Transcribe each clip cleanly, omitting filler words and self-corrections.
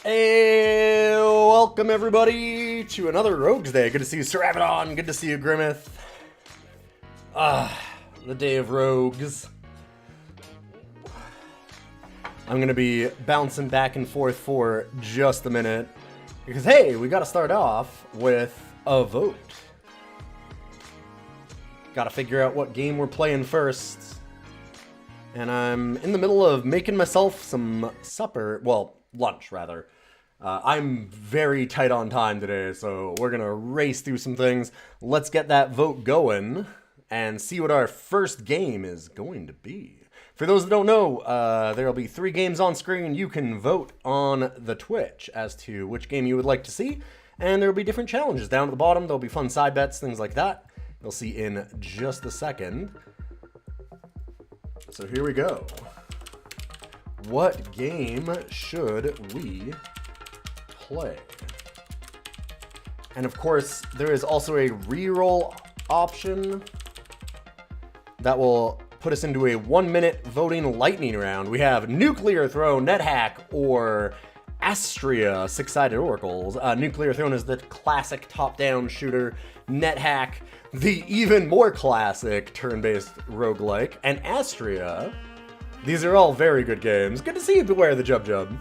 Hey, welcome everybody to another Rogues Day. Good to see you, Sir Abaddon. Good to see you, Grimmeth. The day of rogues. I'm going to be bouncing back and forth for just a minute. Because, hey, we got to start off with a vote. Got to figure out what game we're playing first. And I'm in the middle of making myself some supper. Well, lunch, rather. I'm very tight on time today, so we're going to race through some things. Let's get that vote going and see what our first game is going to be. For those that don't know, there will be 3 games on screen. You can vote on the Twitch as to which game you would like to see, and there will be different challenges down at the bottom. There'll be fun side bets, things like that. You'll see in just a second. So here we go. What game should we play? And of course, there is also a reroll option that will put us into a 1-minute voting lightning round. We have Nuclear Throne, NetHack, or Astria, 6-sided oracles. Nuclear Throne is the classic top-down shooter. NetHack, the even more classic turn-based roguelike. And Astria, these are all very good games. Good to see you, Beware the Jub Jub.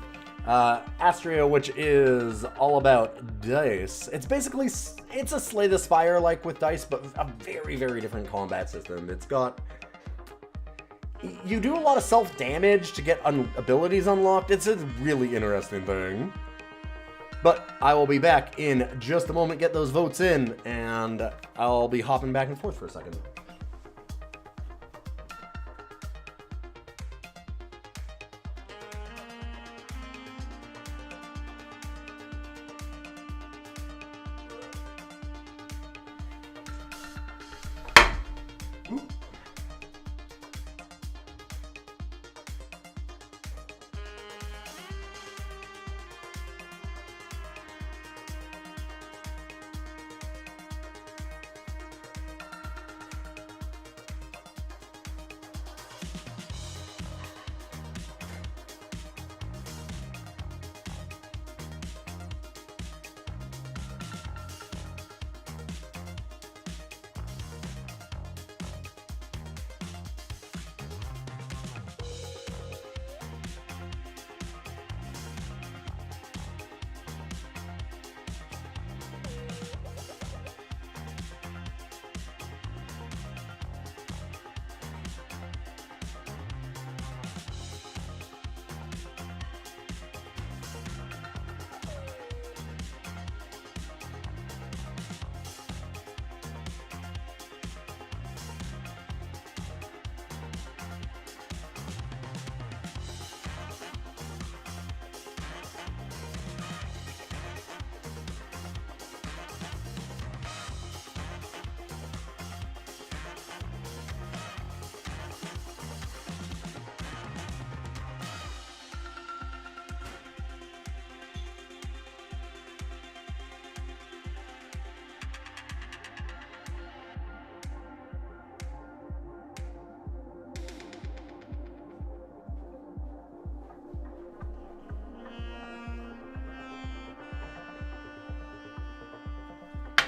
Astria, which is all about dice. It's basically, it's a Slay the Spire like with dice, but a very, very different combat system. It's got, you do a lot of self-damage to get abilities unlocked. It's a really interesting thing. But I will be back in just a moment, get those votes in, and I'll be hopping back and forth for a second.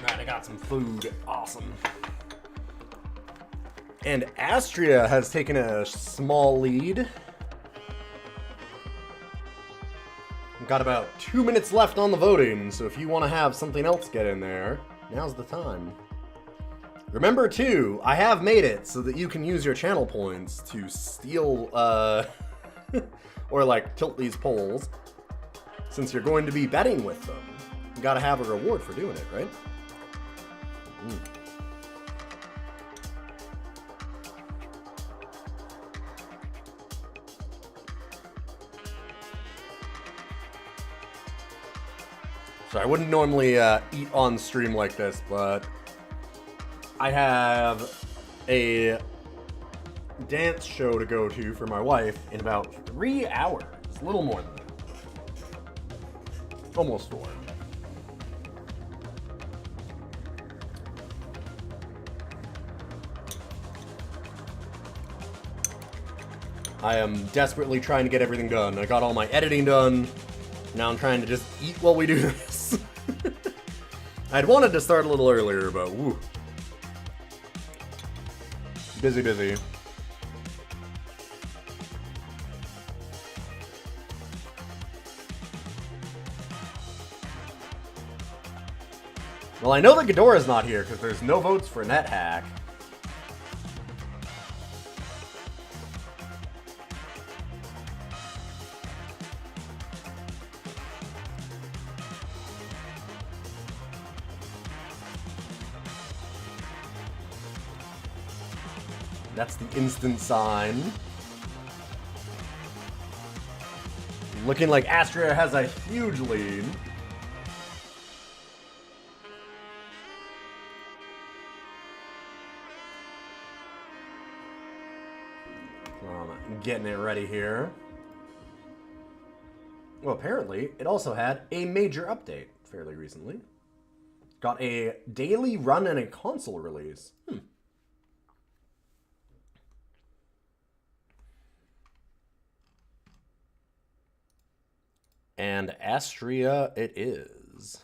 Alright, I got some food. Awesome. And Astria has taken a small lead. We've got about 2 minutes left on the voting, so if you want to have something else get in there, now's the time. Remember, too, I have made it so that you can use your channel points to steal, or like tilt these polls, since you're going to be betting with them. You gotta have a reward for doing it, right? So I wouldn't normally eat on stream like this, but I have a dance show to go to for my wife in about 3 hours. A little more than that. Almost 4. I am desperately trying to get everything done. I got all my editing done. Now I'm trying to just eat while we do this. I'd wanted to start a little earlier, but woo. Busy, busy. Well, I know that Ghidorah's not here because there's no votes for NetHack. That's the instant sign. Looking like Astria has a huge lead. Getting it ready here. Well, apparently, it also had a major update fairly recently. Got a daily run and a console release. And Astria it is.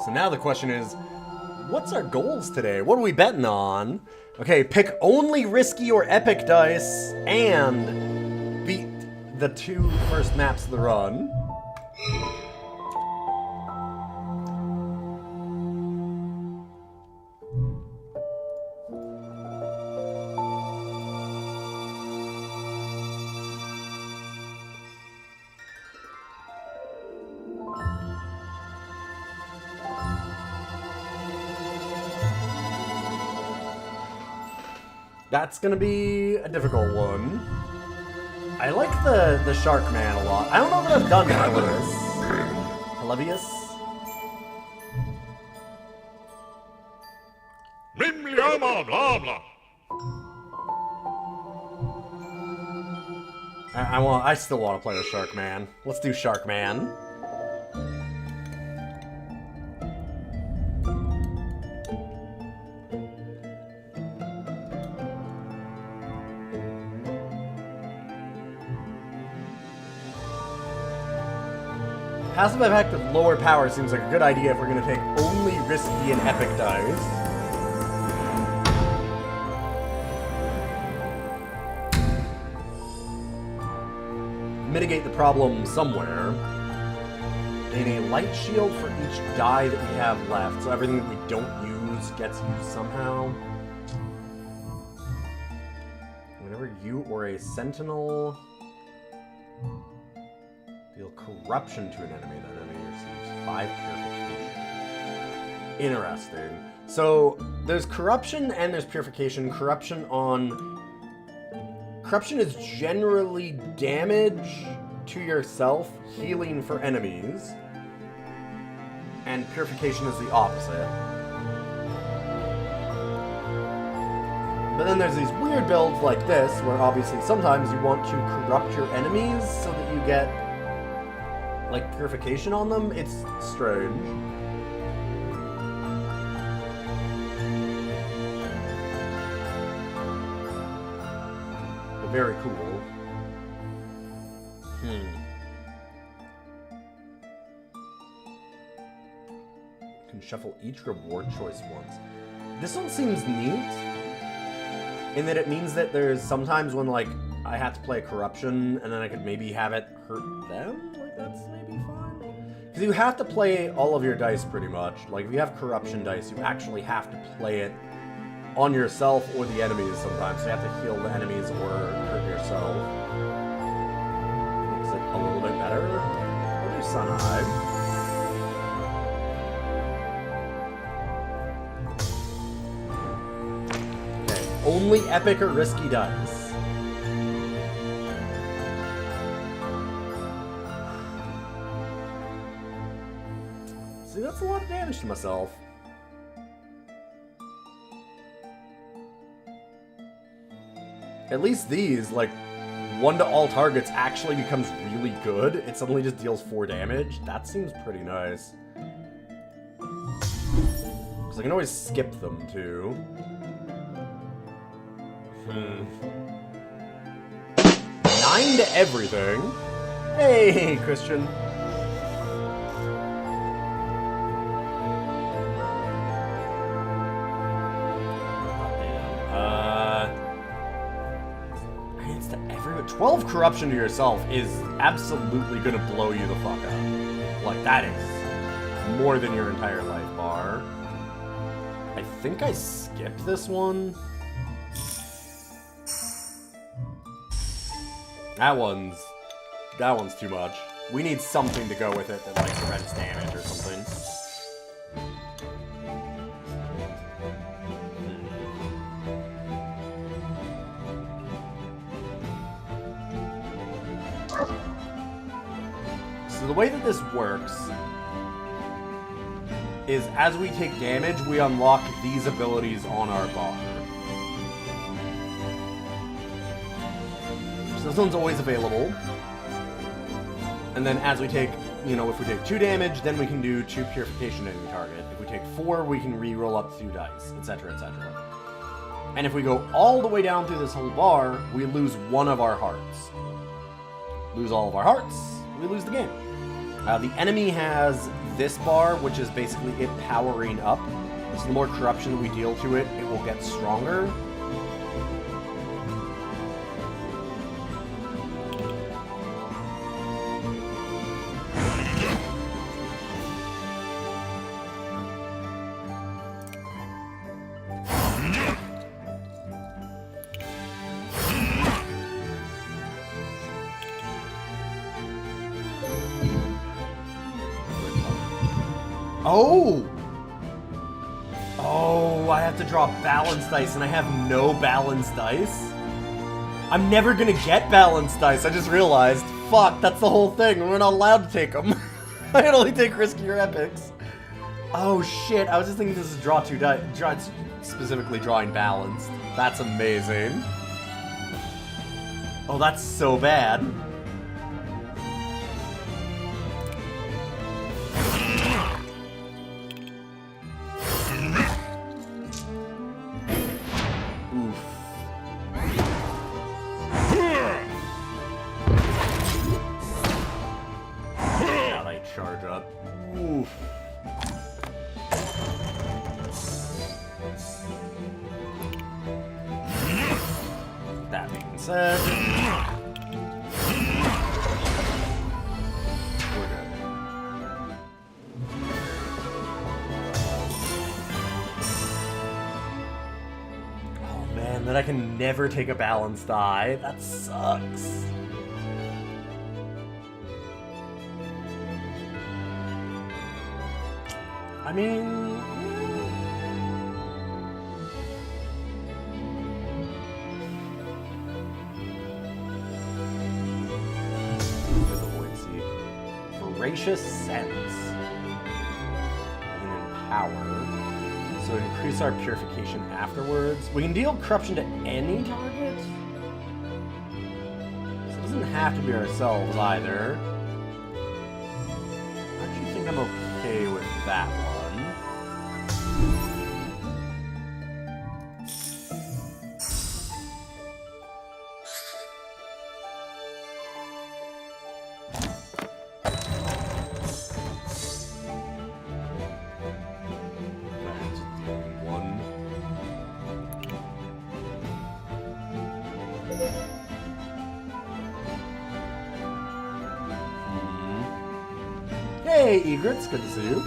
So now the question is, what's our goals today? What are we betting on? Okay, pick only risky or epic dice and beat the 2 first maps of the run. That's gonna be a difficult one. I like the Shark Man a lot. I don't know that I've done Helivius. I still want to play with Shark Man. Let's do Shark Man. Passive effect with lower power seems like a good idea if we're going to take only risky and epic dice. Mitigate the problem somewhere. And a light shield for each die that we have left, so everything that we don't use gets used somehow. Whenever you or a sentinel deal corruption to an enemy, that enemy receives 5 purification. Interesting. So there's corruption and there's purification. Corruption is generally damage to yourself, healing for enemies, and purification is the opposite. But then there's these weird builds like this, where obviously sometimes you want to corrupt your enemies so that you get like purification on them. It's strange. But very cool. Can shuffle each reward choice once. This one seems neat in that it means that there's sometimes when like I have to play corruption and then I could maybe have it hurt them. Like that's maybe fine. Because you have to play all of your dice pretty much. Like if you have corruption dice, you actually have to play it on yourself or the enemies sometimes. So you have to heal the enemies or hurt yourself. Makes it a little bit better. We'll do Sunhide. Only epic or risky dice. See, that's That's a lot of damage to myself. At least these, like, 1 to all targets actually becomes really good. It suddenly just deals 4 damage. That seems pretty nice. Because I can always skip them, too. 9 to everything. Hey, Christian. It's to everyone. 12 corruption to yourself is absolutely gonna blow you the fuck up. Like, that is more than your entire life bar. I think I skipped this one. That one's too much. We need something to go with it that, like, prevents damage or something. So the way that this works is as we take damage, we unlock these abilities on our bar. So this one's always available. And then as we take, you know, if we take 2 damage, then we can do 2 purification to any target. If we take 4, we can re-roll up 2 dice, etc., etc. And if we go all the way down through this whole bar, we lose 1 of our hearts. Lose all of our hearts, we lose the game. The enemy has this bar, which is basically it powering up. So the more corruption that we deal to it, it will get stronger. Oh! Oh, I have to draw balanced dice, and I have no balanced dice? I'm never gonna get balanced dice, I just realized. Fuck, that's the whole thing. We're not allowed to take them. I can only take riskier epics. Oh shit, I was just thinking this is draw 2 dice. Specifically drawing balanced. That's amazing. Oh, that's so bad. Charge up. Oof. That being said, we're good. Oh man, that I can never take a balanced die. That sucks. I mean... Voracious Sense. And Empower. So increase our purification afterwards. We can deal corruption to any target. So it doesn't have to be ourselves either. I actually think I'm okay with that one. Hey, Egrets, good to see you.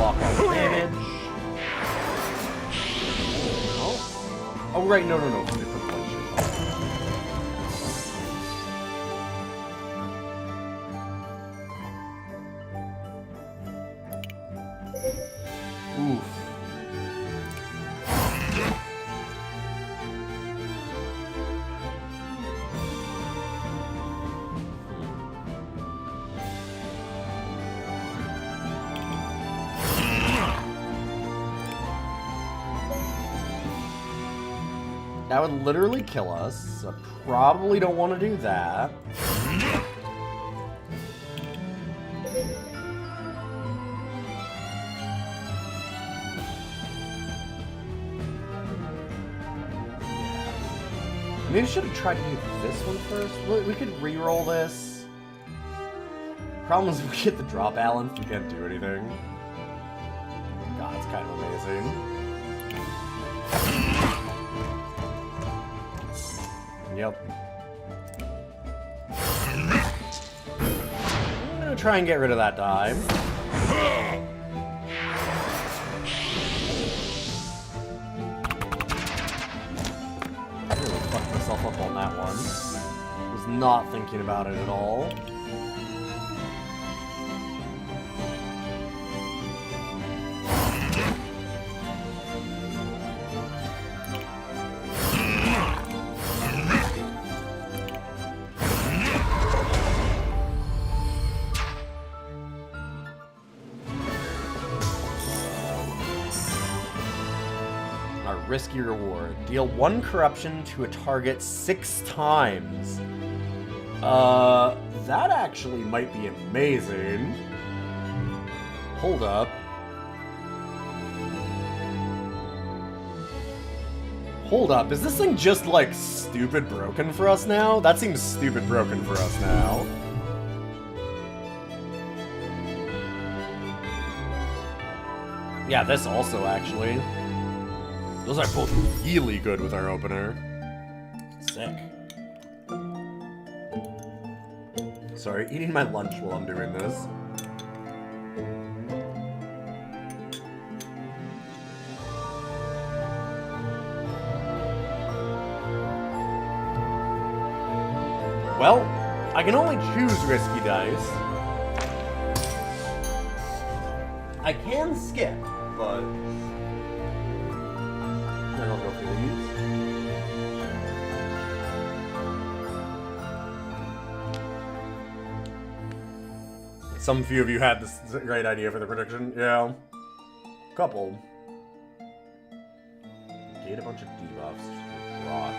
block all the damage. Oh, right, no. Different function. Oof. That would literally kill us, so probably don't want to do that. Maybe I should have tried to do this one first. We could re-roll this. Problem is we get the drop balance, we can't do anything. God, it's kind of amazing. Yep. I'm gonna try and get rid of that dime. I really fucked myself up on that one. Was not thinking about it at all. Risky reward. Deal 1 corruption to a target 6 times. That actually might be amazing. Hold up. Hold up. Is this thing just, like, stupid broken for us now? That seems stupid broken for us now. Yeah, this also, actually. Those are both really good with our opener. Sick. Sorry, eating my lunch while I'm doing this. Well, I can only choose risky dice. I can skip, but I'll go for these. Some few of you had this great idea for the prediction. Yeah. Couple. Gate a bunch of debuffs. Draw.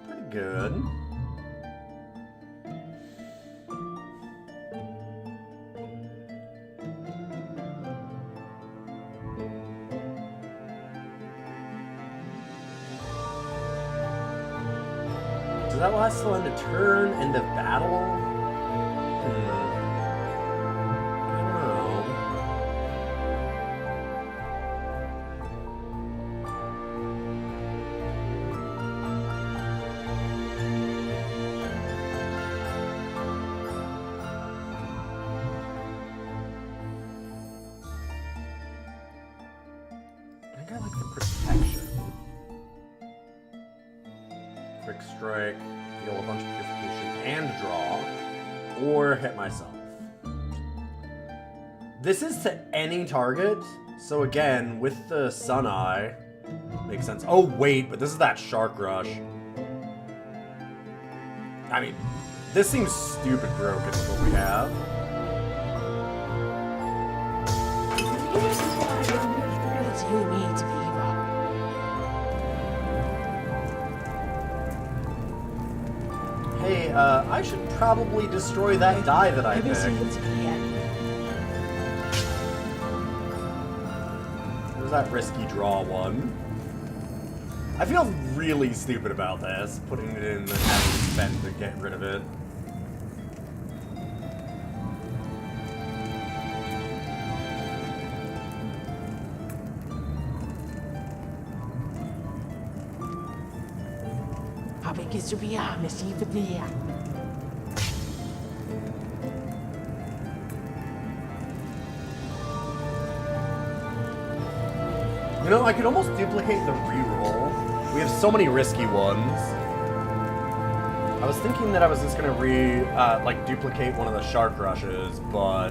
Pretty good. That last till end of turn, end of battle? I don't know. I think I like the protection. Quick strike, deal a bunch of purification and draw, or hit myself. This is to any target, so again, with the Sun Eye, makes sense. Oh wait, but this is that Shark Rush. I mean, this seems stupid broken with what we have. Hey, I should probably destroy that die that I picked. There's that risky draw one. I feel really stupid about this, putting it in and having to spend to get rid of it. know, I could almost duplicate the reroll. We have so many risky ones. I was thinking that I was just gonna duplicate one of the shark rushes, but...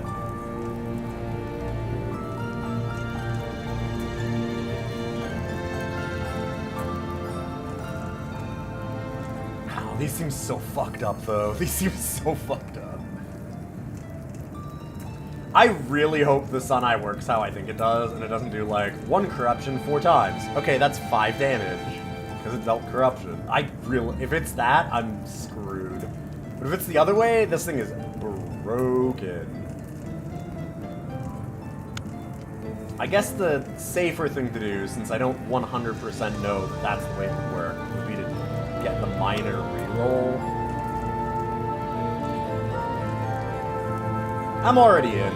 Ow, these seem so fucked up, though. These seem so fucked up. I really hope the Sun Eye works how I think it does, and it doesn't do, like, 1 corruption 4 times. Okay, that's 5 damage, because it dealt corruption. If it's that, I'm screwed. But if it's the other way, this thing is broken. I guess the safer thing to do, since I don't 100% know that that's the way it would work, would be to get the minor reroll. I'm already in.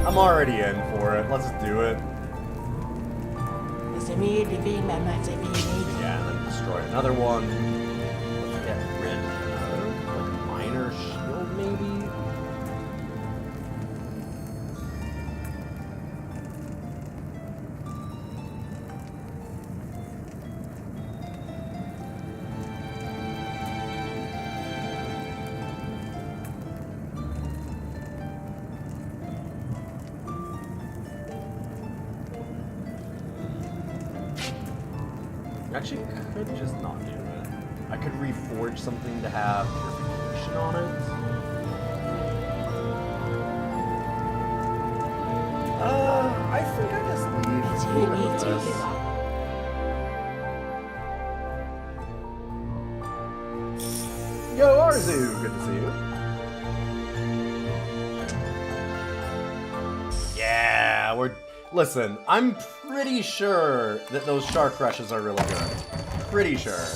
I'm already in for it. Let's do it. Yeah, and then destroy another one. Let's get rid of like a minor shield, maybe? Actually, I could just not do it. I could reforge something to have purification on it. I think I just leave with this. Yo, Arzu! Good to see you. Yeah, Listen, I'm pretty sure that those shark rushes are really good. Pretty sure.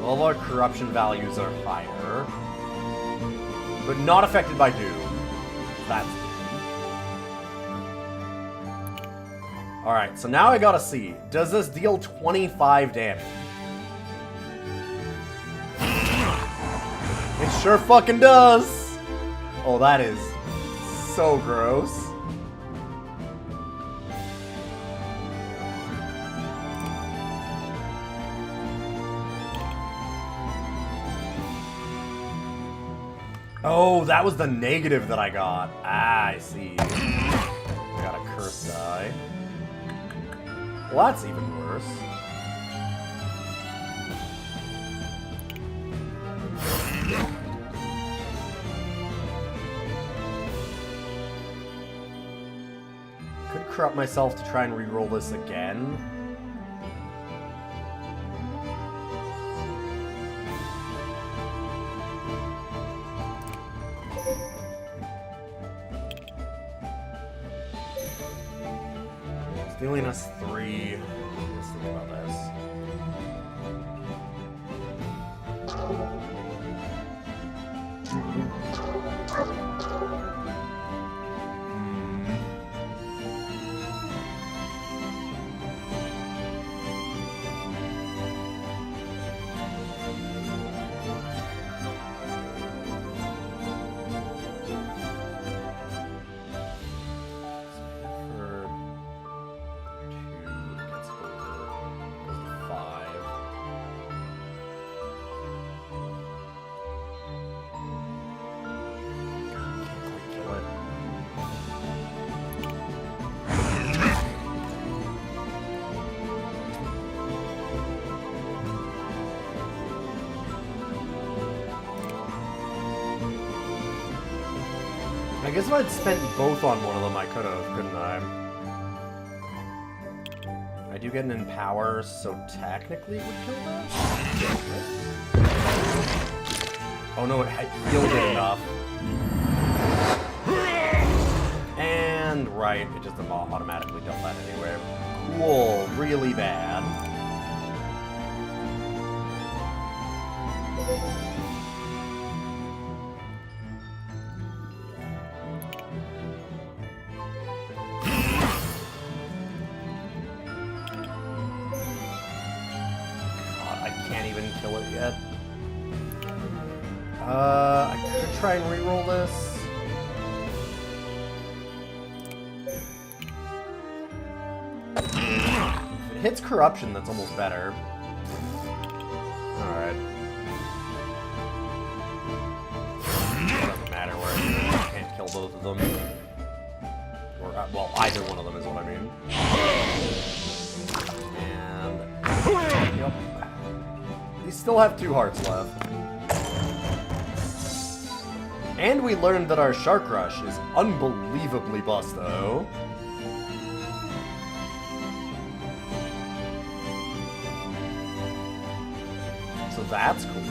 All of our corruption values are higher, but not affected by Doom. That's alright, so now I gotta see. Does this deal 25 damage? It sure fucking does! Oh, that is so gross. Oh, that was the negative that I got. Ah, I see. I got a curse die. Well, that's even worse. Could corrupt myself to try and re-roll this again. Dealing us 3. Let's think about this. I guess if I'd spent both on one of them, I could have, couldn't I? I do get an Empower, so technically it would kill this? Oh no, it healed it enough. And right, it just automatically dealt that anyway. Cool, really bad. Kill it yet. I could try and reroll this. If it hits corruption, that's almost better. Alright. It doesn't matter where I can't kill both of them. Or, well, either one of them is what I mean. And... Yep. We still have 2 hearts left. And we learned that our Shark Rush is unbelievably busto. So that's cool.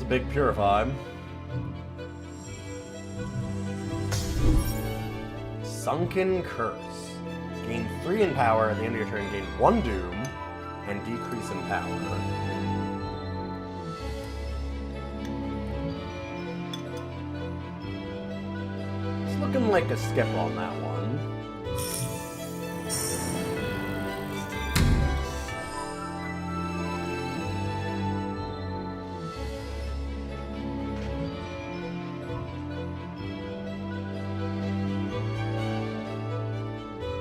Big Purify. Sunken Curse. Gain 3 in power at the end of your turn, gain 1 doom, and decrease in power. It's looking like a skip on that one.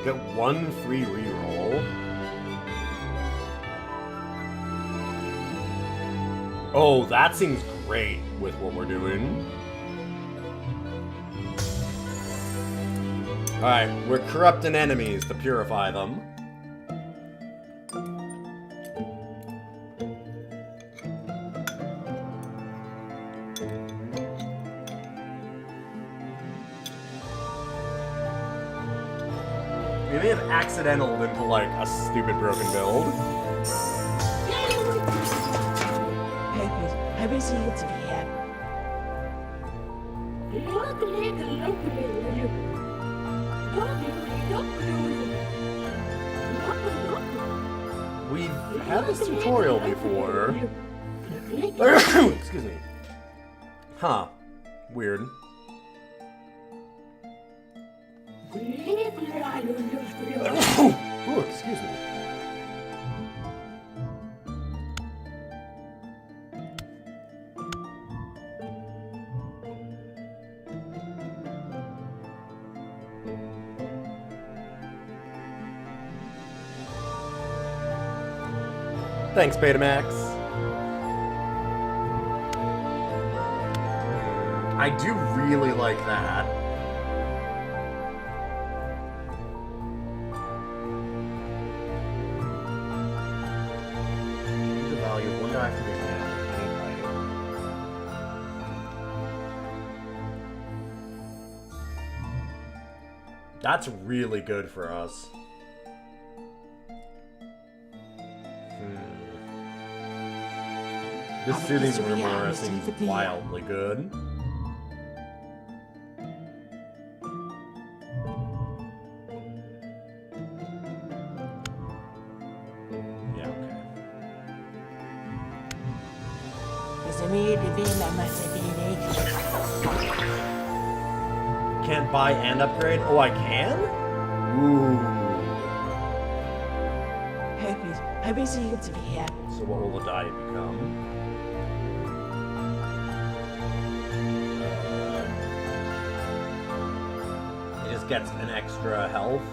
Get 1 free reroll. Oh, that seems great with what we're doing. Alright, we're corrupting enemies to purify them. We may have accidental into like a stupid broken build. We've had this tutorial before. Excuse me. Huh. Weird. Ooh, excuse me. Thanks, Betamax. I do really like that. The value of 1 die for being That's really good for us. This soothing rumor seems wildly good. Yeah, okay. Can't buy and upgrade? Oh, I can? Ooh. So what will the die become? It just gets an extra health.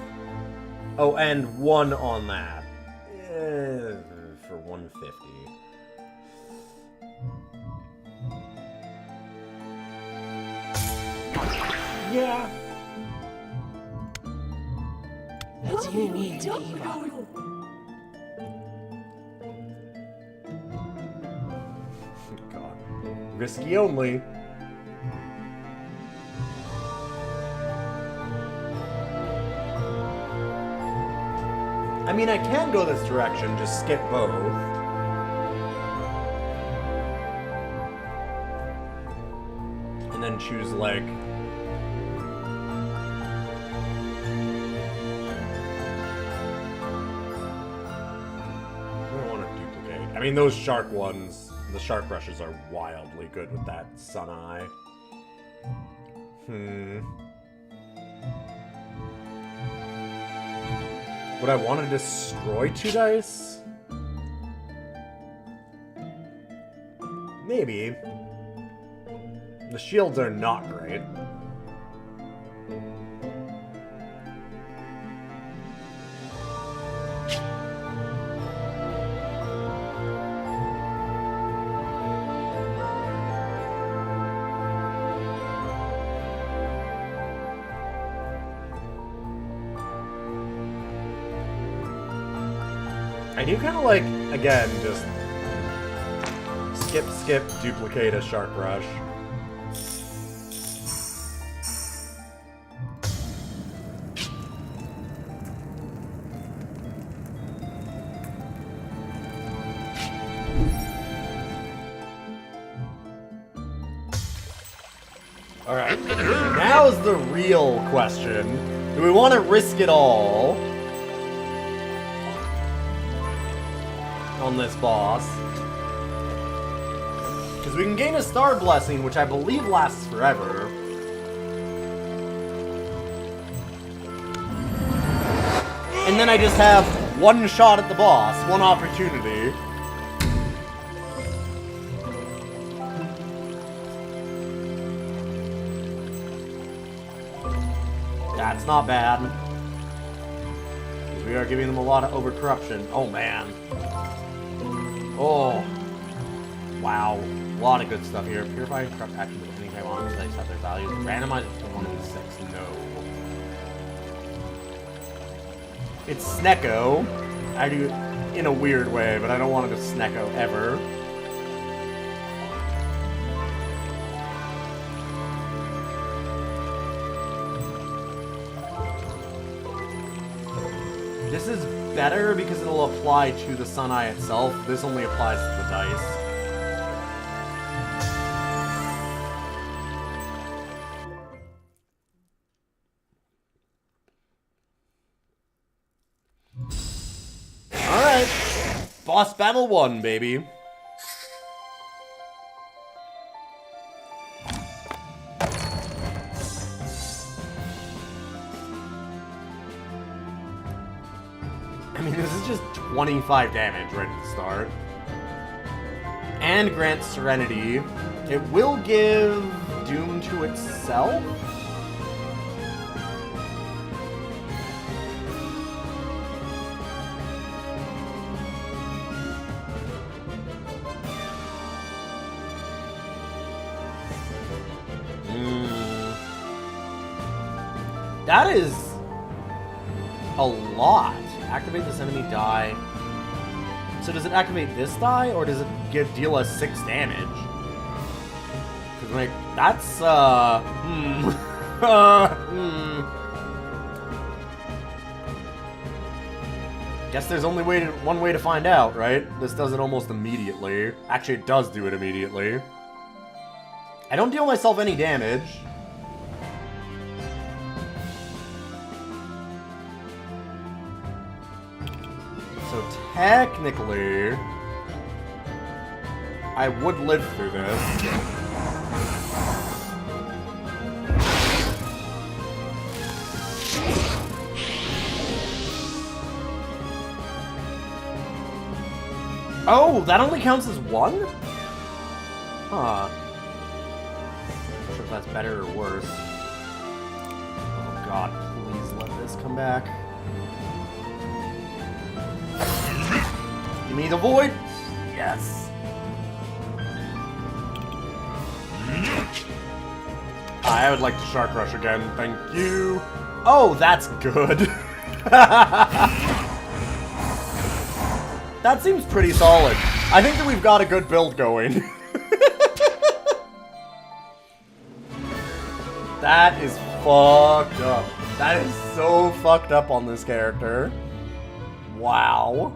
Oh, and 1 on that. For 150. Yeah. What do you need to hero? God. Risky only. I mean, I can go this direction, just skip both. And then choose, like... I don't want to duplicate. I mean, those shark ones, the shark rushes are wildly good with that sun eye. Would I want to destroy 2 dice? Maybe. The shields are not great. I do kind of like, again, just skip, duplicate a shark rush. Alright, now's the real question. Do we want to risk it all on this boss? Because we can gain a star blessing, which I believe lasts forever. And then I just have one shot at the boss, one opportunity. That's not bad. We are giving them a lot of overcorruption. Oh, man. Oh. Wow. A lot of good stuff here. Purify corrupt actions of any type on they set their values. Randomize it to 1 of these 6. No. It's Snecko. I do it in a weird way, but I don't want it to Snecko ever. This is better because it'll apply to the Sun Eye itself. This only applies to the dice. Alright. Boss battle 1, baby. I mean, this is just 25 damage right at the start. And grants Serenity. It will give Doom to itself? That is a lot. Activate this enemy die. So does it activate this die, or does it deal us 6 damage? Because, like, that's, Guess there's only one way to find out, right? This does it almost immediately. Actually, it does do it immediately. I don't deal myself any damage. So technically, I would live through this. Oh, that only counts as 1? Huh. Not sure if that's better or worse. Oh god, please let this come back. Give me the void. Yes. I would like to Shark Rush again. Thank you. Oh, that's good. That seems pretty solid. I think that we've got a good build going. That is fucked up. That is so fucked up on this character. Wow.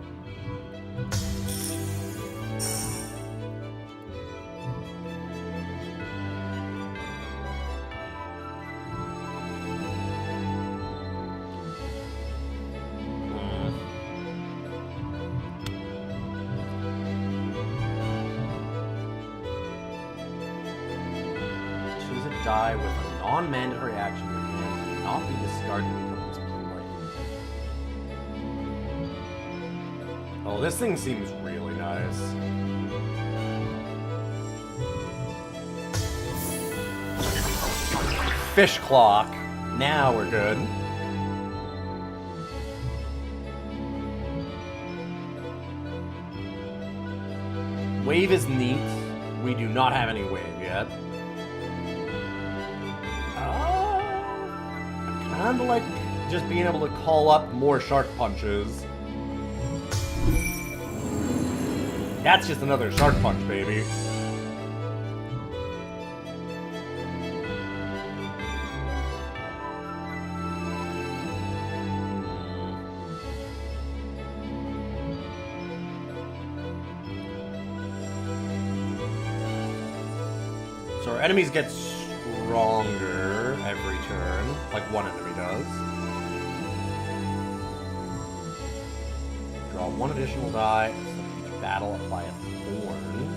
Die with a non-mandatory action your hand cannot be discarded when it comes to play. Oh, this thing seems really nice. Fish clock. Now we're good. Wave is neat. We do not have any wave yet. Kinda like just being able to call up more shark punches. That's just another shark punch, baby. So our enemies get stronger every turn, like one enemy does. Draw one additional die, so each battle apply a thorn.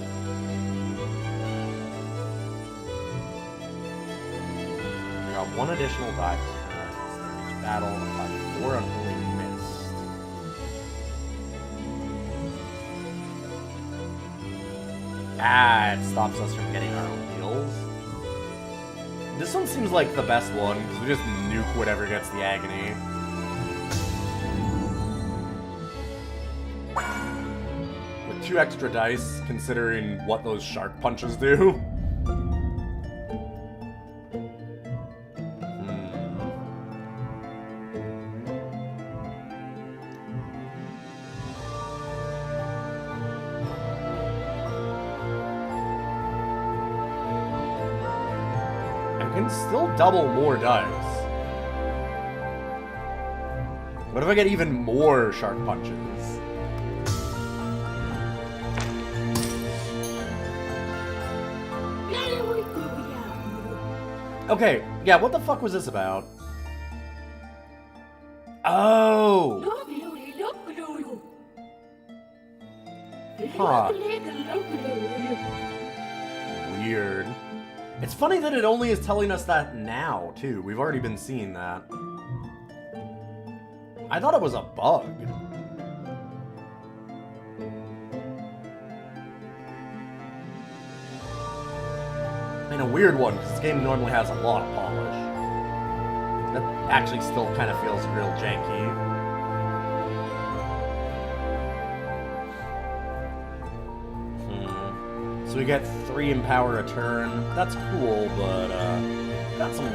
Draw one additional die per turn, so each battle apply 4 unholy mist. Ah, it stops us from getting our own heals. This one seems like the best one, because we just nuke whatever gets the agony. With 2 extra dice, considering what those shark punches do. Still double more dice. What if I get even more shark punches? Okay, yeah, what the fuck was this about? Oh! Huh. Weird. It's funny that it only is telling us that now, too. We've already been seeing that. I thought it was a bug. I mean, a weird one, because this game normally has a lot of polish. That actually still kind of feels real janky. So we get 3 Empower a turn. That's cool, but got some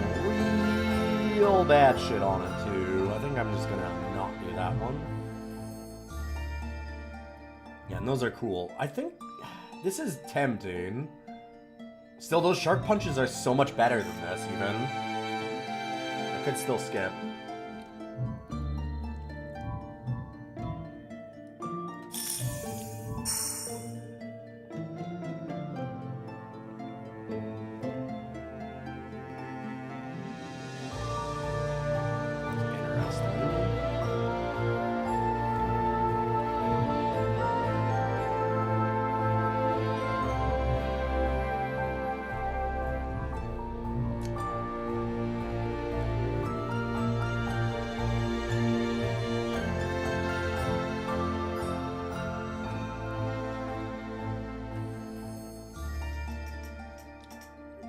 real bad shit on it too. I think I'm just gonna not do that one. Yeah, and those are cool. I think this is tempting. Still, those shark punches are so much better than this, even. I could still skip.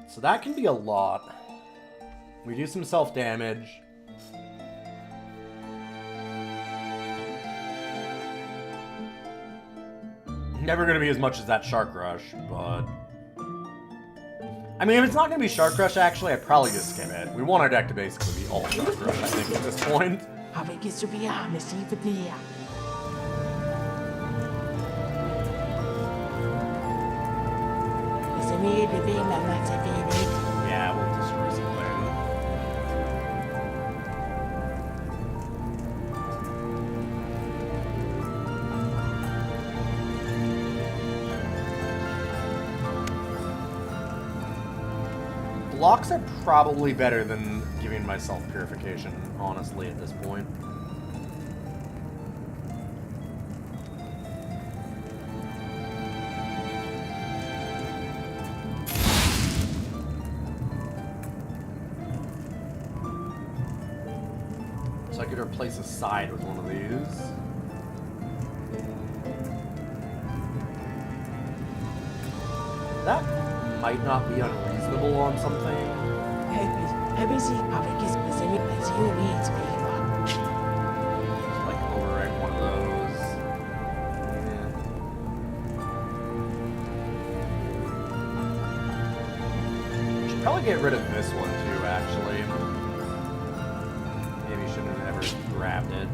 So that can be a lot. We do some self-damage. Never gonna be as much as that Shark Rush, but... I mean, if it's not gonna be Shark Rush, actually, I'd probably just skip it. We want our deck to basically be all Shark Rush, I think, at this point. Avec ce bien, mais s'il vous plaît. Les amis de vie, maman, c'est fini. Yeah, we'll destroy something. Blocks are probably better than giving myself purification, honestly, at this point. So I could replace a side with one of these. That might not be unreasonable on something. Avec les amis, les amis, Like overwrite one of those. Yeah. Should probably get rid of this one too, actually. Maybe shouldn't have ever grabbed it.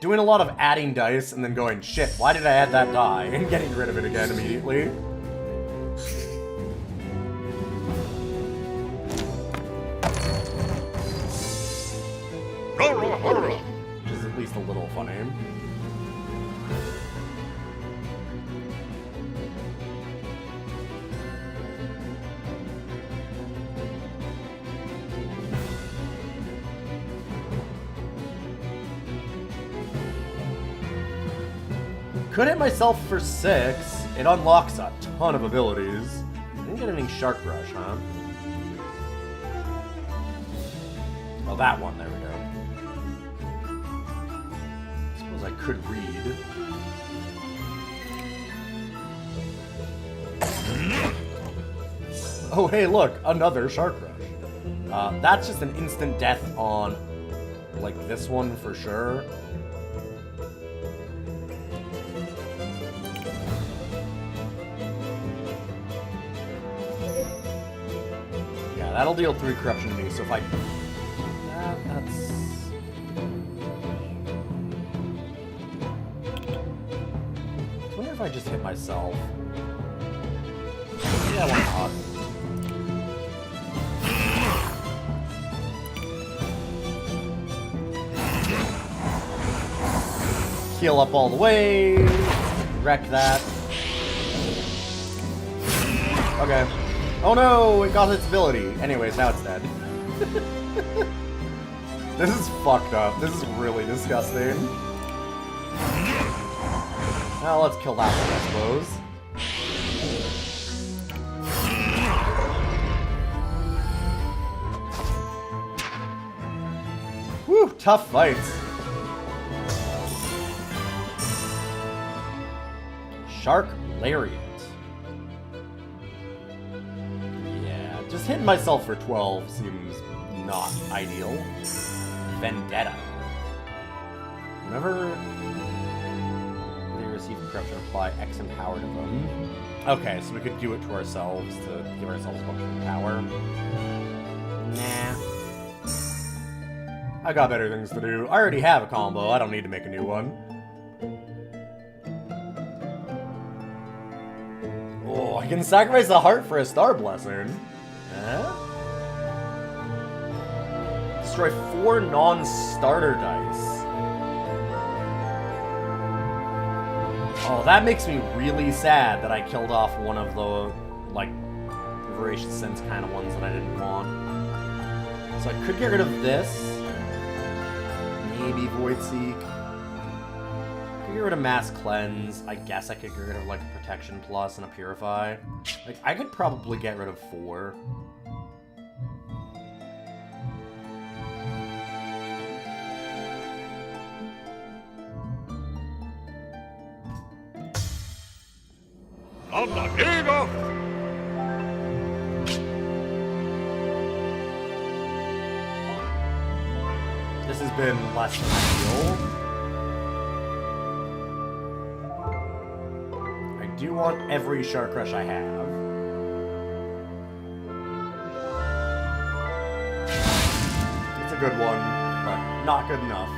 Doing a lot of adding dice and then going, shit, why did I add that die? And getting rid of it again immediately. Which is at least a little funny. Could hit myself for 6. It unlocks a ton of abilities. I didn't get any Shark Rush, huh? Oh, that one. There we go. Suppose I could read. Oh, hey, look. Another Shark Rush. That's just an instant death on, like, this one for sure. That'll deal 3 corruption to me, so if I... that's... I wonder if I just hit myself. Yeah, why not? Heal up all the way. Wreck that. Okay. Oh no, it got its ability. Anyways, now it's dead. This is fucked up. This is really disgusting. Now let's kill that one, I suppose. Whew, tough fights. Shark Lariat. Just hitting myself for 12 seems not ideal. Vendetta. Whenever they receive corruption, apply X in power to them. Okay, so we could do it to ourselves to give ourselves a bunch of power. Nah. I got better things to do. I already have a combo. I don't need to make a new one. Oh, I can sacrifice a heart for a star blessing. Destroy 4 non-starter dice. Oh, that makes me really sad that I killed off one of the, like, Voracious Sense kind of ones that I didn't want. So I could get rid of this. Maybe Void Seek. Could get rid of Mass Cleanse. I guess I could get rid of, like, a Protection Plus and a Purify. Like, I could probably get rid of 4. This has been less than ideal. do want every Shark Rush I have. It's a good one, but not good enough.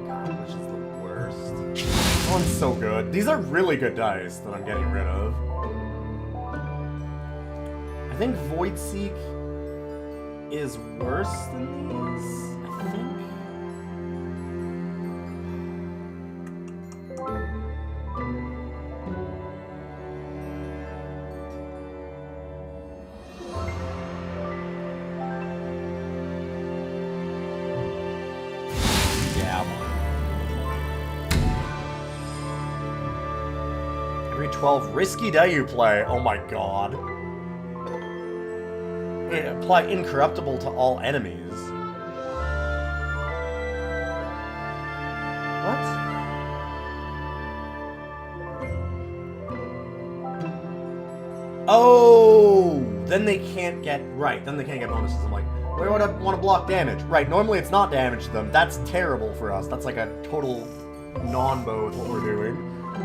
God, which is the worst? This one's so good. These are really good dice that I'm getting rid of. I think Void Seek is worse than these, I think. Yeah. Every 12 risky die you play. Oh my god. Apply incorruptible to all enemies. What? Oh, then they can't get right. Then they can't get bonuses. I'm like, why would I want to block damage? Right. Normally it's not damage to them. That's terrible for us. That's like a total non-bow with what we're doing.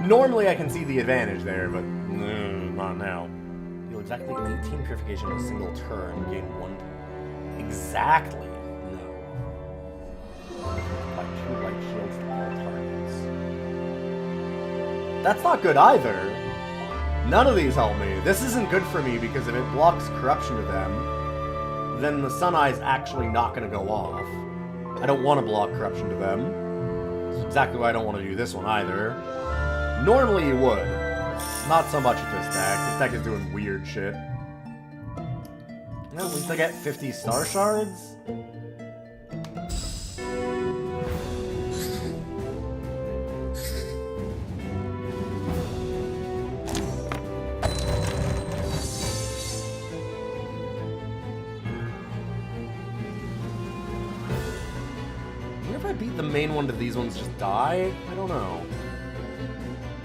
Normally I can see the advantage there, but no, not now. Exactly 18 purification in a single turn, gain 1. Exactly. No. Apply 2 light shields to all targets. That's not good either. None of these help me. This isn't good for me because if it blocks corruption to them, then the Sun Eye is actually not going to go off. I don't want to block corruption to them. That's exactly why I don't want to do this one either. Normally you would. Not so much with this deck. This deck is doing weird shit. Yeah, at least I get 50 star shards. I wonder if I beat the main one, do these ones just die? I don't know.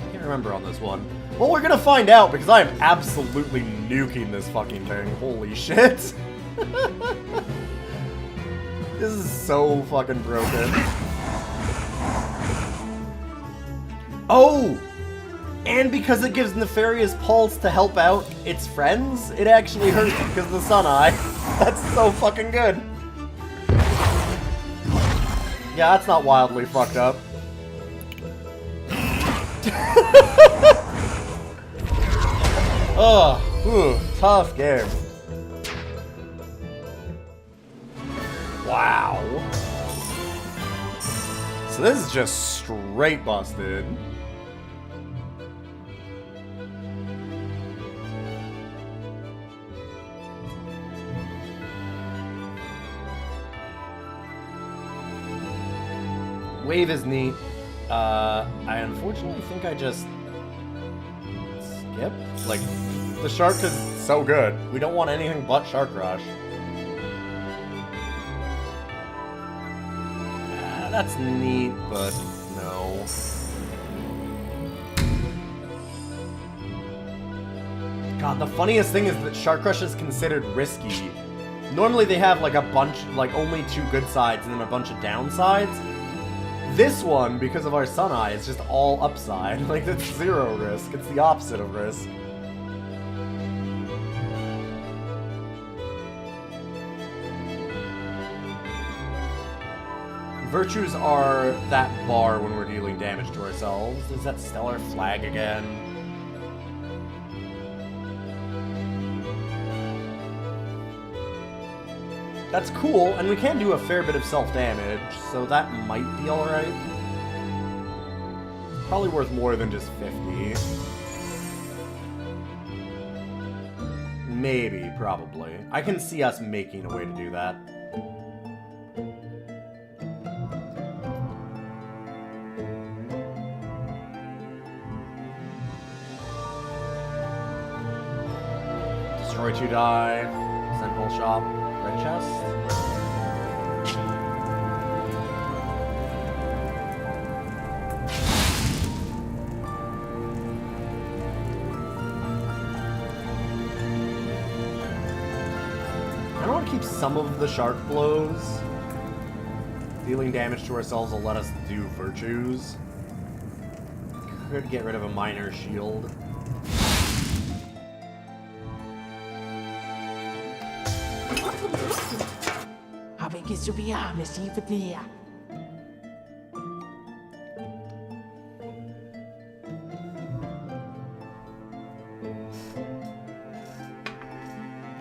I can't remember on this one. Well, we're gonna find out, because I am absolutely nuking this fucking thing. Holy shit. This is so fucking broken. Oh! And because it gives Nefarious Pulse to help out its friends, it actually hurts because of the Sun Eye. That's so fucking good. Yeah, that's not wildly fucked up. Oh, tough game. Wow. So this is just straight busted. Wave is neat. I unfortunately think I just skip. Like, the Shark is so good. We don't want anything but Shark Rush. That's neat, but no. God, the funniest thing is that Shark Rush is considered risky. Normally they have like a bunch, like only 2 good sides and then a bunch of downsides. This one, because of our Sun Eye, is just all upside. Like, it's 0 risk. It's the opposite of risk. Virtues are that bar when we're dealing damage to ourselves. Is that Stellar Flag again? That's cool, and we can do a fair bit of self-damage, so that might be alright. Probably worth more than just 50. Maybe, probably. I can see us making a way to do that. Destroy 2 die. Sentinel Shop. Red chest. I want to keep some of the shark blows. Dealing damage to ourselves will let us do virtues. Could get rid of a minor shield. Habe ich es zu bejahen, sie verlieren.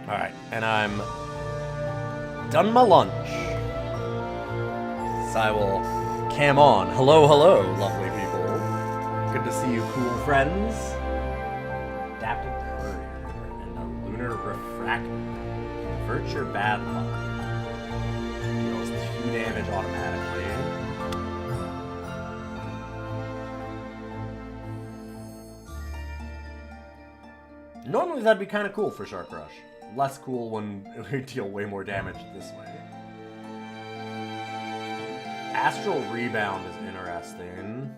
Alright, and I'm done my lunch. So I will cam on. Hello, hello, lovely people. Good to see you, cool friends. Adaptive Courier and a Lunar Refractor. Convert your bad luck. Deals 2 damage automatically. Normally that'd be kind of cool for Shark Rush. Less cool when we deal way more damage this way. Astral Rebound is interesting.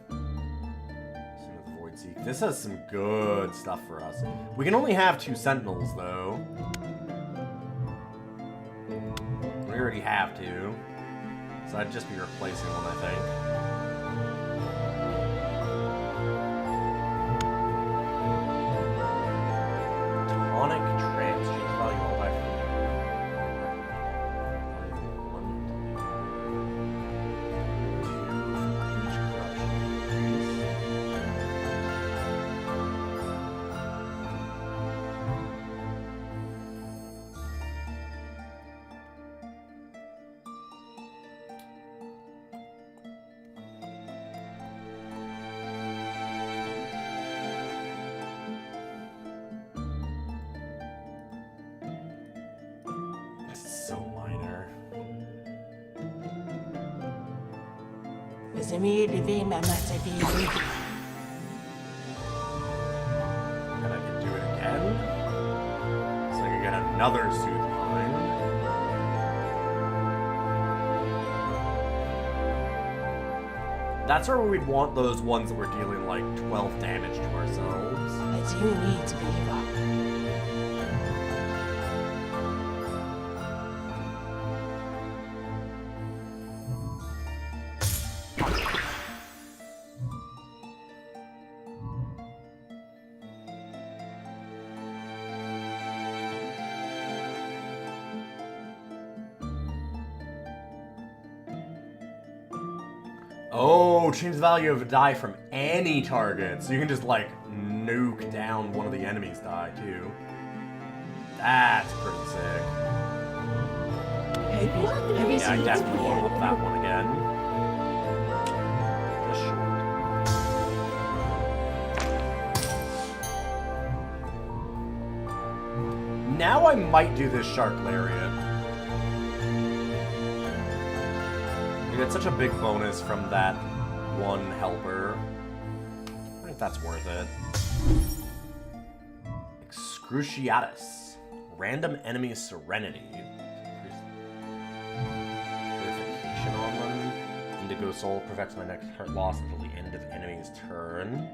Same with Void Seek. This has some good stuff for us. We can only have 2 Sentinels, though. We already have 2. So I'd just be replacing one, I think. Tonic Trance. Change value all back from so minor. C'est mieux de vivre ma masse vie. And I can do it again. So I can get another Soothe Mind. That's where we'd want those ones that were dealing like 12 damage to ourselves. It's you need to be up. Oh, change the value of a die from any target. So you can just, like, nuke down one of the enemy's die, too. That's pretty sick. Yeah, I definitely want to look that one again. Just short. Now I might do this Shark Lariat. You get such a big bonus from that one helper. I think that's worth it. Excruciatus. Random enemy serenity. Purification on them. Indigo Soul prevents my next heart loss until the end of enemy's turn.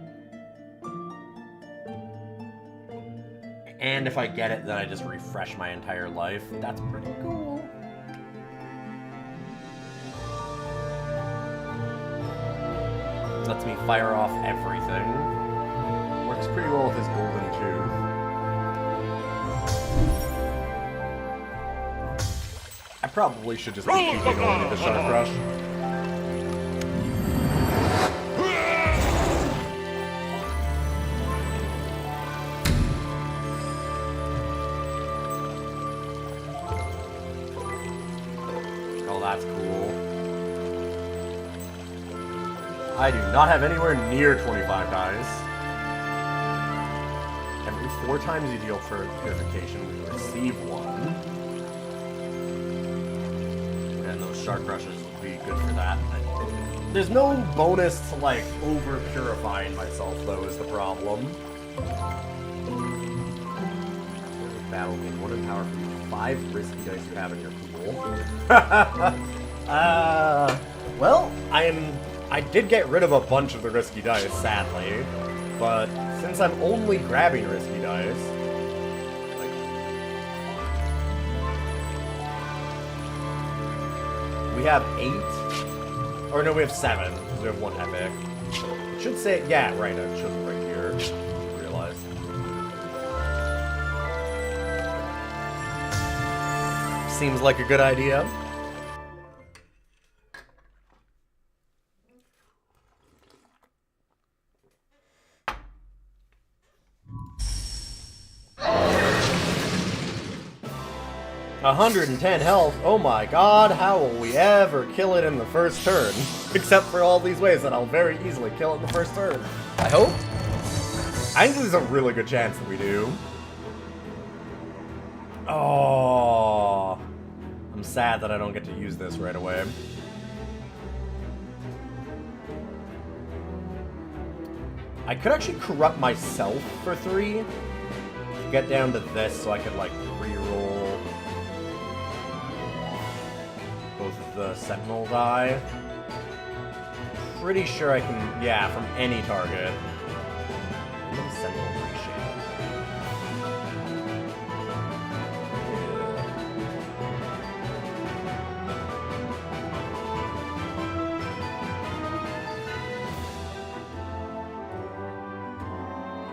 And if I get it, then I just refresh my entire life. That's pretty cool. Lets me fire off everything. Works pretty well with his golden tooth. I probably should just be keeping only the Shark Rush. Oh, that's cool. I do not have anywhere near 25 dice. Every 4 times you deal for purification, we receive 1. And those Shark Rushes would be good for that. There's no bonus to, like, over-purifying myself, though, is the problem. Battle game. What in power for you? 5 risky dice you have in your pool. Well, I did get rid of a bunch of the risky dice, sadly, but since I'm only grabbing risky dice, like, we have 8, or no, we have 7, because we have 1 epic, should say, yeah, right, it should be right here. Realize. Seems like a good idea. $110 health. Oh my god, how will we ever kill it in the first turn? Except for all these ways that I'll very easily kill it in the first turn. I hope. I think there's a really good chance that we do. Oh, I'm sad that I don't get to use this right away. I could actually corrupt myself for 3. Get down to this so I could, like, reroll both of the Sentinel die. Pretty sure I can, yeah, from any target. Sentinel reshape.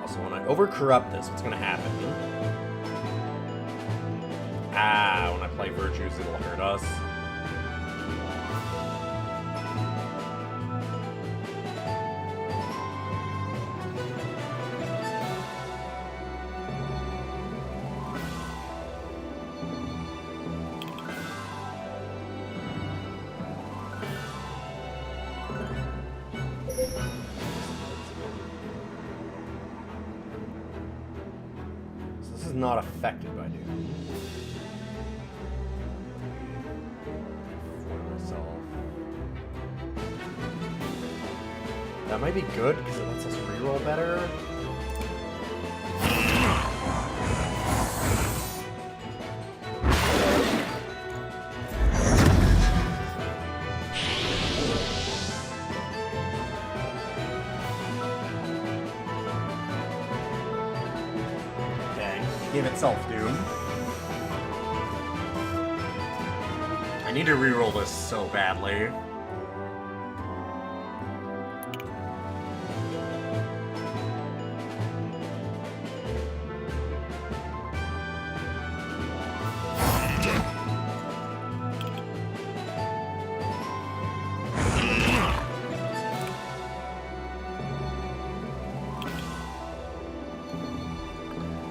Also, when I over-corrupt this, what's gonna happen? Ah, when I play Virtues, it'll hurt us. Not affected by doom. For myself. That might be good because it lets us reroll better. Gave itself doom. I need to reroll this so badly.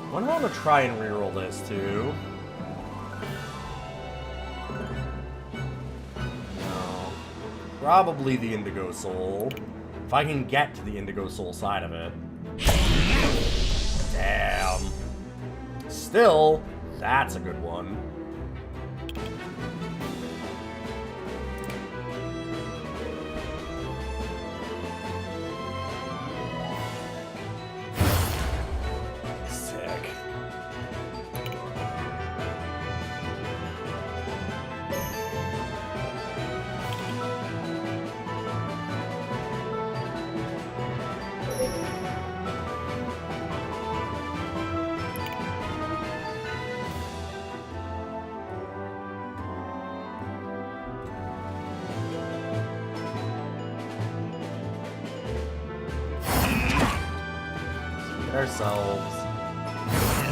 I want to try and reroll this too. No. Probably the Indigo Soul. If I can get to the Indigo Soul side of it. Damn. Still, that's a good one.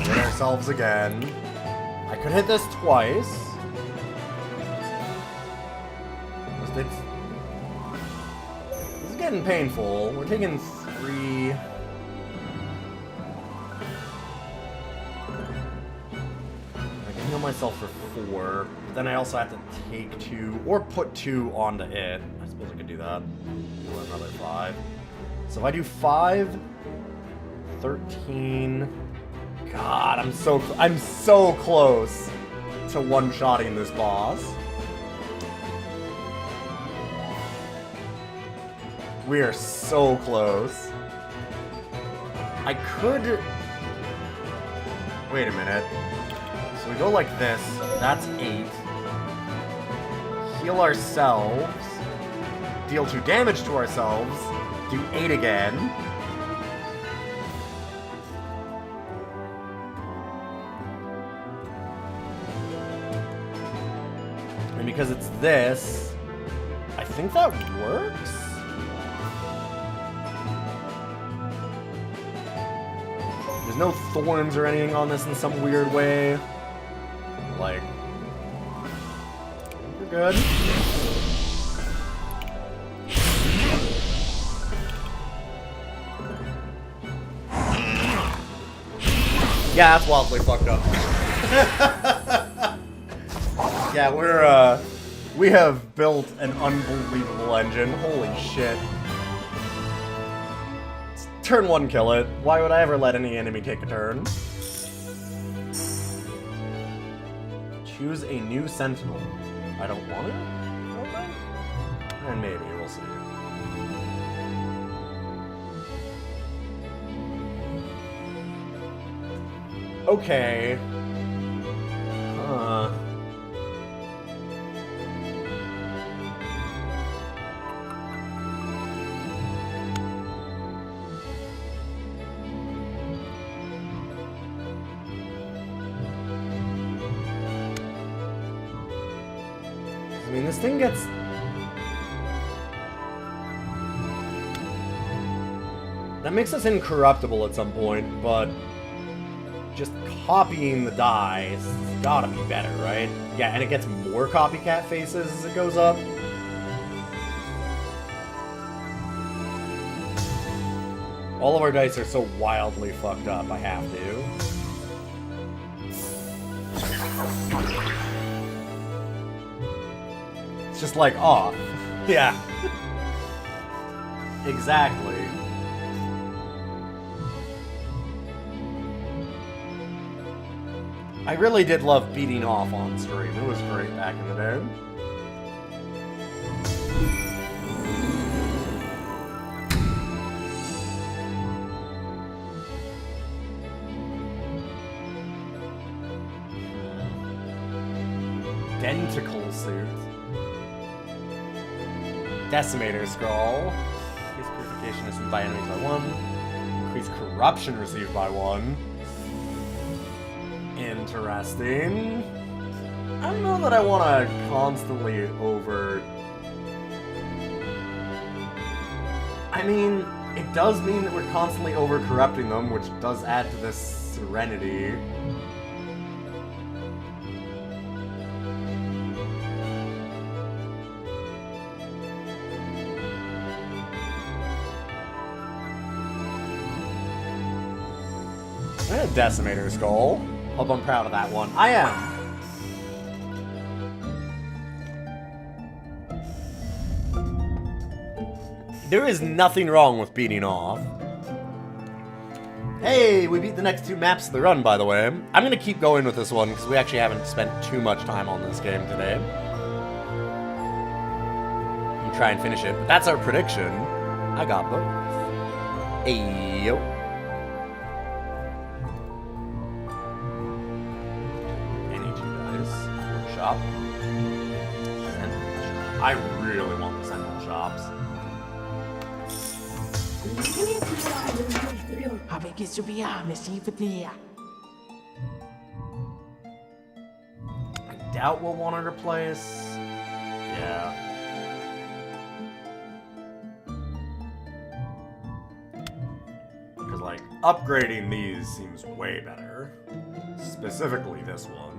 Hit ourselves again. I could hit this twice. This is getting painful. We're taking 3. I can heal myself for 4. But then I also have to take 2 or put 2 onto it. I suppose I could do that. Do another 5. So if I do 5. 13. God, I'm so close to one-shotting this boss. We are so close. I could... Wait a minute. So we go like this. That's 8. Heal ourselves. Deal 2 damage to ourselves. Do 8 again. Because it's this, I think that works? There's no thorns or anything on this in some weird way. Like, you're good. Yeah, that's wildly fucked up. Yeah, we have built an unbelievable engine. Holy shit. Turn 1, kill it. Why would I ever let any enemy take a turn? Choose a new sentinel. I don't want it? Okay. And maybe, we'll see. Okay. Huh. I mean, this thing gets... That makes us incorruptible at some point, but... just copying the die has gotta be better, right? Yeah, and it gets more copycat faces as it goes up. All of our dice are so wildly fucked up, I have to. It's just like off. Yeah. Exactly. I really did love beating off on stream. It was great back in the day. Denticle suit. Decimator scroll. Increase purification received by enemies by 1. Increase corruption received by 1. Interesting. I don't know that I want to constantly over... I mean, it does mean that we're constantly over-corrupting them, which does add to this serenity. And a Decimator Skull. Hope I'm proud of that one. I am. There is nothing wrong with beating off. Hey, we beat the next 2 maps of the run, by the way. I'm going to keep going with this one, because we actually haven't spent too much time on this game today. And try and finish it, but that's our prediction. I got both. Ayo. Shop. I really want the Sentinel shops. I doubt we'll want to replace. Yeah. Because, like, upgrading these seems way better. Specifically this one.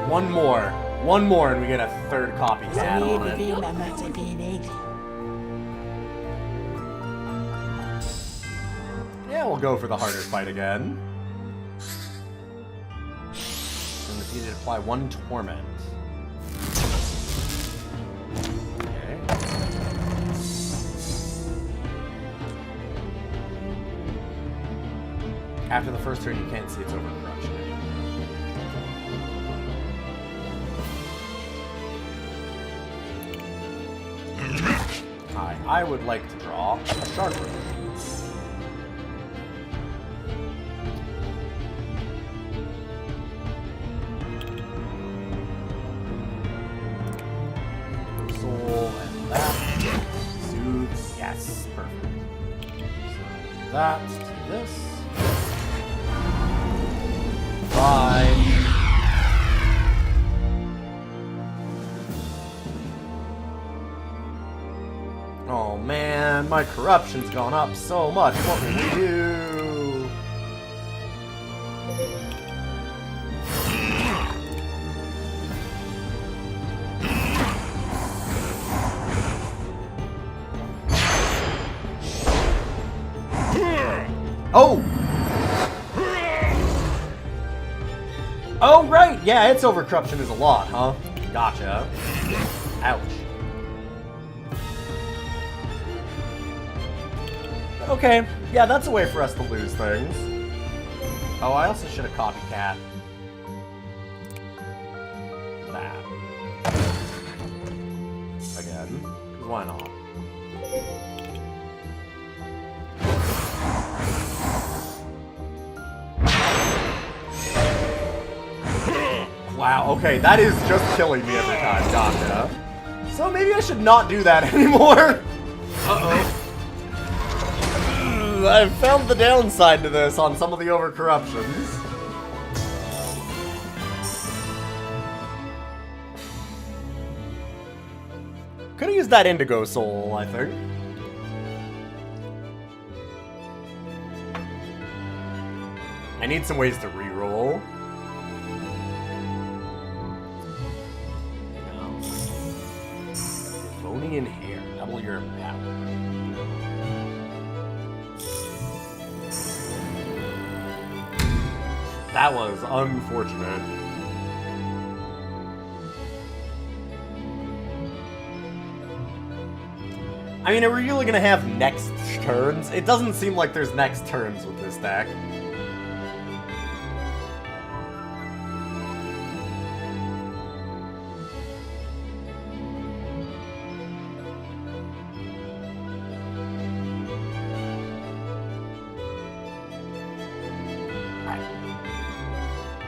One more, and we get a 3rd copycat on it. Yeah, we'll go for the harder fight again. And defeated, apply 1 torment. After the first turn, you can't see its over-corruption. Hi, I would like to draw a shark release. Soul and that. Soothes. Yes, perfect. So that to this. Bye. and my corruption's gone up so much. What will we do? Oh! Oh, right! Yeah, its overcorruption is a lot, huh? Gotcha. Ouch. Okay, yeah, that's a way for us to lose things. Oh, I also should have copycat that. Again. Why not? Wow, okay, that is just killing me every time. Gotcha. So maybe I should not do that anymore. Uh-oh. I've found the downside to this on some of the overcorruptions. Could've used that Indigo Soul, I think. I need some ways to reroll. Bony in hair, double your power. That was unfortunate. I mean, are we really gonna have next turns? It doesn't seem like there's next turns with this deck.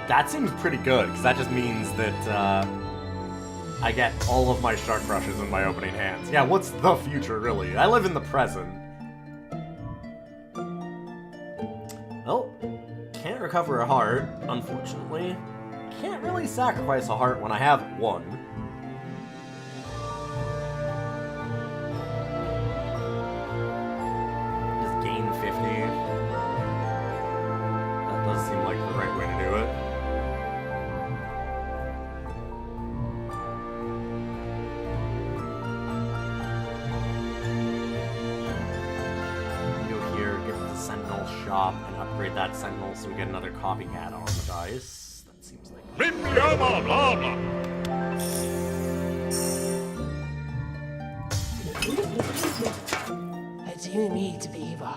That seems pretty good, because that just means that I get all of my Shark Brushes in my opening hands. Yeah, what's the future, really? I live in the present. Well, can't recover a heart, unfortunately. Can't really sacrifice a heart when I have one. Just gain 50. That does seem like the right way to do it. Shop and upgrade that Sentinel so we get another copycat on the dice. That seems like... Blah, blah, blah, blah. It's you and me to beaver.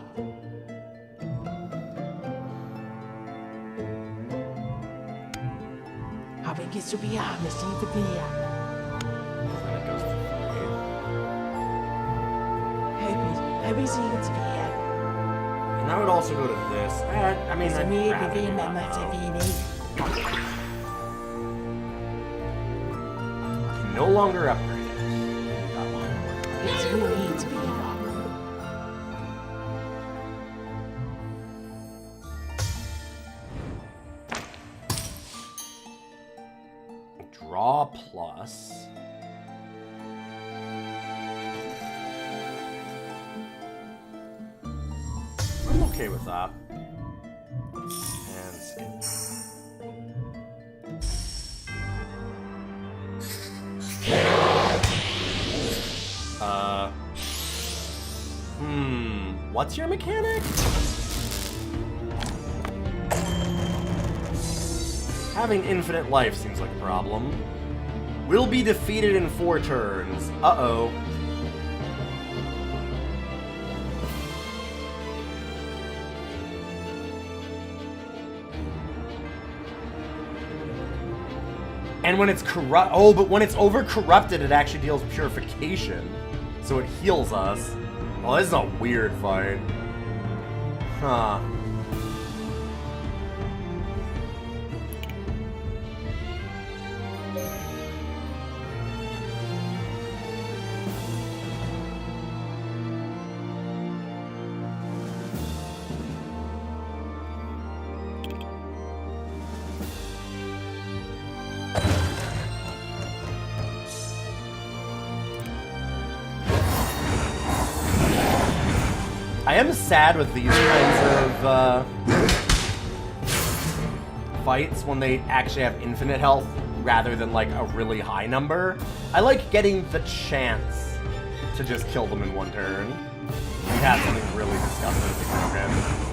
How big is to be honest, even clear. Then it goes to 3. Happy see you to be here. And that would also go to this. I mean, I'd Me rather be do my that, though. matavini. Can no longer upgrade it. That one. It's you and me to beaver. Draw plus. I'm okay with that. And skip. What's your mechanic? Having infinite life seems like a problem. Will be defeated in 4 turns. Uh-oh. And when it's but when it's over-corrupted, it actually deals purification. So it heals us. Oh, this is a weird fight. Huh. I am sad with these kinds of fights when they actually have infinite health rather than like a really high number. I like getting the chance to just kill them in one turn. We have something really disgusting to be broken.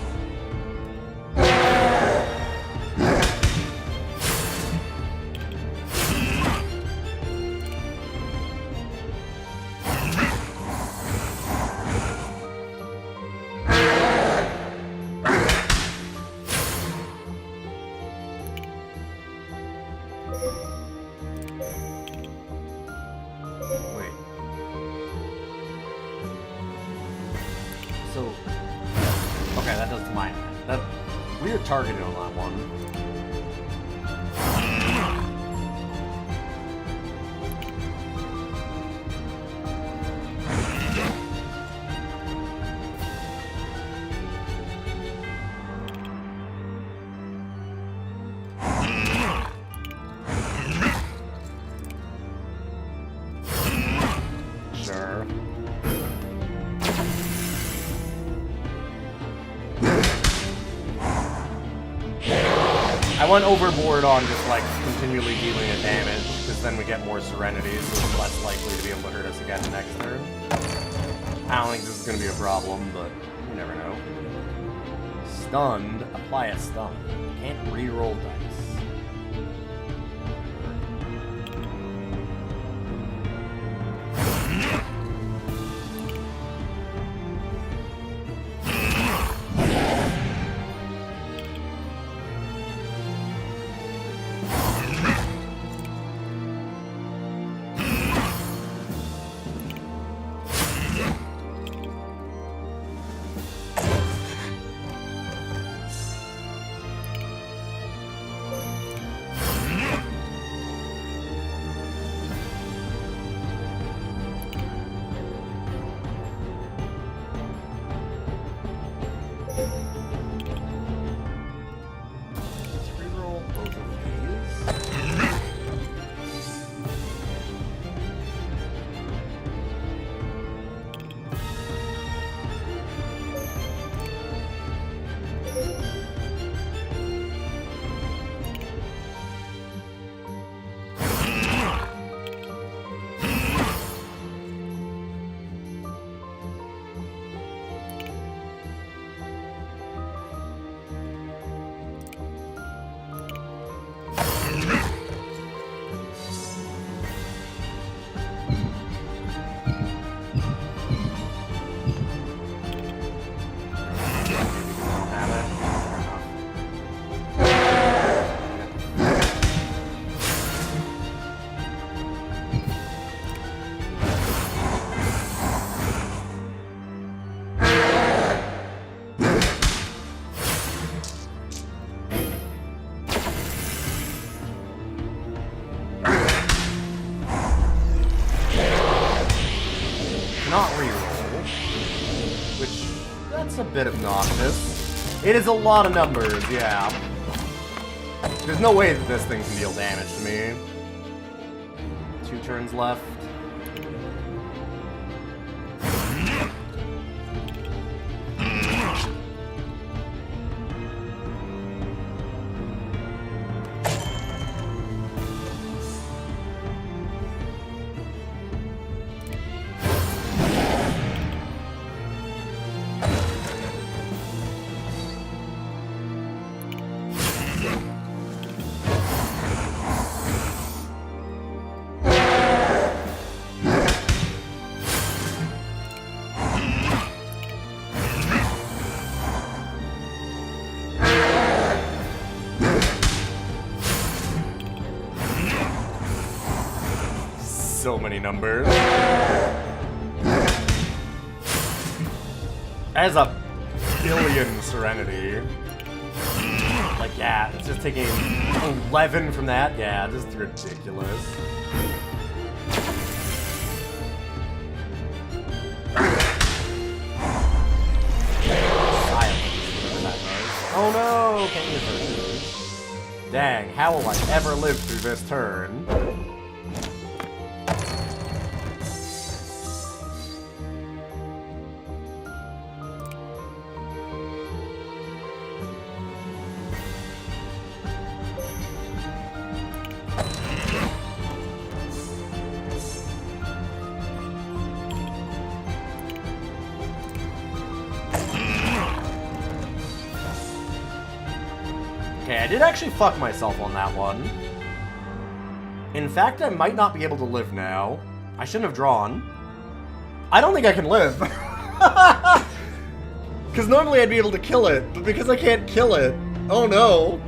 Targeted on that one. Sure. I went overboard on just like continually dealing a damage, because then we get more Serenity, so it's less likely to be able to hurt us again next turn. I don't think this is going to be a problem, but you never know. Stunned, apply a stun. Can't re-roll dice. A bit obnoxious. It is a lot of numbers, yeah. There's no way that this thing can deal damage to me. 2 turns left. So many numbers. As a billion Serenity. Like, yeah, it's just taking 11 from that. Yeah, just ridiculous. Oh no, can't use her. Dang, how will I ever live through this turn? did actually fuck myself on that one. In fact, I might not be able to live now. I shouldn't have drawn. I don't think I can live. Because normally I'd be able to kill it, but because I can't kill it, oh no.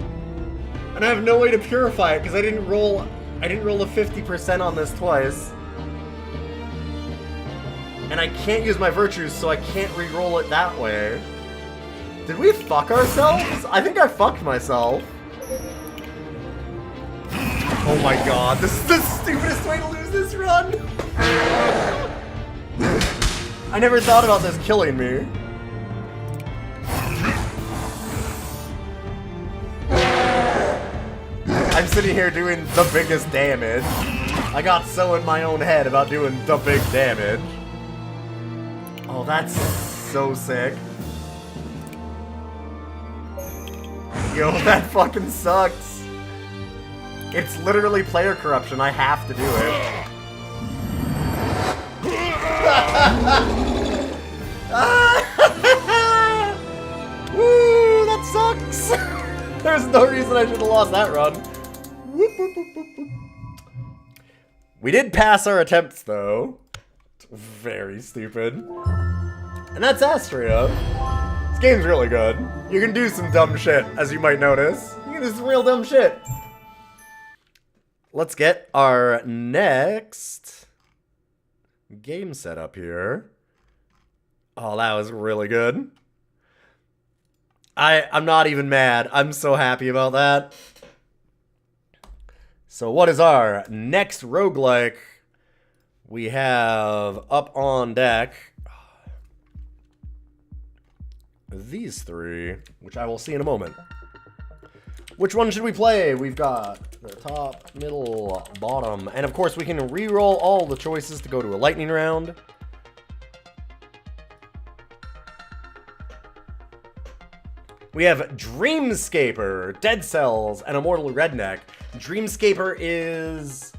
And I have no way to purify it because I didn't roll a 50% on this twice. And I can't use my virtues, so I can't re-roll it that way. Did we fuck ourselves? I think I fucked myself. Oh my god, this is the stupidest way to lose this run! I never thought about this killing me. I'm sitting here doing the biggest damage. I got so in my own head about doing the big damage. Oh, that's so sick. Yo, that fucking sucks. It's literally player corruption. I have to do it. Woo, that sucks. There's no reason I should have lost that run. Whoop, whoop, whoop, whoop, whoop. We did pass our attempts, though. Very stupid. And that's Astria. This game's really good. You can do some dumb shit, as you might notice. You can do some real dumb shit. Let's get our next game set up here. Oh, that was really good. I'm not even mad. I'm so happy about that. So what is our next roguelike? We have up on deck these three, which I will see in a moment. Which one should we play? We've got the top, middle, bottom, and of course we can re-roll all the choices to go to a lightning round. We have Dreamscaper, Dead Cells, and Immortal Redneck. Dreamscaper is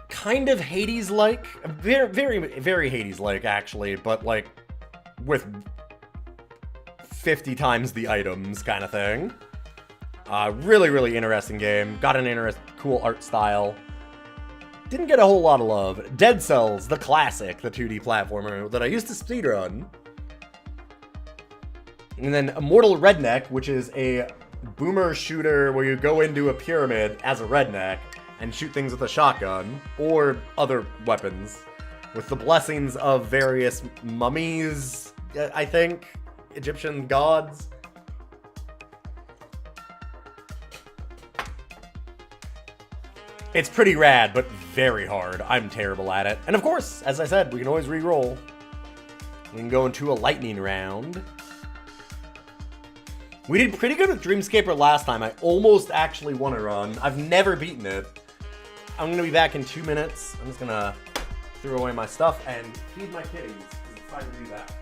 kind of Hades-like, very Hades-like actually, but like with 50 times the items kind of thing. Really interesting game. Got an cool art style. Didn't get a whole lot of love. Dead Cells, the classic, the 2D platformer that I used to speedrun. And then Immortal Redneck, which is a boomer shooter where you go into a pyramid as a redneck and shoot things with a shotgun or other weapons with the blessings of various mummies, I think. Egyptian gods. It's pretty rad, but very hard. I'm terrible at it. And of course, as I said, we can always re-roll. We can go into a lightning round. We did pretty good with Dreamscaper last time. I almost actually won a run. I've never beaten it. I'm going to be back in 2 minutes. I'm just going to throw away my stuff and feed my kitties, because it's time to do that.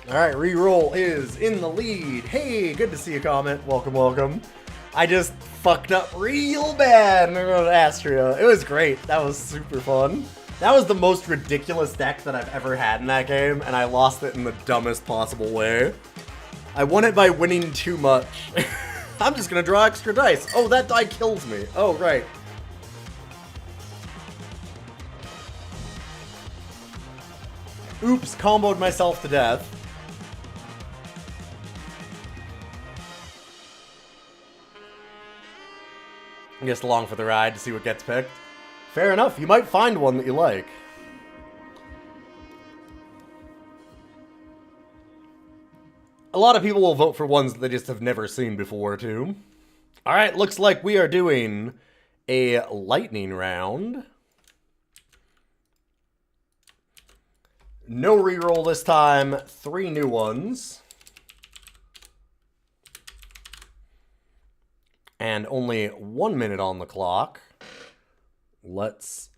Alright, reroll is in the lead. Hey, good to see you, Comment. Welcome, welcome. I just fucked up real bad in Astria. It was great. That was super fun. That was the most ridiculous deck that I've ever had in that game, and I lost it in the dumbest possible way. I won it by winning too much. I'm just gonna draw extra dice. Oh, that die kills me. Oh, right. Oops, comboed myself to death. Just along for the ride to see what gets picked. Fair enough, you might find one that you like. A lot of people will vote for ones that they just have never seen before, too. Alright, looks like we are doing a lightning round. No reroll this time, 3 new ones. And only 1 minute on the clock. Let's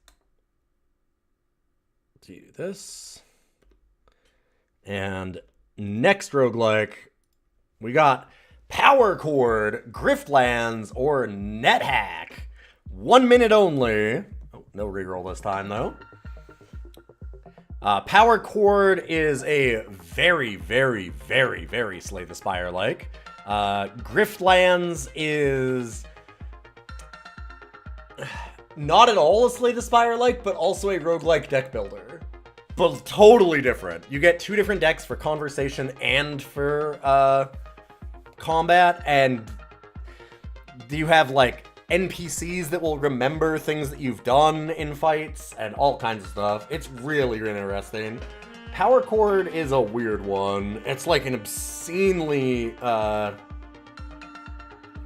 do this. And next roguelike, we got Power Chord, Griftlands, or NetHack. 1 minute only. Oh, no reroll this time, though. Power Chord is a very, very, very, very Slay the Spire-like. Griftlands is not at all a Slay the Spire-like, but also a roguelike deck builder. But totally different. You get 2 different decks for conversation and for combat, and you have like NPCs that will remember things that you've done in fights and all kinds of stuff. It's really interesting. Power Chord is a weird one. It's like an obscenely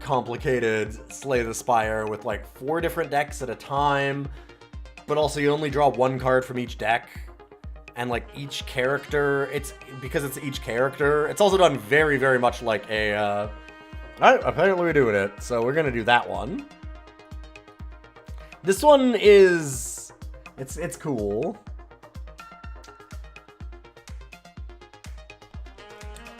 complicated Slay the Spire with like 4 different decks at a time, but also you only draw 1 card from each deck, and like each character, because it's each character, it's also done very, very much like a apparently we're doing it, so we're gonna do that one. This one is it's cool.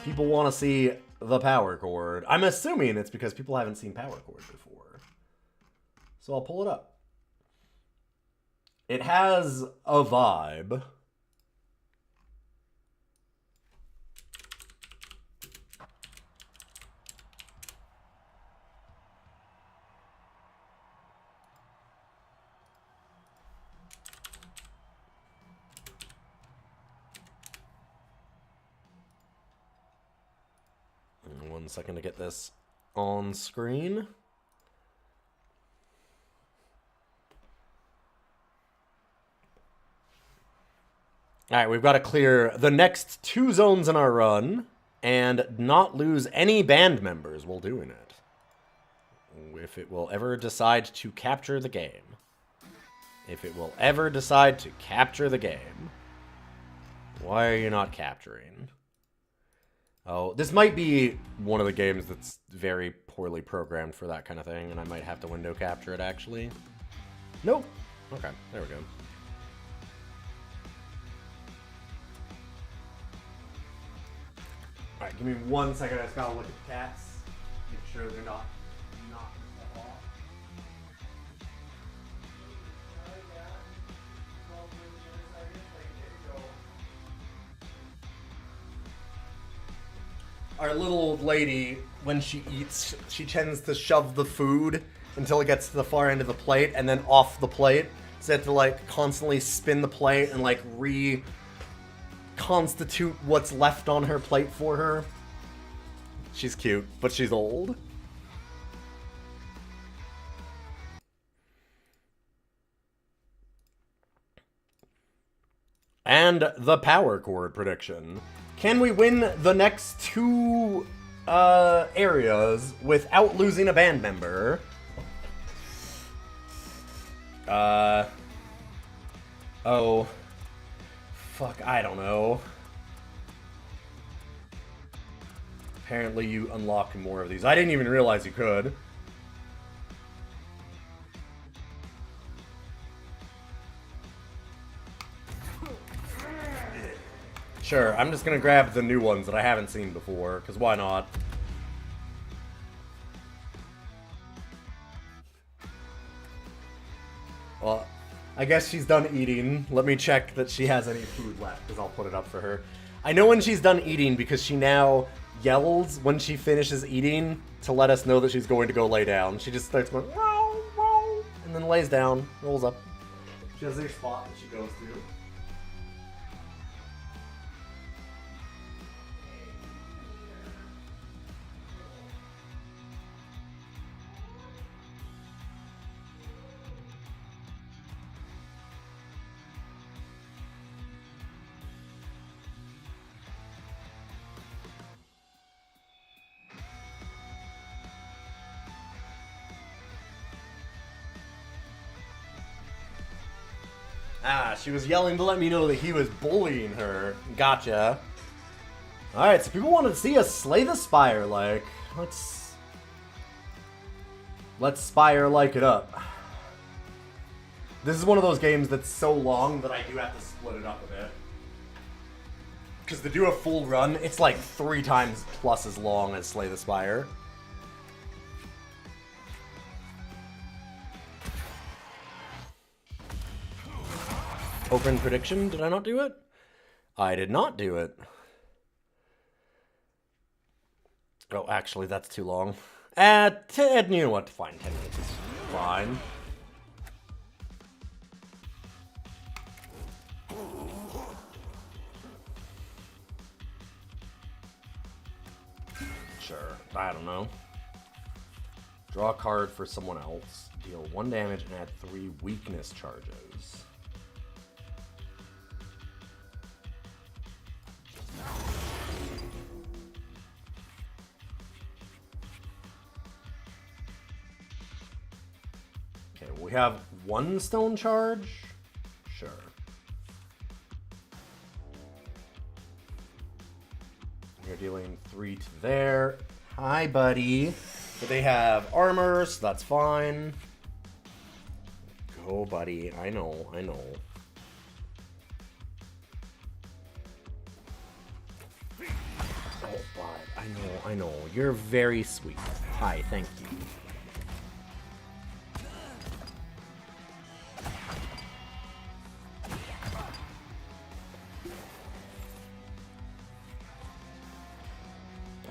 People want to see the Power Chord. I'm assuming it's because people haven't seen Power Chord before. So I'll pull it up. It has a vibe. One second to get this on screen. Alright, we've got to clear the next 2 zones in our run and not lose any band members while doing it. If it will ever decide to capture the game. If it will ever decide to capture the game. Why are you not capturing? Oh, this might be one of the games that's very poorly programmed for that kind of thing, and I might have to window capture it, actually. Nope. Okay, there we go. Alright, give me 1 second. I just gotta look at the cats. Make sure they're not knocking stuff off. Our little old lady, when she eats, she tends to shove the food until it gets to the far end of the plate and then off the plate. So you have to like constantly spin the plate and like reconstitute what's left on her plate for her. She's cute, but she's old. And the Power Chord prediction. Can we win the next 2 areas without losing a band member? Oh. Fuck, I don't know. Apparently you unlock more of these. I didn't even realize you could. Sure, I'm just gonna grab the new ones that I haven't seen before, because why not? Well, I guess she's done eating. Let me check that she has any food left, because I'll put it up for her. I know when she's done eating, because she now yells when she finishes eating to let us know that she's going to go lay down. She just starts going, wow, wow, and then lays down, rolls up. She has a spot that she goes to. Ah, she was yelling to let me know that he was bullying her. Gotcha. Alright, so people wanted to see us slay the Spire, like. Let's Spire like it up. This is one of those games that's so long that I do have to split it up a bit. Because to do a full run, it's like 3 times plus as long as Slay the Spire. Open prediction, did I not do it? I did not do it. Oh, actually, that's too long. You know what, fine, 10 minutes is fine. Sure, I don't know. Draw a card for someone else. Deal 1 damage and add 3 weakness charges. Okay, we have 1 stone charge? Sure. You're dealing 3 to there. Hi, buddy. But they have armor, so that's fine. Go, buddy. I know, I know. Oh, bud. I know. You're very sweet. Hi, thank you.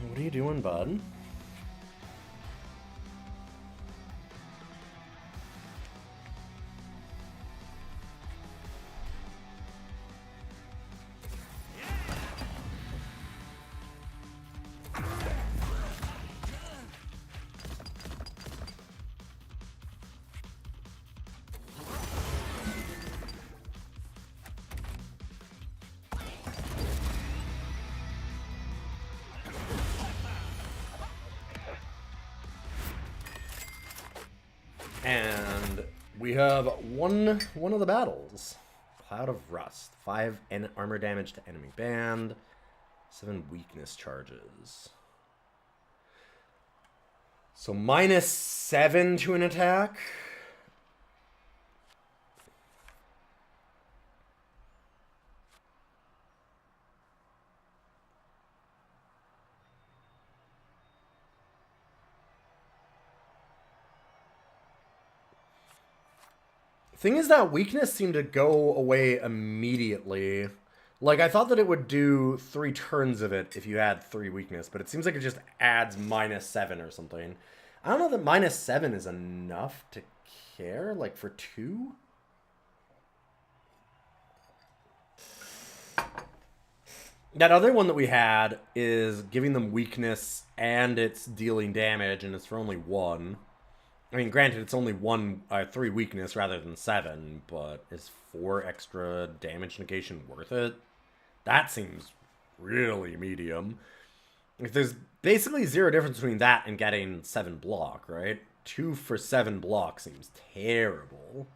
What are you doing, bud? And we have one of the battles. Cloud of Rust. 5 armor damage to enemy band. 7 weakness charges. So -7 to an attack. Thing is that weakness seemed to go away immediately. Like, I thought that it would do 3 turns of it if you had 3 weakness, but it seems like it just adds -7 or something. I don't know that -7 is enough to care, like, for 2? That other one that we had is giving them weakness and it's dealing damage, and it's for only 1. I mean, granted, it's only 3 weakness rather than 7, but is 4 extra damage negation worth it? That seems really medium. If there's basically 0 difference between that and getting 7 block, right? 2 for 7 block seems terrible.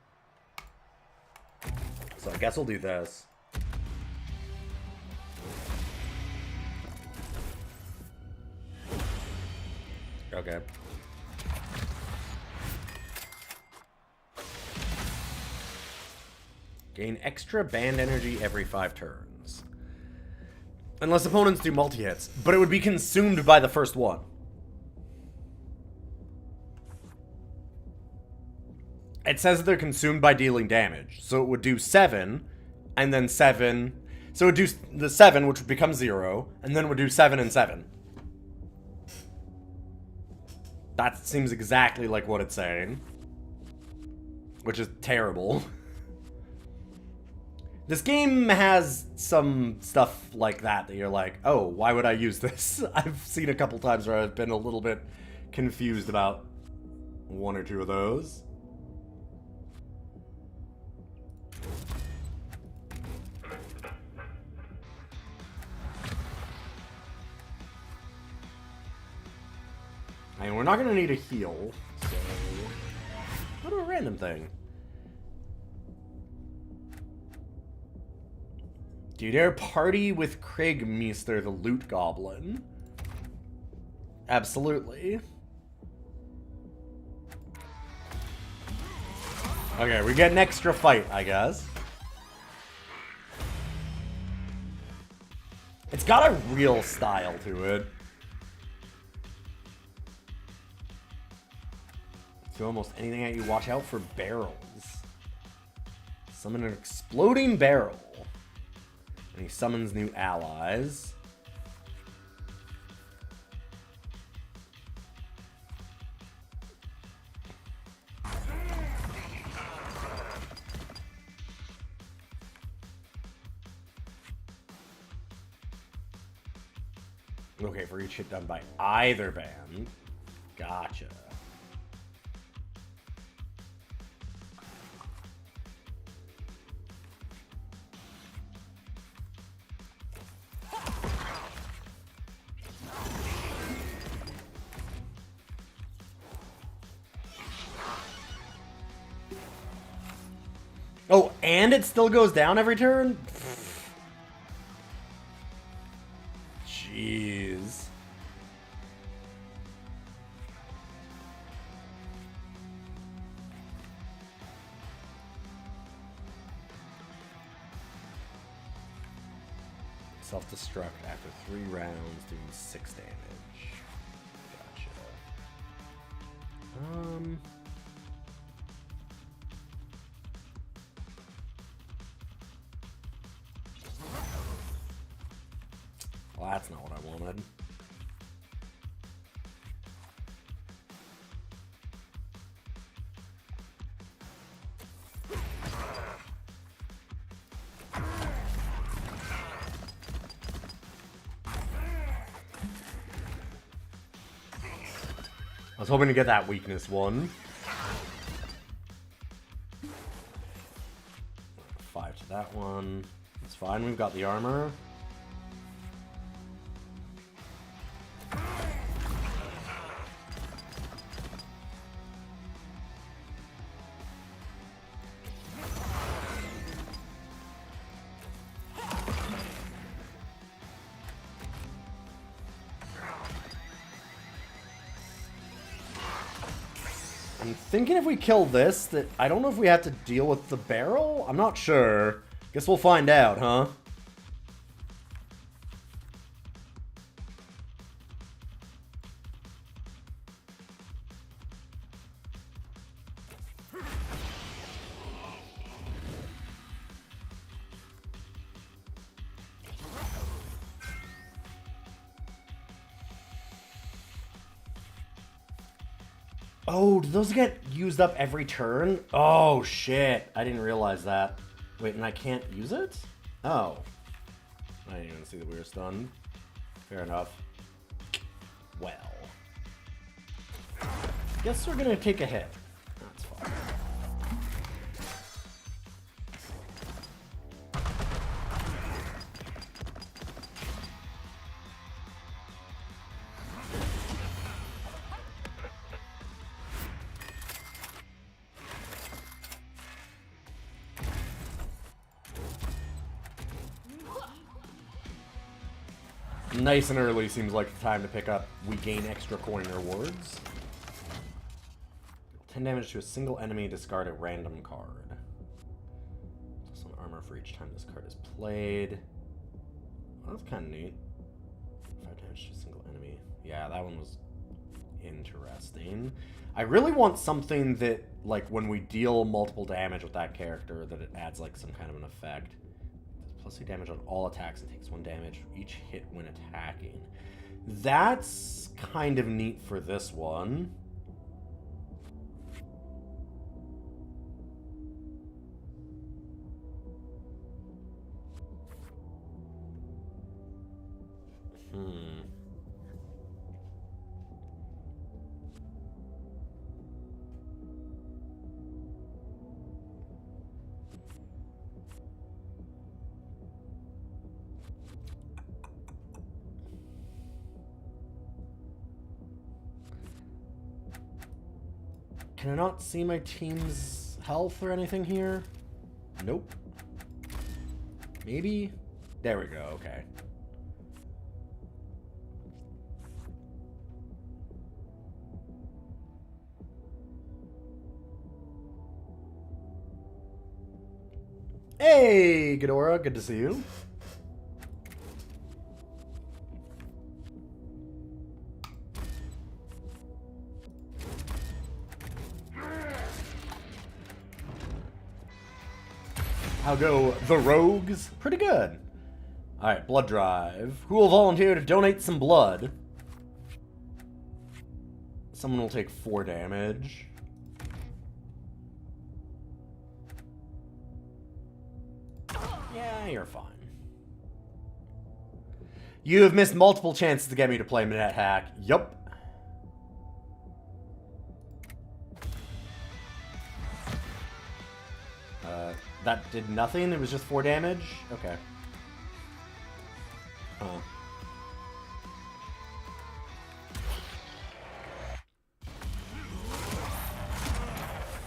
So I guess we'll do this. Okay. Gain extra band energy every 5 turns. Unless opponents do multi-hits. But it would be consumed by the first one. It says that they're consumed by dealing damage. So it would do 7, and then 7. So it would do the 7, which would become 0, and then it would do 7 and 7. That seems exactly like what it's saying. Which is terrible. This game has some stuff like that you're like, oh, why would I use this? I've seen a couple times where I've been a little bit confused about one or two of those. And we're not going to need a heal, so go to a random thing. Do you dare party with Kriegmeister, the loot goblin? Absolutely. Okay, we get an extra fight, I guess. It's got a real style to it. Throw almost anything at you, watch out for barrels. Summon an exploding barrel. And he summons new allies. Okay, for each hit done by either band. Gotcha. Oh, and it still goes down every turn? Jeez. Self-destruct after 3 rounds, doing 6 damage. Gotcha. Well, that's not what I wanted. I was hoping to get that weakness one. 5 to that one. It's fine, we've got the armor. I'm thinking if we kill this, that I don't know if we have to deal with the barrel? I'm not sure. Guess we'll find out, huh? Oh, do those get used up every turn? Oh, shit. I didn't realize that. Wait, and I can't use it? Oh. I didn't even see that we were stunned. Fair enough. Well. Guess we're gonna take a hit. That's fine. Nice and early seems like the time to pick up. We gain extra coin rewards. 10 damage to a single enemy, discard a random card. Plus 1 armor for each time this card is played. That's kind of neat. 5 damage to a single enemy. Yeah, that one was interesting. I really want something that, like, when we deal multiple damage with that character, that it adds, like, some kind of an effect. Plus 8 damage on all attacks and takes 1 damage each hit when attacking. That's kind of neat for this one. Can I not see my team's health or anything here? Nope. Maybe? There we go, okay. Hey, Ghidorah, good to see you. How go the Rogues? Pretty good. Alright, blood drive. Who will volunteer to donate some blood? Someone will take 4 damage. Yeah, you're fine. You have missed multiple chances to get me to play Minette Hack. Yup. That did nothing? It was just 4 damage? Okay. Huh.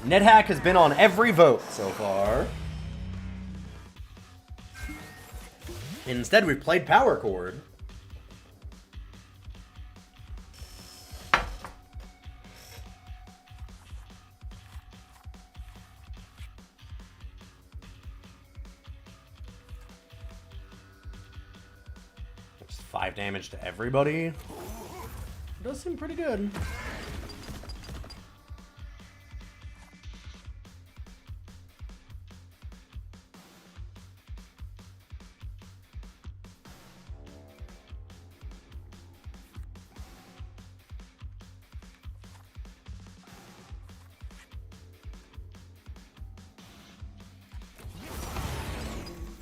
NetHack has been on every vote so far. Instead, we've played Power Chord. Just 5 damage to everybody. It does seem pretty good.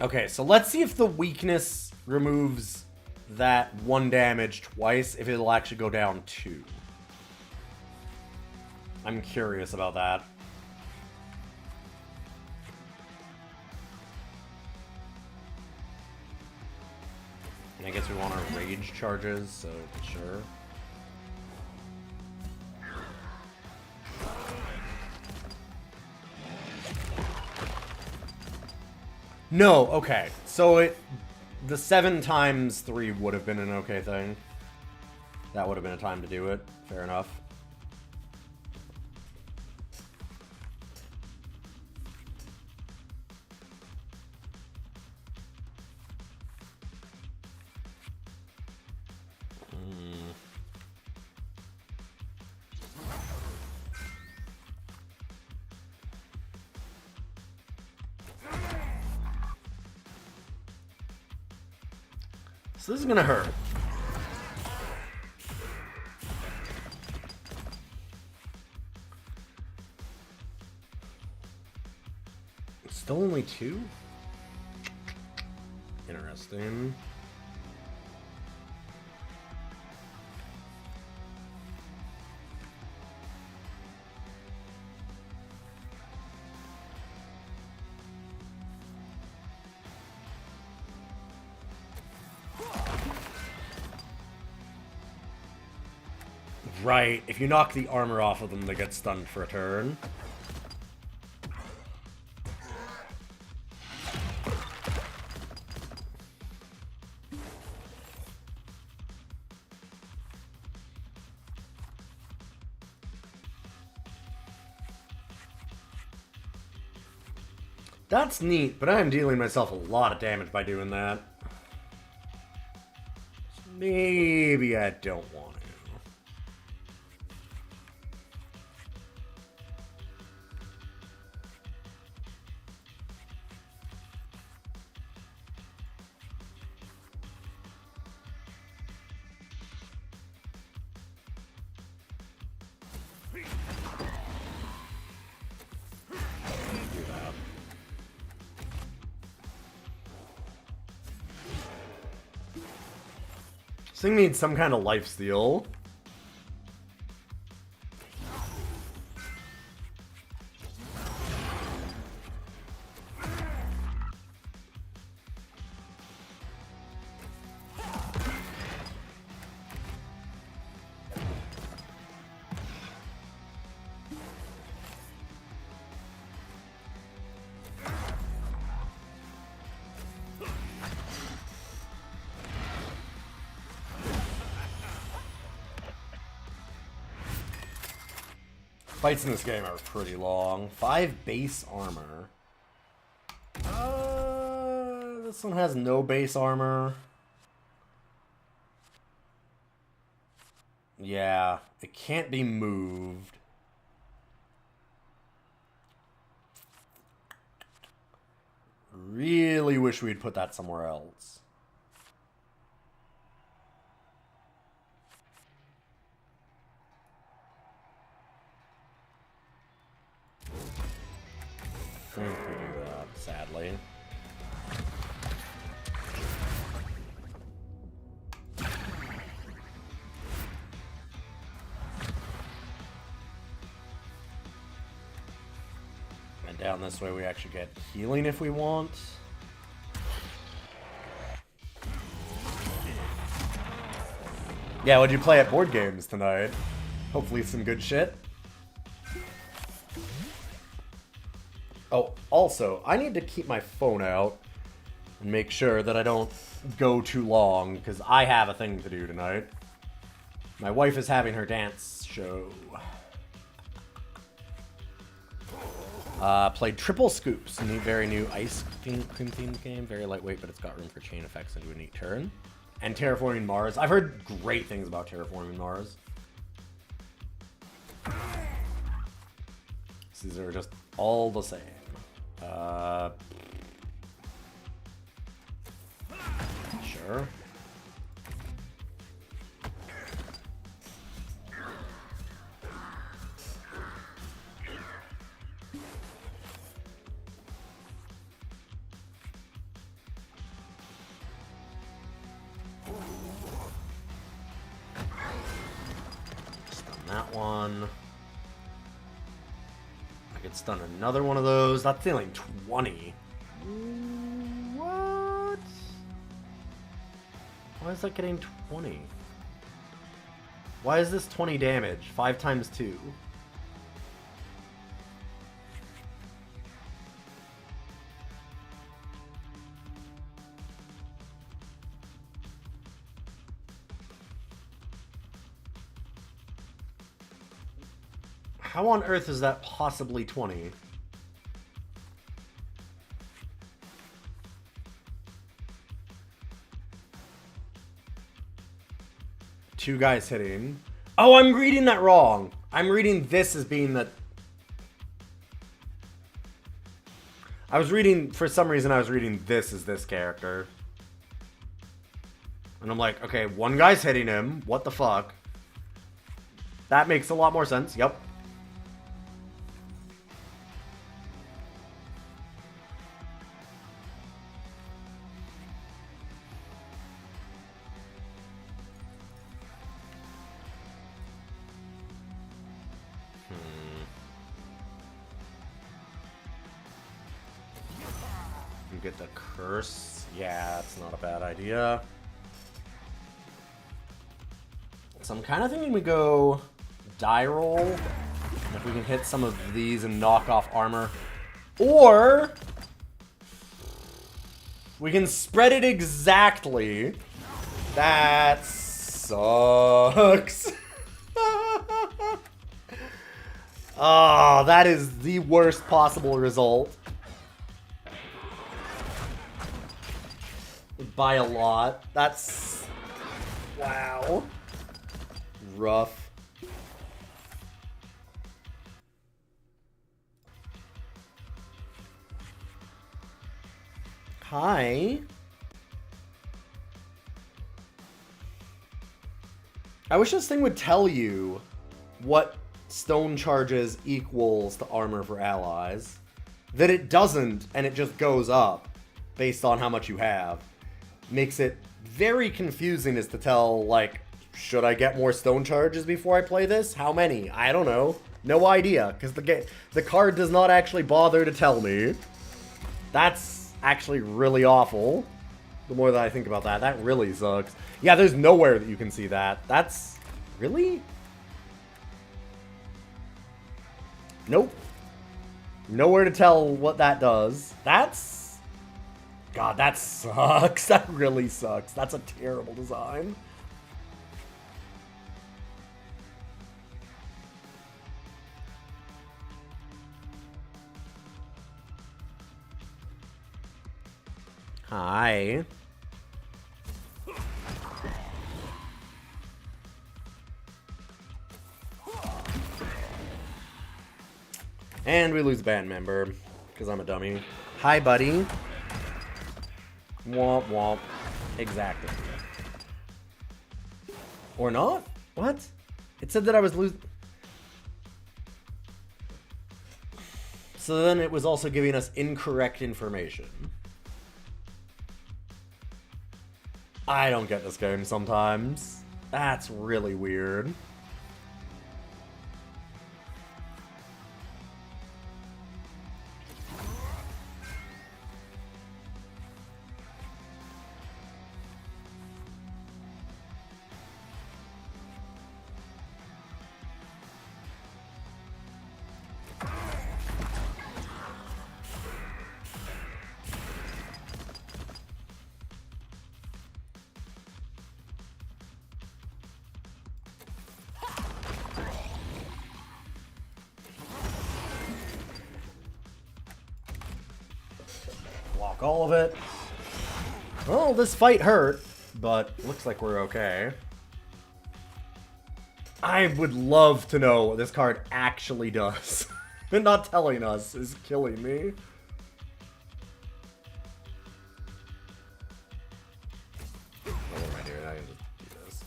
Okay, so let's see if the weakness removes that 1 damage twice, if it'll actually go down 2. I'm curious about that. And I guess we want our rage charges, so sure. No, okay. So the 7 times 3 would have been an okay thing. That would have been a time to do it. Fair enough. So this is gonna hurt. Still only 2? Interesting. Right, if you knock the armor off of them, they get stunned for a turn. That's neat, but I am dealing myself a lot of damage by doing that. Maybe I don't want to. This thing needs some kind of lifesteal. Fights in this game are pretty long. 5 base armor. This one has no base armor. Yeah, it can't be moved. Really wish we'd put that somewhere else. I think we do that, sadly. And down this way we actually get healing if we want. Yeah, what'd you play at board games tonight? Hopefully some good shit. Oh, also, I need to keep my phone out and make sure that I don't go too long, because I have a thing to do tonight. My wife is having her dance show. Played Triple Scoops, a very new ice cream themed game. Very lightweight, but it's got room for chain effects into a neat turn. And Terraforming Mars. I've heard great things about Terraforming Mars. These are just all the same. Sure. Stun that one. I could stun another one of those. That's dealing 20. What? Why is that getting 20? Why is this 20 damage? 5 times 2. How on earth is that possibly 20? Two guys hitting. Oh, I'm reading that wrong. I'm reading this as being the... I was reading, for some reason I was reading this as this character. And I'm like, okay, one guy's hitting him. What the fuck? That makes a lot more sense. Yep. Get the curse. Yeah, that's not a bad idea. So I'm kind of thinking we go die roll. If we can hit some of these and knock off armor. Or we can spread it exactly. That sucks. Oh, that is the worst possible result. By a lot. That's... Wow. Rough. Hi. I wish this thing would tell you what stone charges equals to armor for allies. That it doesn't, and it just goes up based on how much you have. Makes it very confusing as to tell, like, should I get more stone charges before I play this? How many? I don't know. No idea, because the card does not actually bother to tell me. That's actually really awful. The more that I think about that, that really sucks. Yeah, there's nowhere that you can see that. That's... really? Nope. Nowhere to tell what that does. That's... God, that sucks. That really sucks. That's a terrible design. Hi. And we lose a band member, because I'm a dummy. Hi, buddy. Womp womp. Exactly. Or not? What? It said that I was losing... So then it was also giving us incorrect information. I don't get this game sometimes. That's really weird. Block all of it. Well, this fight hurt, but looks like we're okay. I would love to know what this card actually does. And not telling us is killing me. Oh, what am I doing? I can just do this.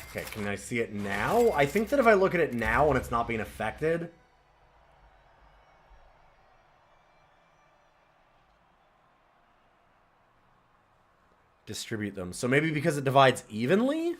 Okay, can I see it now? I think that if I look at it now and it's not being affected... Distribute them. So maybe because it divides evenly?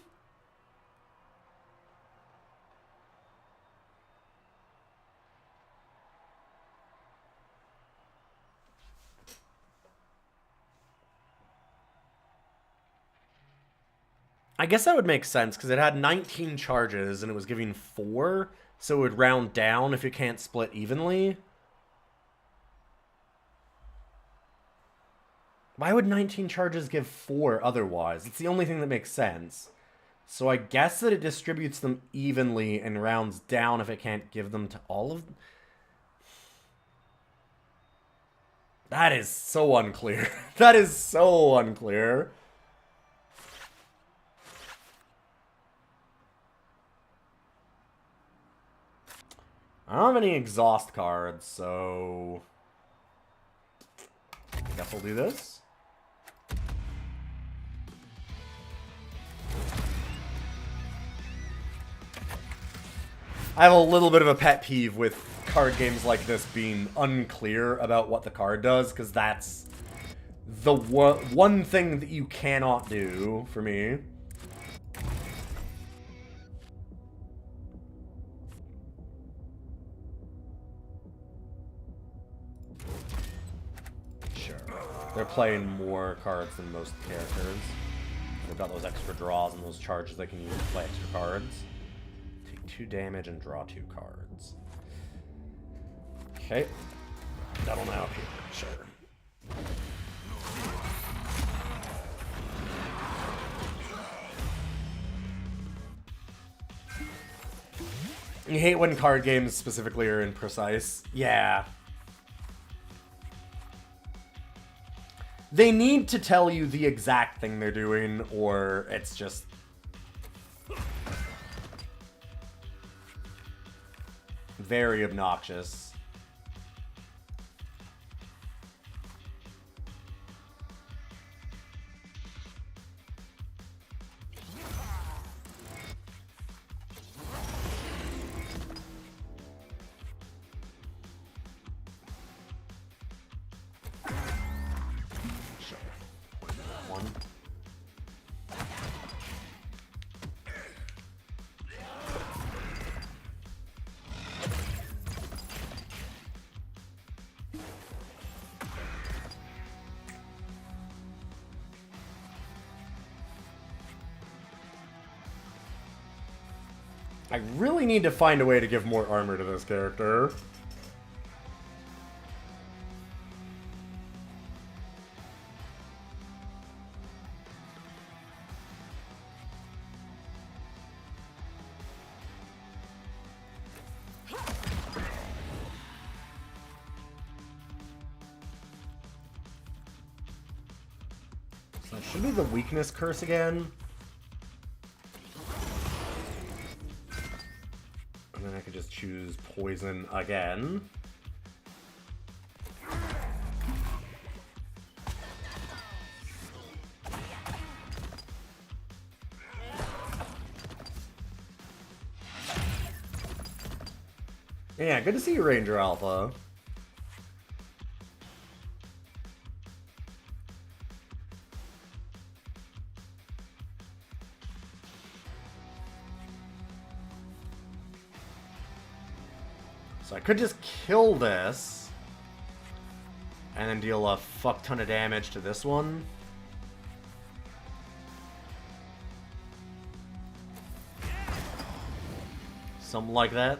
I guess that would make sense, because it had 19 charges and it was giving 4, so it would round down if it can't split evenly. Why would 19 charges give 4 otherwise? It's the only thing that makes sense. So I guess that it distributes them evenly and rounds down if it can't give them to all of them. That is so unclear. That is so unclear. I don't have any exhaust cards, so... I guess we'll do this. I have a little bit of a pet peeve with card games like this being unclear about what the card does, because that's the one thing that you cannot do for me. Sure. They're playing more cards than most characters. They've got those extra draws and those charges they can use to play extra cards. 2 damage and draw 2 cards. Okay. Double now here. Sure. You hate when card games specifically are imprecise. Yeah. They need to tell you the exact thing they're doing, or it's just... very obnoxious. One. I really need to find a way to give more armor to this character. So it should be the weakness curse again. And then I could just choose poison again. Yeah, good to see you, Ranger Alpha. So I could just kill this and then deal a fuck ton of damage to this one. Something like that.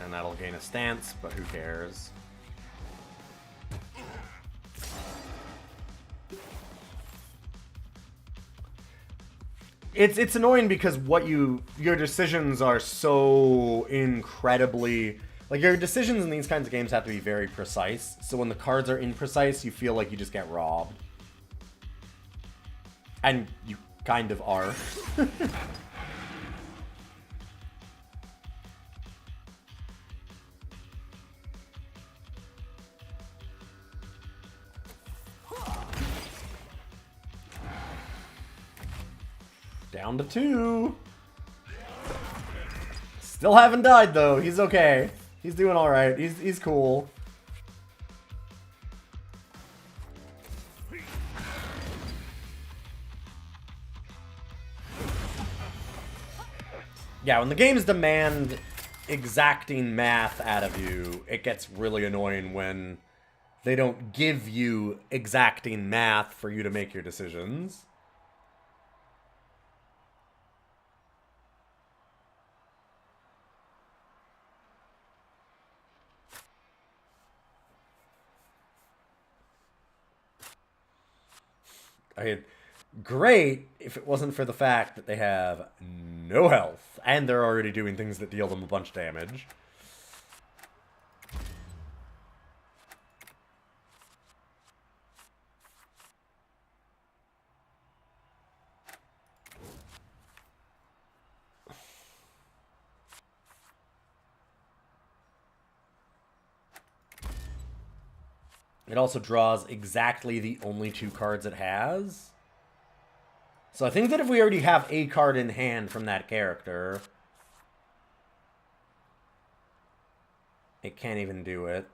And that'll gain a stance, but who cares? It's annoying because your decisions are so incredibly, like, your decisions in these kinds of games have to be very precise. So when the cards are imprecise, you feel like you just get robbed. And you kind of are. Down to 2. Still haven't died though. He's okay. He's doing all right. He's cool. Yeah, when the games demand exacting math out of you, it gets really annoying when they don't give you exacting math for you to make your decisions. I mean, great if it wasn't for the fact that they have no health, and they're already doing things that deal them a bunch of damage. It also draws exactly the only 2 cards it has. So I think that if we already have a card in hand from that character, it can't even do it.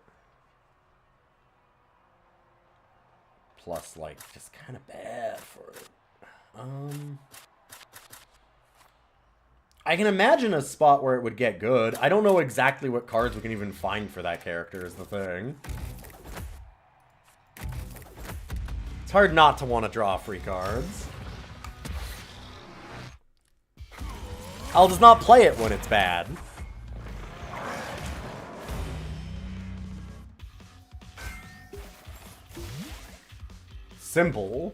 Plus, like, just kind of bad for it. I can imagine a spot where it would get good. I don't know exactly what cards we can even find for that character is the thing. It's hard not to want to draw free cards. I'll just not play it when it's bad. Simple.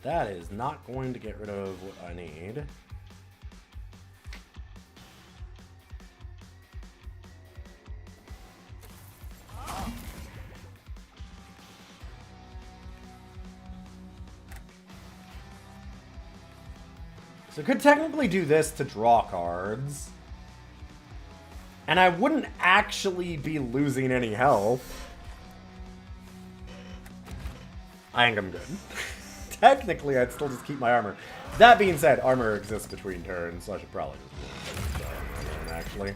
That is not going to get rid of what I need. So I could technically do this to draw cards. And I wouldn't actually be losing any health. I think I'm good. Technically, I'd still just keep my armor. That being said, armor exists between turns, so I should probably just do it, actually.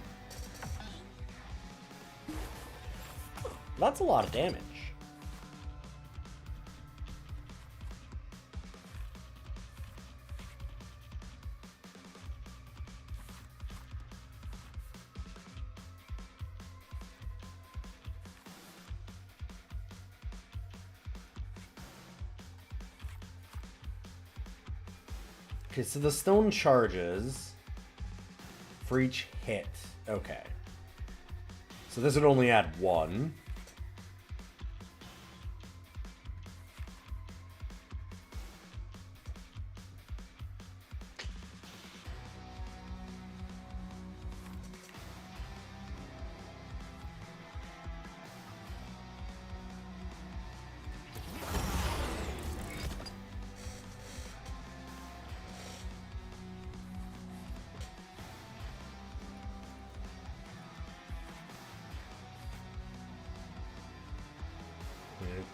That's a lot of damage. Okay, so the stone charges for each hit. Okay. So this would only add 1.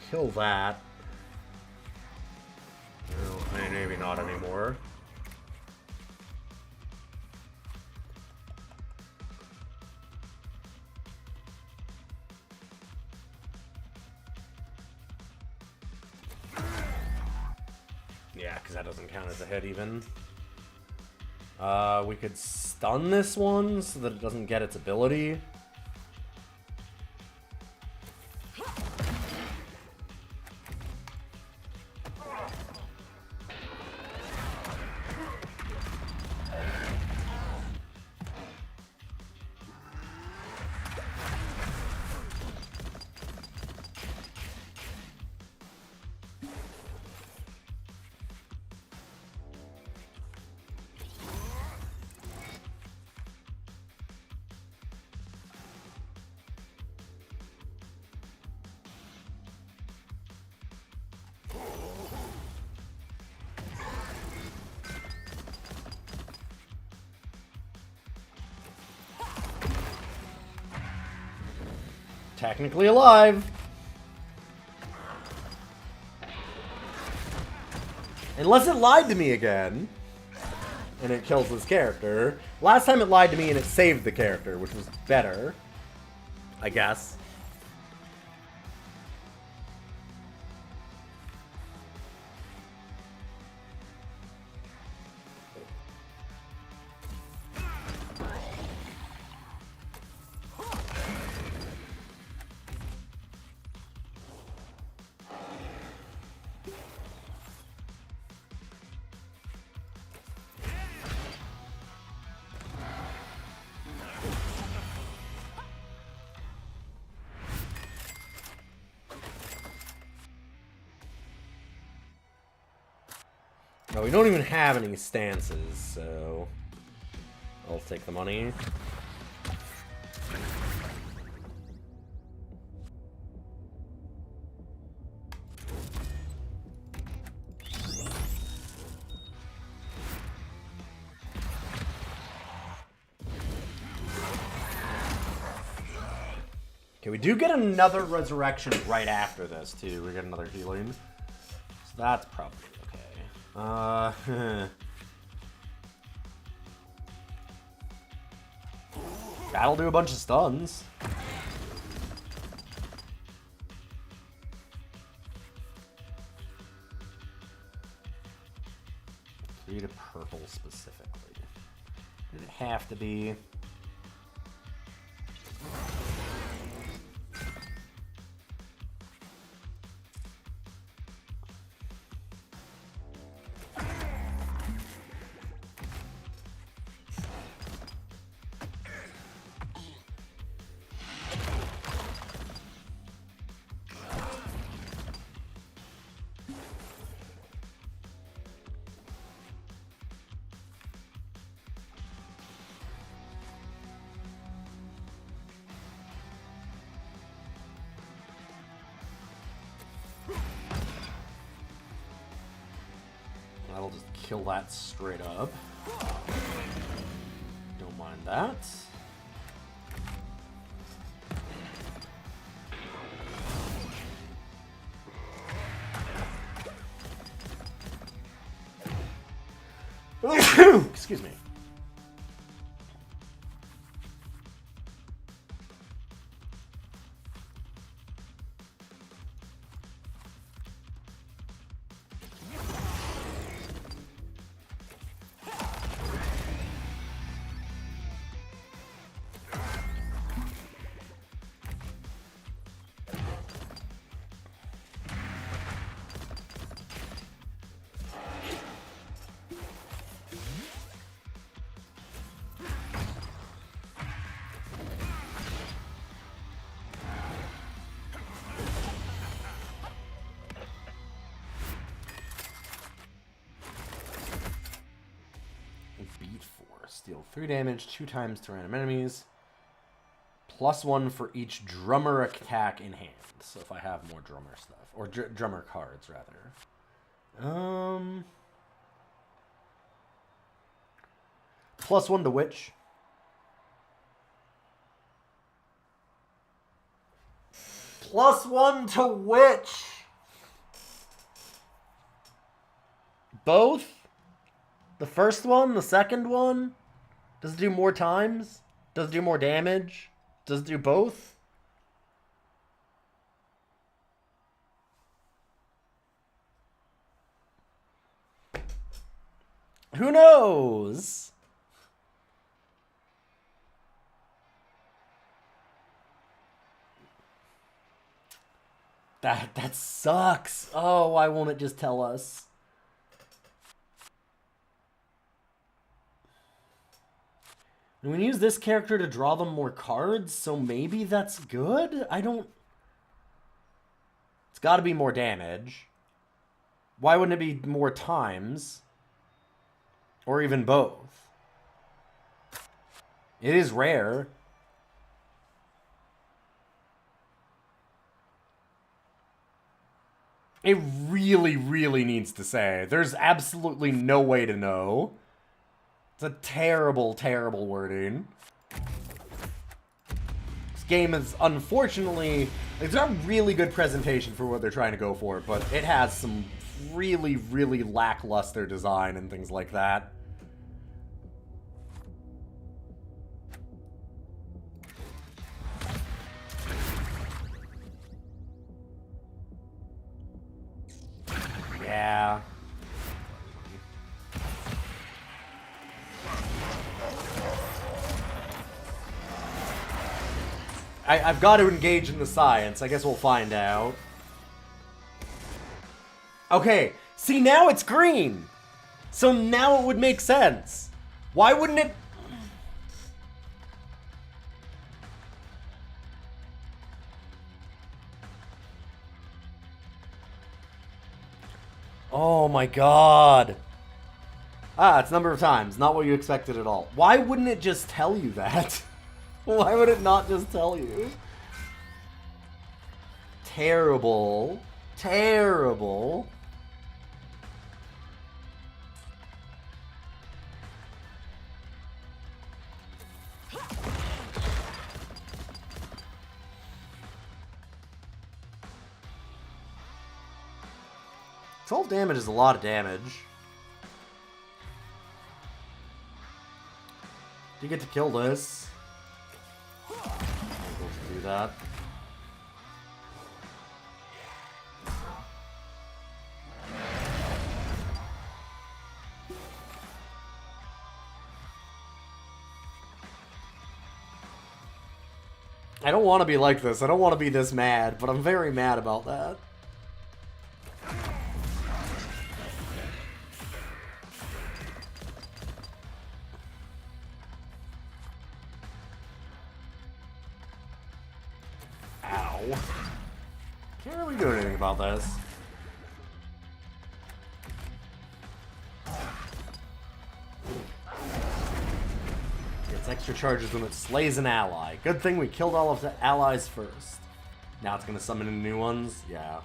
Kill that. No, maybe not anymore. Yeah, because that doesn't count as a hit even. We could stun this one so that it doesn't get its ability. Technically alive. Unless it lied to me again. And it kills this character. Last time it lied to me and it saved the character, which was better, I guess. No, we don't even have any stances, so I'll take the money. Okay, we do get another resurrection right after this, too. We get another healing. So that's probably okay. That'll do a bunch of stuns. Three to purple specifically. Did it have to be? That'll just kill that straight up. Don't mind that. Excuse me. Beat 4. Steal 3 damage 2 times to random enemies. +1 for each drummer attack in hand. So if I have more drummer stuff. Or drummer cards, rather. +1 to Witch. +1 to Witch! Both? The first one? The second one? Does it do more times? Does it do more damage? Does it do both? Who knows? That sucks. Oh, why won't it just tell us? And we use this character to draw them more cards, so maybe that's good? I don't... It's gotta be more damage. Why wouldn't it be more times? Or even both? It is rare. It really, really needs to say. There's absolutely no way to know. It's a terrible, terrible wording. This game is, unfortunately... It's not a really good presentation for what they're trying to go for, but it has some really, really lackluster design and things like that. Yeah. I've got to engage in the science. I guess we'll find out. Okay, see, now it's green. So now it would make sense. Why wouldn't it... Oh my god. Ah, it's number of times. Not what you expected at all. Why wouldn't it just tell you that? Why would it not just tell you? Terrible. Terrible. Twelve damage is a lot of damage. Do you get to kill this? I'll do that. I don't want to be like this. I don't want to be this mad, but I'm very mad about that. Ow. Can't really do anything about this. Gets extra charges when it slays an ally. Good thing we killed all of the allies first. Now it's gonna summon in new ones? Yeah.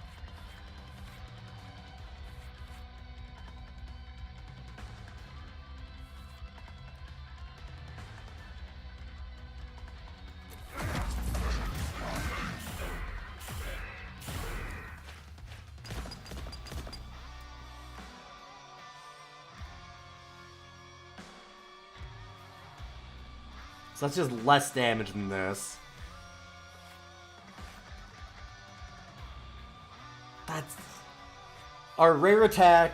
So that's just less damage than this. That's... Our rare attack,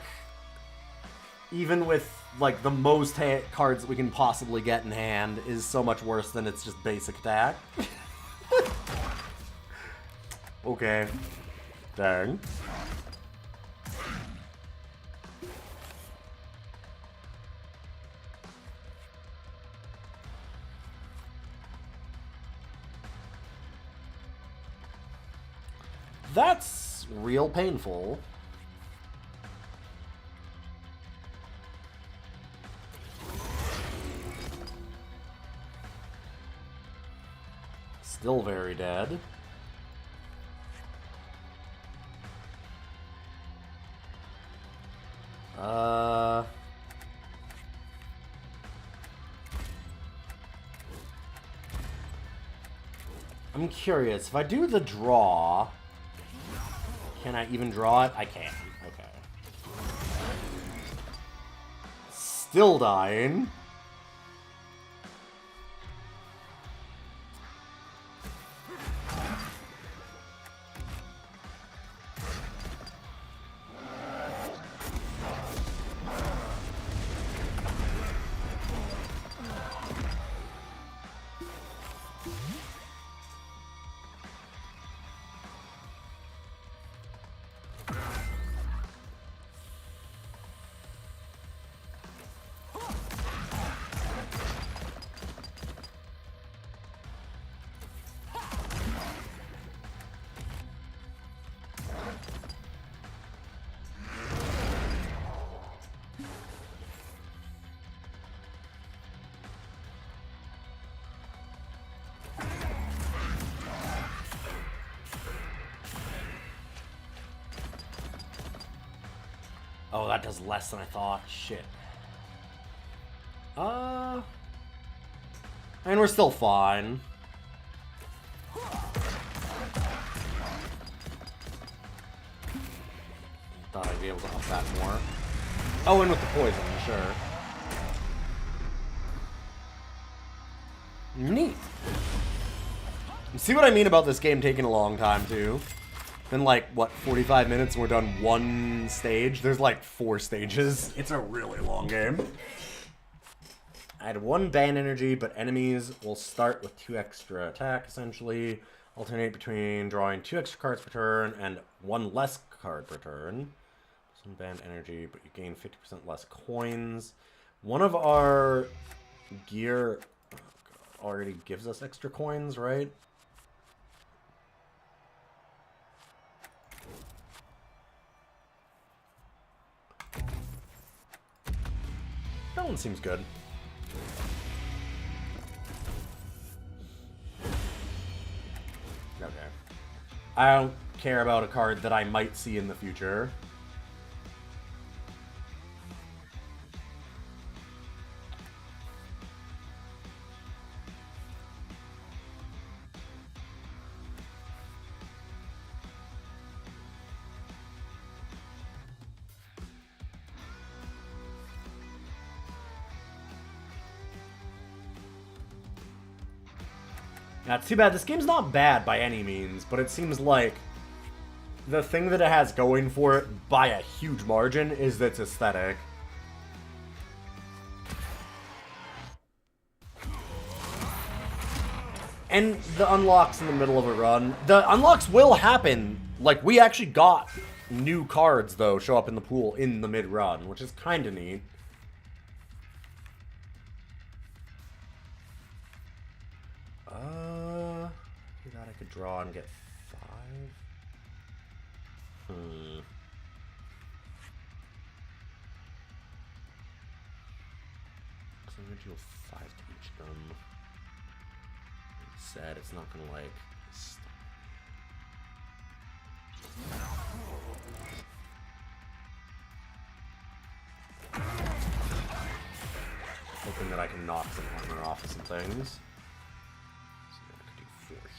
even with, like, the most cards that we can possibly get in hand, is so much worse than its just basic attack. Okay. Dang. That's real painful. Still very dead. I'm curious, if I do the draw, can I even draw it? I can. Okay. Still dying. Oh, that does less than I thought. Shit. And we're still fine. Thought I'd be able to up that more. Oh, and with the poison, sure. Neat. You see what I mean about this game taking a long time, too? Been like, what, 45 minutes and we're done one stage? There's like 4 stages. It's a really long game. I had 1 band energy, but enemies will start with 2 extra attack, essentially. Alternate between drawing 2 extra cards per turn and 1 less card per turn. Some band energy, but you gain 50% less coins. One of our gear already gives us extra coins, right? That one seems good. Okay. I don't care about a card that I might see in the future. Now, it's too bad. This game's not bad by any means, but it seems like the thing that it has going for it by a huge margin is its aesthetic. And the unlocks in the middle of a run. The unlocks will happen. Like, we actually got new cards, though, show up in the pool in the mid-run, which is kind of neat. That I could draw and get 5. So I'm gonna do 5 to each of them. Said it's not gonna like. Hoping that I can knock some armor off of some things.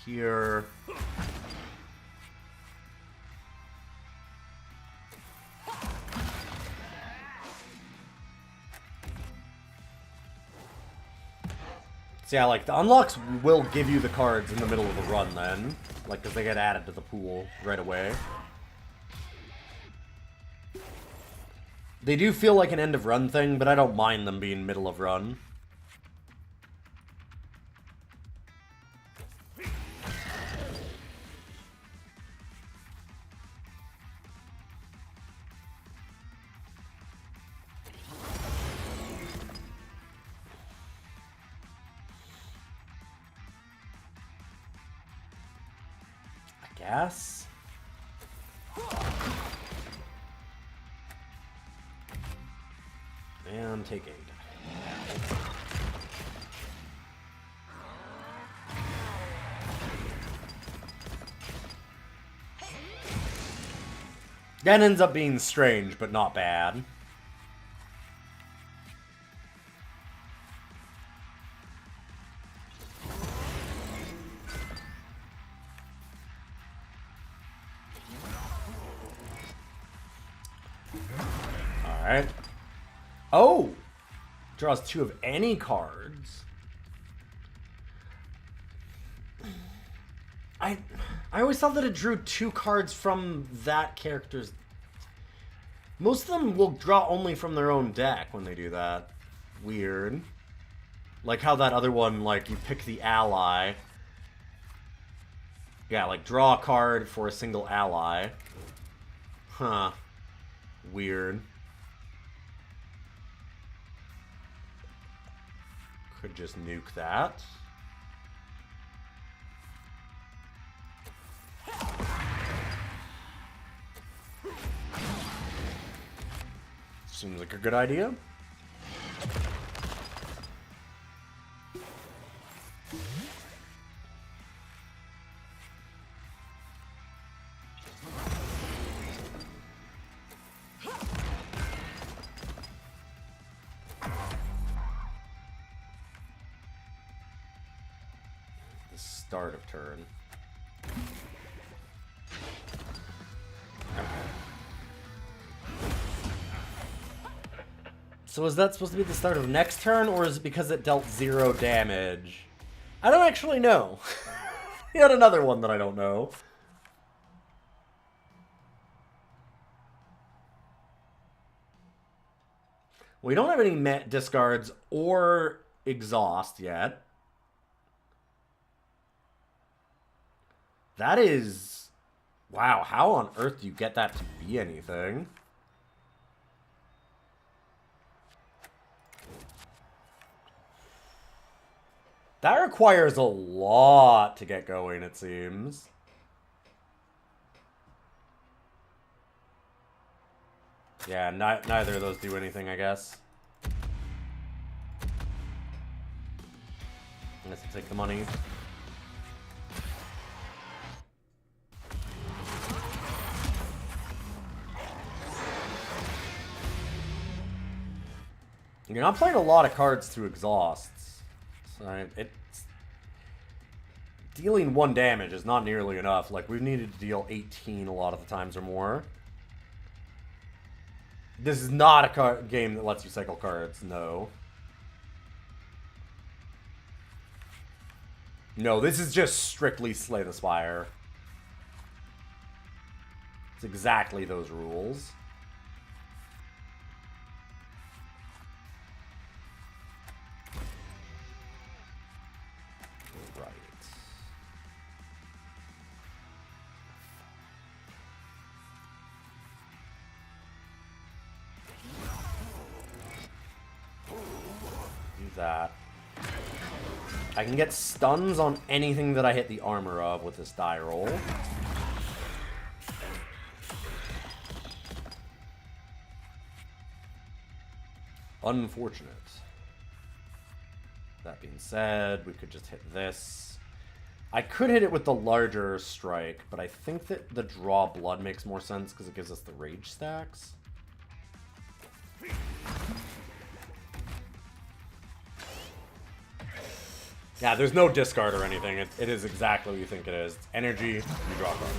Here. So yeah, like, the unlocks will give you the cards in the middle of the run then. Like, because they get added to the pool right away. They do feel like an end of run thing, but I don't mind them being middle of run. I guess. And take 8. That ends up being strange, but not bad. Alright. Oh! Draws 2 of any cards. I always thought that it drew 2 cards from that character's... Most of them will draw only from their own deck when they do that. Weird. Like how that other one, like, you pick the ally. Yeah, like, draw a card for a single ally. Huh. Weird. Could just nuke that. Seems like a good idea. The start of turn. So is that supposed to be the start of next turn, or is it because it dealt 0 damage? I don't actually know. Yet another one that I don't know. We don't have any discards or exhaust yet. That is... Wow, how on earth do you get that to be anything? That requires a lot to get going, it seems. Yeah, neither of those do anything, I guess. Unless I take the money. You know, I'm playing a lot of cards through exhausts. So it's... Dealing 1 damage is not nearly enough. Like, we've needed to deal 18 a lot of the times or more. This is not a game that lets you cycle cards, no. No, this is just strictly Slay the Spire. It's exactly those rules. That. I can get stuns on anything that I hit the armor of with this die roll. Unfortunate. That being said, we could just hit this. I could hit it with the larger strike, but I think that the draw blood makes more sense because it gives us the rage stacks. Yeah, there's no discard or anything. It is exactly what you think it is. It's energy, you draw a card.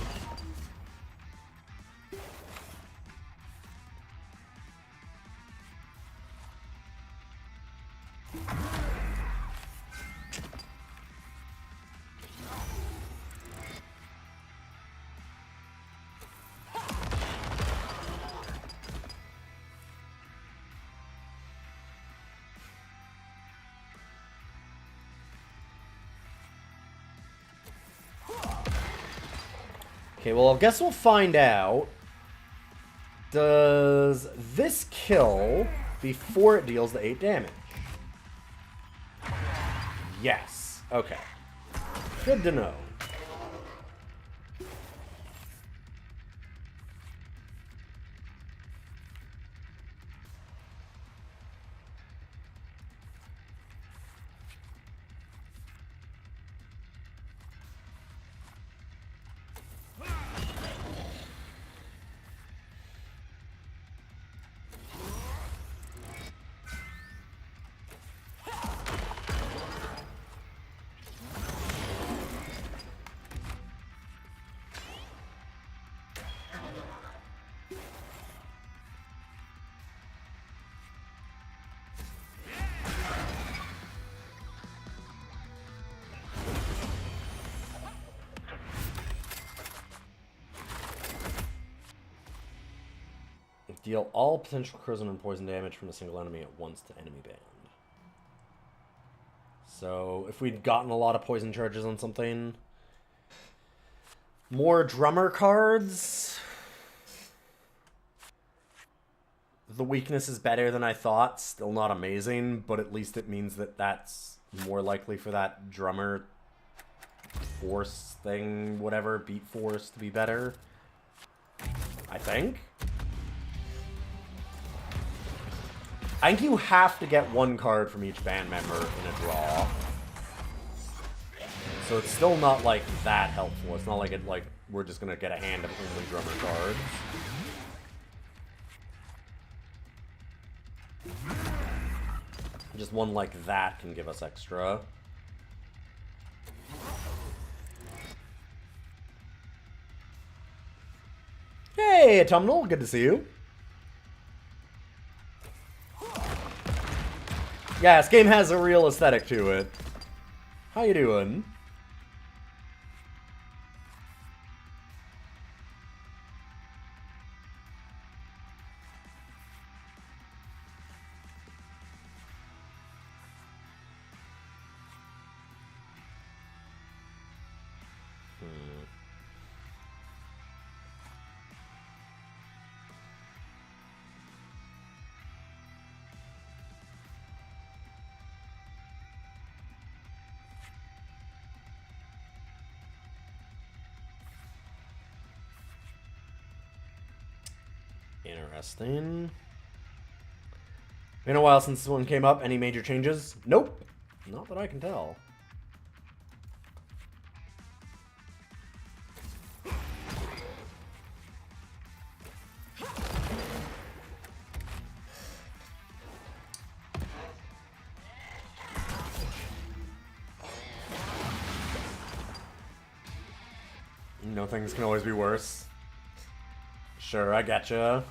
Okay, well, I guess we'll find out. Does this kill before it deals the 8 damage? Yes. Okay. Good to know. Deal all potential corrosion and poison damage from a single enemy at once to enemy band. So, if we'd gotten a lot of poison charges on something... More drummer cards... The weakness is better than I thought. Still not amazing, but at least it means that that's more likely for that drummer force thing, whatever, beat force to be better. I think? I think you have to get one card from each band member in a draw. So it's still not, like, that helpful. It's not like we're just gonna get a hand of only drummer cards. Just one like that can give us extra. Hey, Autumnal, good to see you. Yeah, this game has a real aesthetic to it. How you doing? Interesting. Been a while since this one came up. Any major changes? Nope. Not that I can tell. You know, things can always be worse. Sure, I getcha.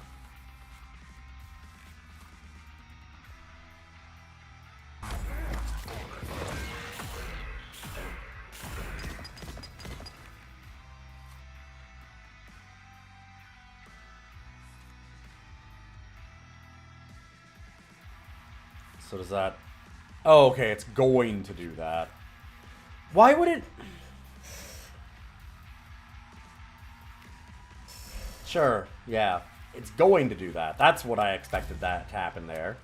So does that... Oh, okay, it's going to do that. Why would it... Sure, yeah. It's going to do that. That's what I expected that to happen there.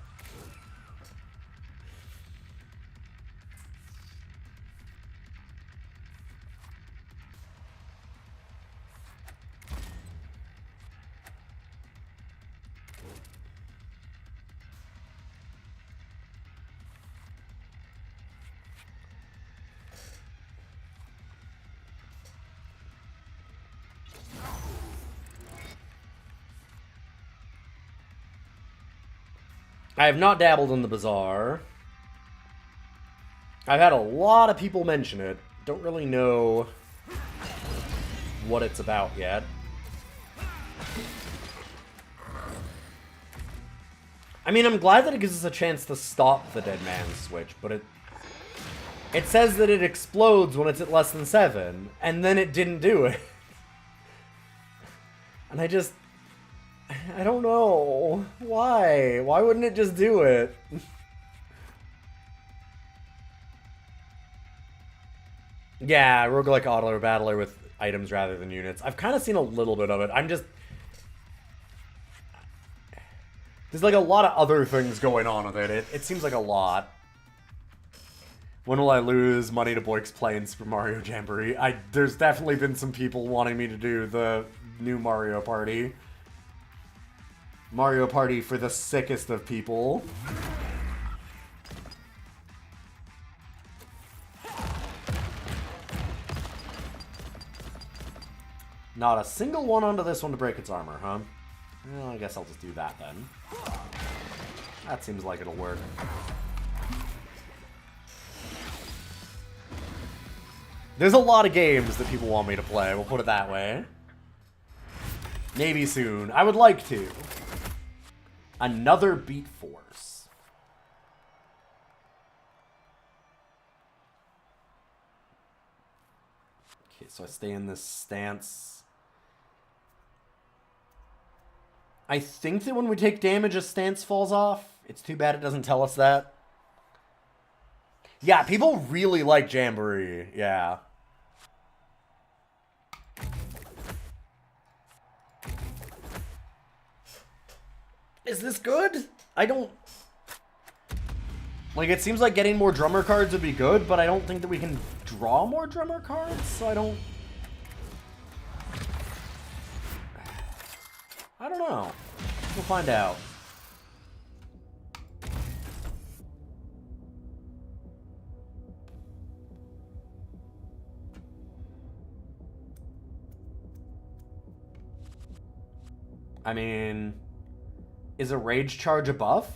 I have not dabbled in the Bazaar. I've had a lot of people mention it. Don't really know what it's about yet. I mean, I'm glad that it gives us a chance to stop the Dead Man switch, but it says that it explodes when it's at less than 7, and then it didn't do it. And I don't know. Why? Why wouldn't it just do it? Yeah, roguelike auto battler with items rather than units. I've kind of seen a little bit of it. I'm just... There's like a lot of other things going on with it. It seems like a lot. When will I lose money to Boyk's playing Super Mario Jamboree? There's definitely been some people wanting me to do the new Mario Party. Mario Party for the sickest of people. Not a single one onto this one to break its armor, huh? Well, I guess I'll just do that then. That seems like it'll work. There's a lot of games that people want me to play, we'll put it that way. Maybe soon. I would like to. Another Beat Force. Okay, so I stay in this stance. I think that when we take damage, a stance falls off. It's too bad it doesn't tell us that. Yeah, people really like Jamboree. Yeah. Is this good? I don't... Like, it seems like getting more drummer cards would be good, but I don't think that we can draw more drummer cards, so I don't... I don't know. We'll find out. I mean... Is a rage charge a buff?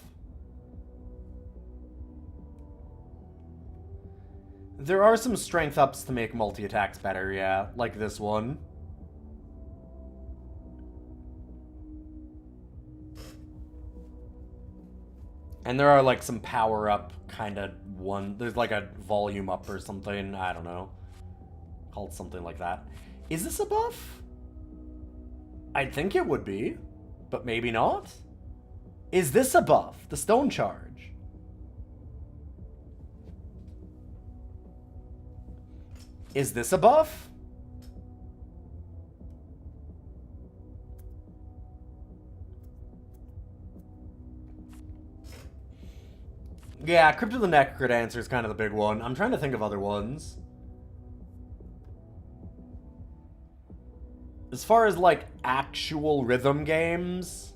There are some strength ups to make multi-attacks better, yeah. Like this one. And there are like some power up kind of one. There's like a volume up or something. I don't know. Called something like that. Is this a buff? I'd think it would be. But maybe not. Is this a buff? The stone charge. Is this a buff? Yeah, Crypt of the Necrodancer is kind of the big one. I'm trying to think of other ones. As far as, like, actual rhythm games...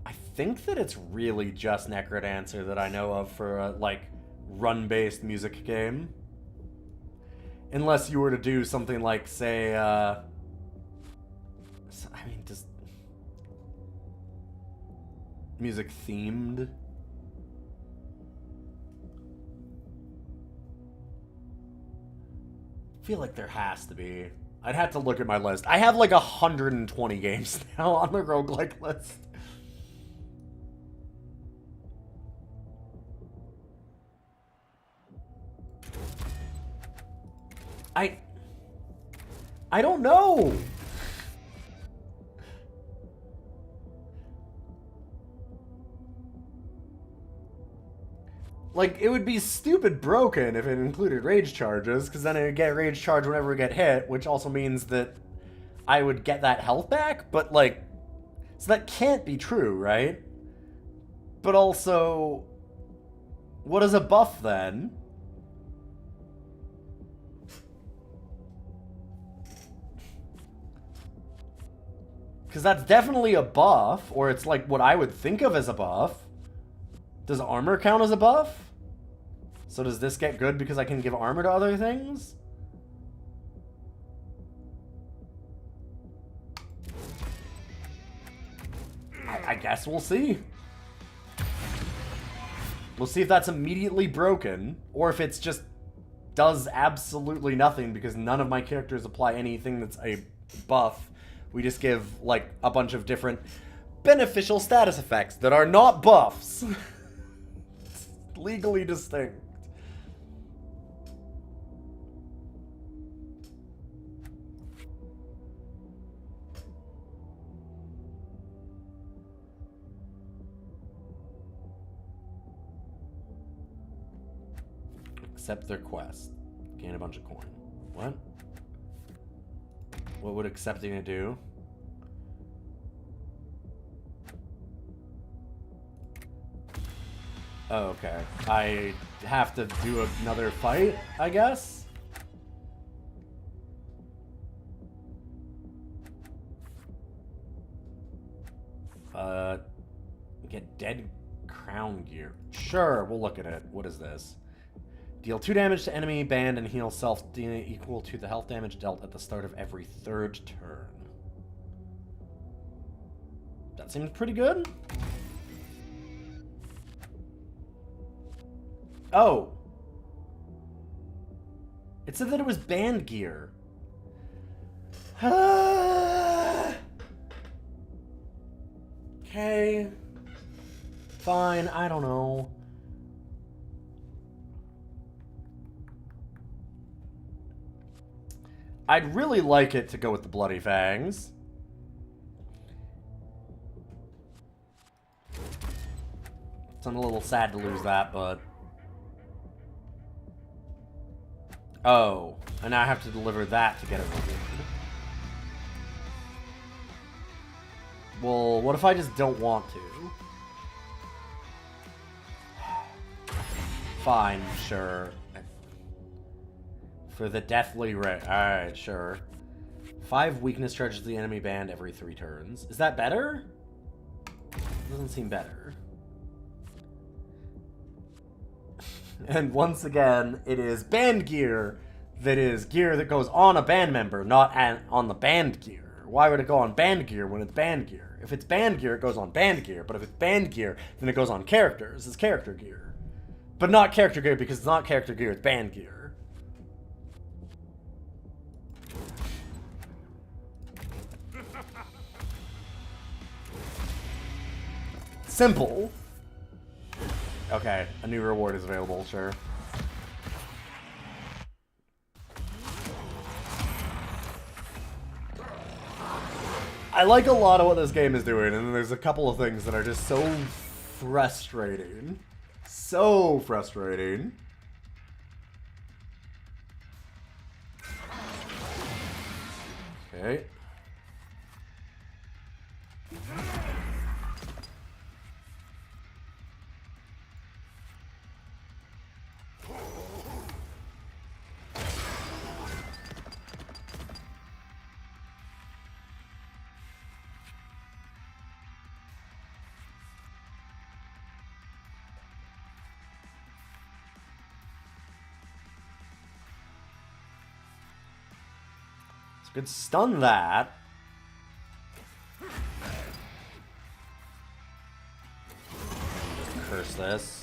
I think that it's really just Necrodancer that I know of for a, like, run-based music game. Unless you were to do something like, say, I mean, just... music-themed? I feel like there has to be. I'd have to look at my list. I have like 120 games now on the roguelike list. I don't know. Like, it would be stupid broken if it included rage charges, because then it would get rage charge whenever we get hit, which also means that I would get that health back, but, like... So that can't be true, right? But also... What is a buff, then? Because that's definitely a buff, or it's like what I would think of as a buff. Does armor count as a buff? So does this get good because I can give armor to other things? I guess we'll see. We'll see if that's immediately broken, or if it's just does absolutely nothing because none of my characters apply anything that's a buff. We just give, like, a bunch of different beneficial status effects that are not buffs. Legally distinct. Accept their quest. Gain a bunch of coin. What? What would accepting it do? Oh, okay. I have to do another fight, I guess? Get dead crown gear. Sure, we'll look at it. What is this? Deal 2 damage to enemy, band, and heal self equal to the health damage dealt at the start of every 3rd turn. That seems pretty good. Oh. It said that it was band gear. Okay. Fine, I don't know. I'd really like it to go with the Bloody Fangs. I'm a little sad to lose that, but... Oh, and now I have to deliver that to get it rewarded. Well, what if I just don't want to? Fine, sure. For the Deathly Ray. Alright, sure. 5 weakness charges the enemy band every 3 turns. Is that better? Doesn't seem better. And once again, it is band gear that is gear that goes on a band member, not on the band gear. Why would it go on band gear when it's band gear? If it's band gear, it goes on band gear. But if it's band gear, then it goes on characters. It's character gear. But not character gear because it's not character gear, it's band gear. Simple. Okay, a new reward is available, sure. I like a lot of what this game is doing, and there's a couple of things that are just so frustrating. So frustrating. Okay. Could stun that. Just curse this.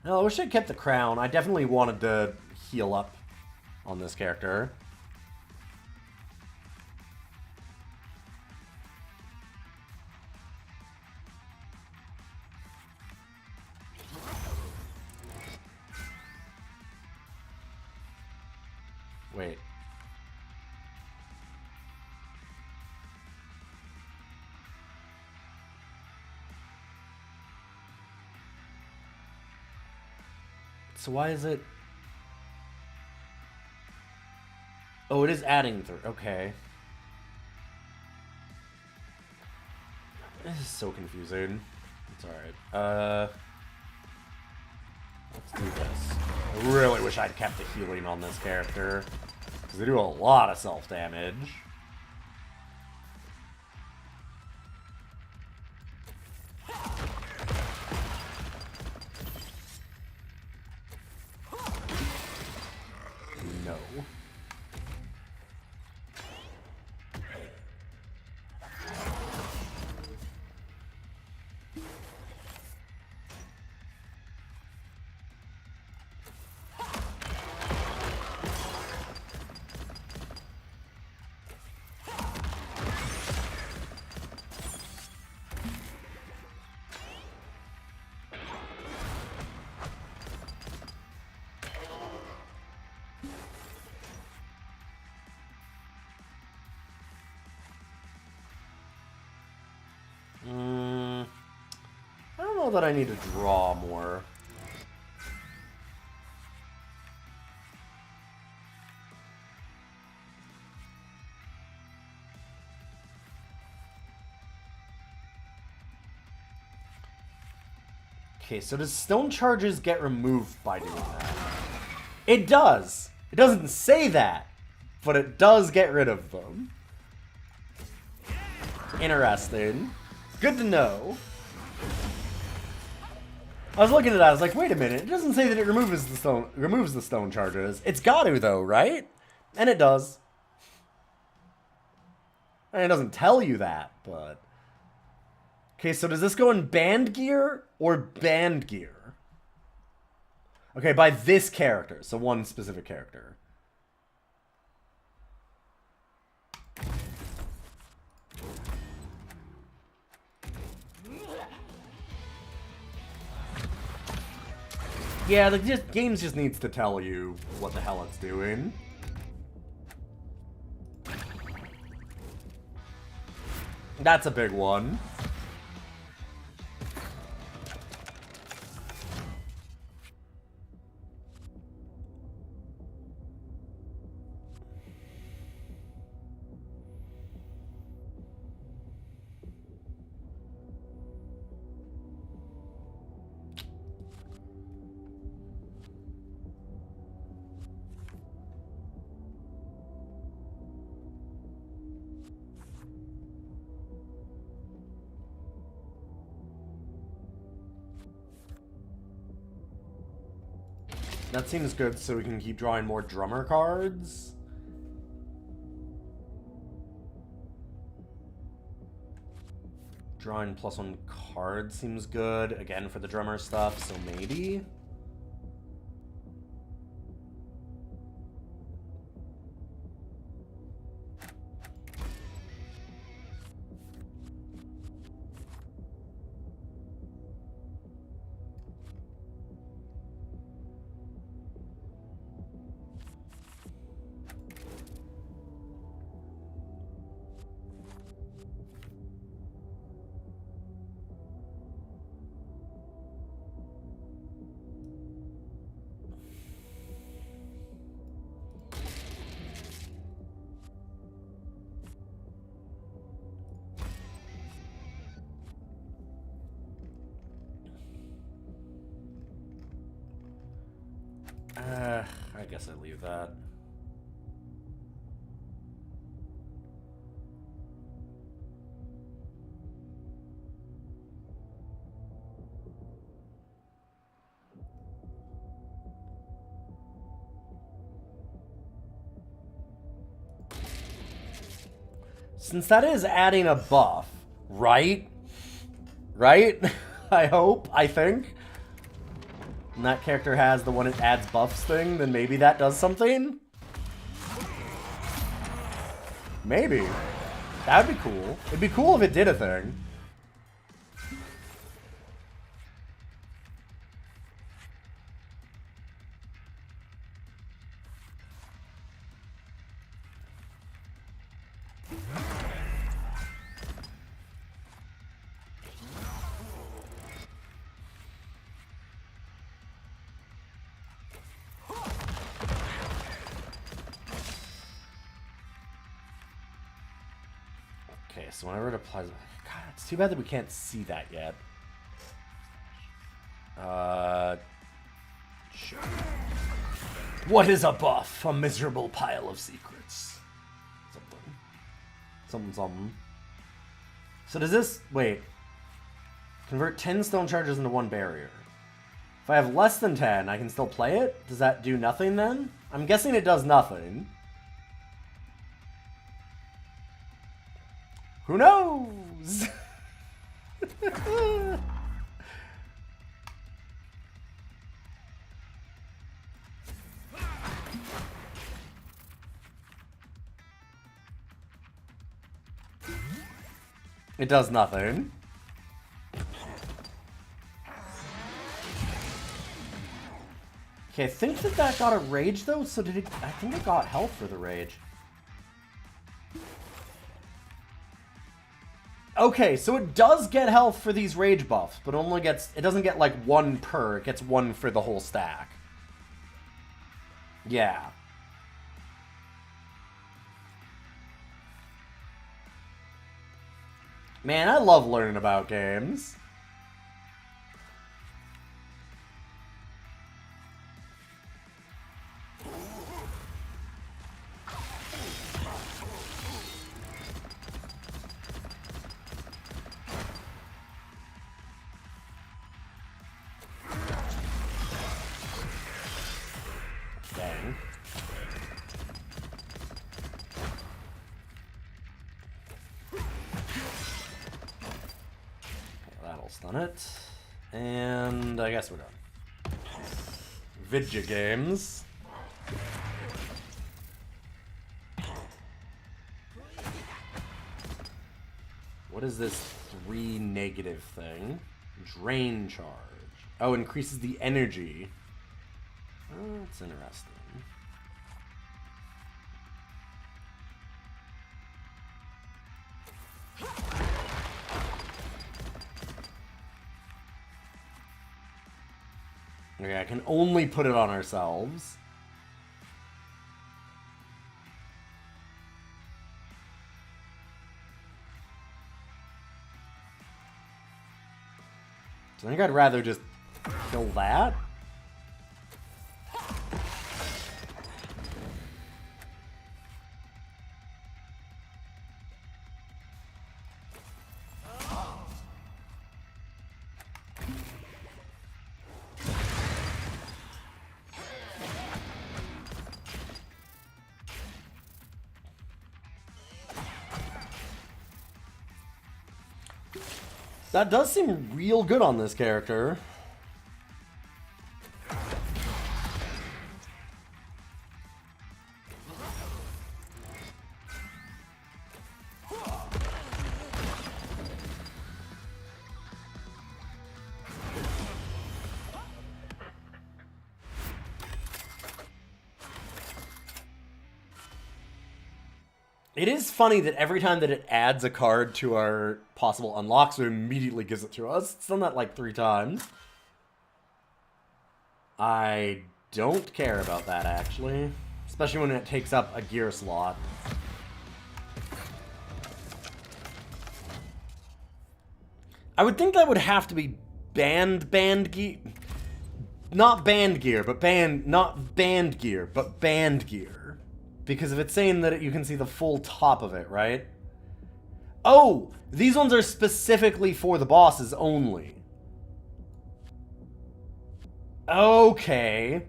No, I wish I kept the crown. I definitely wanted to heal up on this character. Wait. So why is it... Oh, it is adding through. Okay. This is so confusing. It's alright. Let's do this. I really wish I'd kept the healing on this character, because they do a lot of self-damage. No. know that I need to draw more. Okay, so does stone charges get removed by doing that? It does. It doesn't say that, but it does get rid of them. Interesting. Good to know. I was looking at that, I was like, wait a minute, it doesn't say that it removes the stone charges. It's got to though, right? And it does. And it doesn't tell you that, but... Okay, so does this go in band gear or band gear? Okay, by this character, so one specific character. Yeah, the games just needs to tell you what the hell it's doing. That's a big one. That seems good, so we can keep drawing more drummer cards. Drawing +1 card seems good, again for the drummer stuff, so maybe. I guess I leave that. Since that is adding a buff, right? Right? I hope, I think. And that character has the one it adds buffs thing, then maybe that does something? Maybe. That'd be cool. It'd be cool if it did a thing. Okay, so whenever it applies... God, it's too bad that we can't see that yet. Sure. What is a buff? A miserable pile of secrets. Something. So does this... Wait. Convert 10 stone charges into 1 barrier. If I have less than 10, I can still play it? Does that do nothing then? I'm guessing it does nothing. Who knows? It does nothing. Okay, I think that got a rage though, so did it... I think it got health for the rage. Okay, so it does get health for these rage buffs, but it doesn't get like one per, it gets one for the whole stack. Yeah. Man, I love learning about games. Dang. That'll stun it. And I guess we're done. Vidya games. What is this 3 negative thing? Drain charge. Oh, increases the energy. Oh, that's interesting. Okay, I can only put it on ourselves. So I think I'd rather just kill that. That does seem real good on this character. It is funny that every time that it adds a card to our possible unlocks, it immediately gives it to us. It's done that like 3 times. I don't care about that, actually. Especially when it takes up a gear slot. I would think that would have to be banned gear. Not banned gear, but not banned gear, but banned gear. Because if it's saying that you can see the full top of it, right? Oh! These ones are specifically for the bosses only. Okay.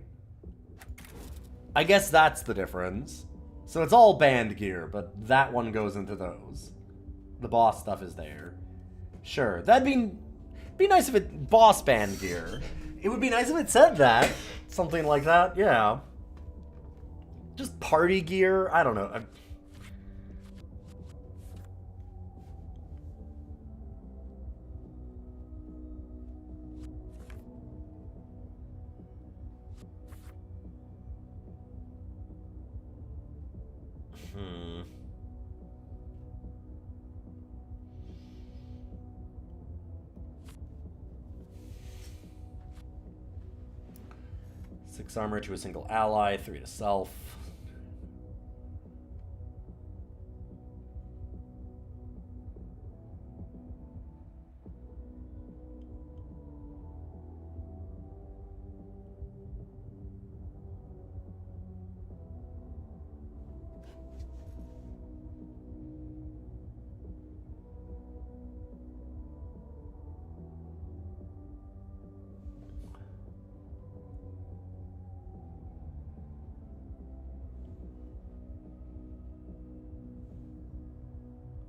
I guess that's the difference. So it's all banned gear, but that one goes into those. The boss stuff is there. Sure, that'd be nice if it boss banned gear. It would be nice if it said that. Something like that, yeah. Just party gear? I don't know. Hmm. Six armor to a single ally, 3 to self.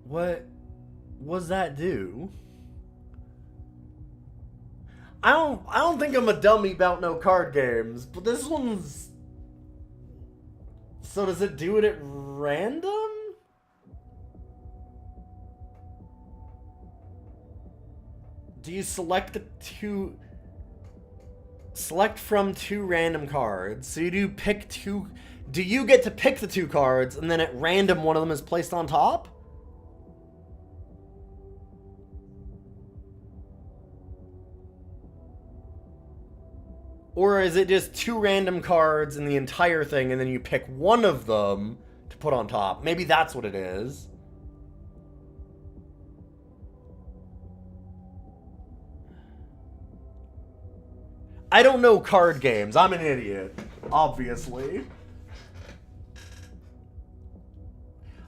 What was that do? I don't think I'm a dummy about no card games, but this one's... So does it do it at random? Do you select the 2... Select from 2 random cards. So you do pick 2... Do you get to pick the 2 cards, and then at random one of them is placed on top? Or is it just 2 random cards in the entire thing and then you pick one of them to put on top? Maybe that's what it is. I don't know card games. I'm an idiot, obviously.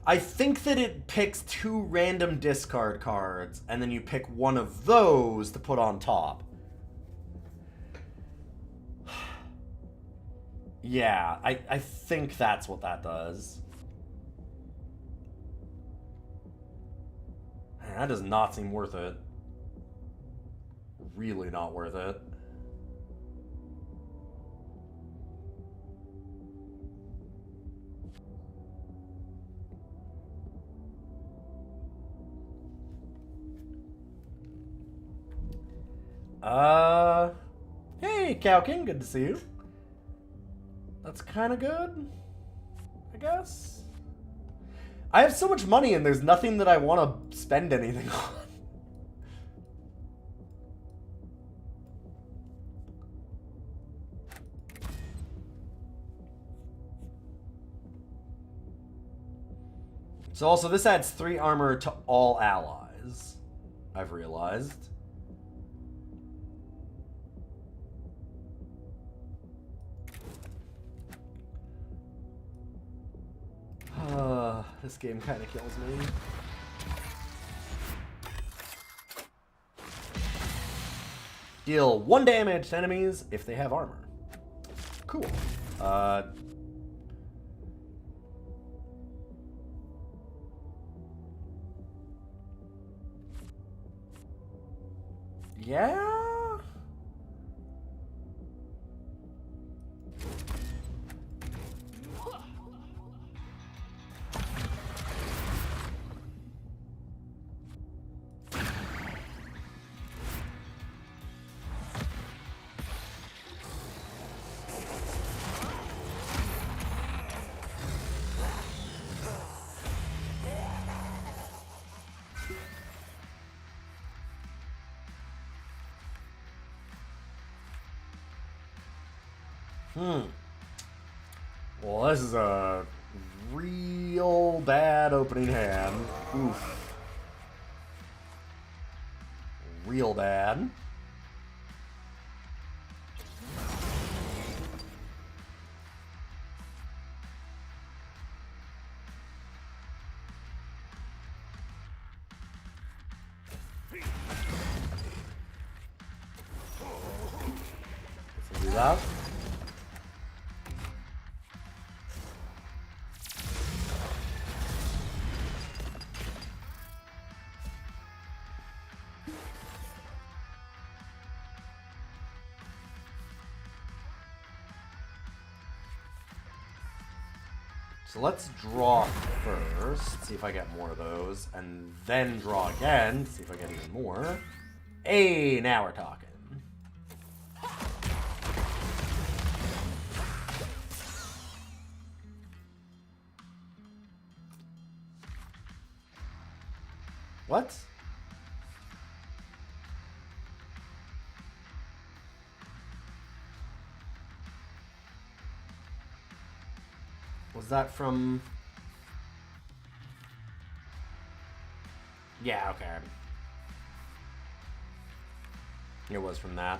I think that it picks 2 random discard cards, and then you pick one of those to put on top. Yeah, I think that's what that does. Man, that does not seem worth it. Really not worth it. Hey, Cow King, good to see you. That's kind of good, I guess. I have so much money and there's nothing that I want to spend anything on. So also, this adds 3 armor to all allies, I've realized. This game kind of kills me. Deal 1 damage to enemies if they have armor. Cool. Yeah? Well, this is a real bad opening hand. Oof. Real bad. Let's do that. So let's draw first, see if I get more of those, and then draw again, see if I get even more. Hey, now we're talking. What? Was that from... Yeah, okay. It was from that.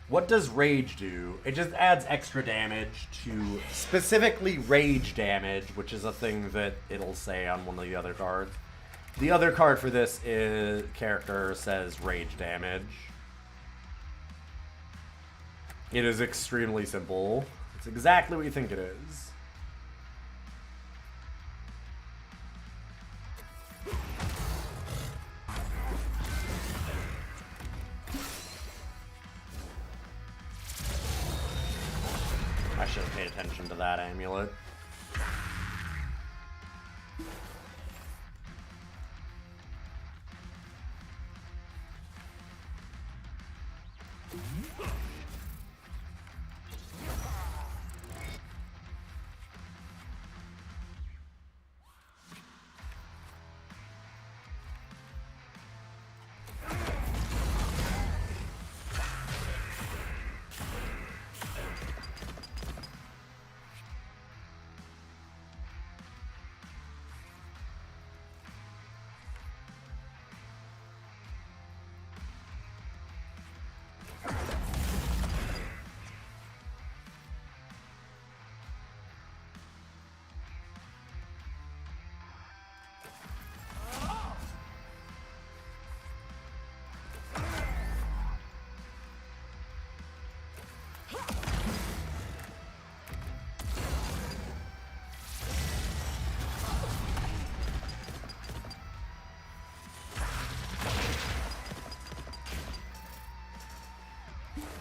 What does Rage do? It just adds extra damage to specifically Rage damage, which is a thing that it'll say on one of the other cards. The other card for this character says Rage damage. It is extremely simple. It's exactly what you think it is. I should have paid attention to that amulet.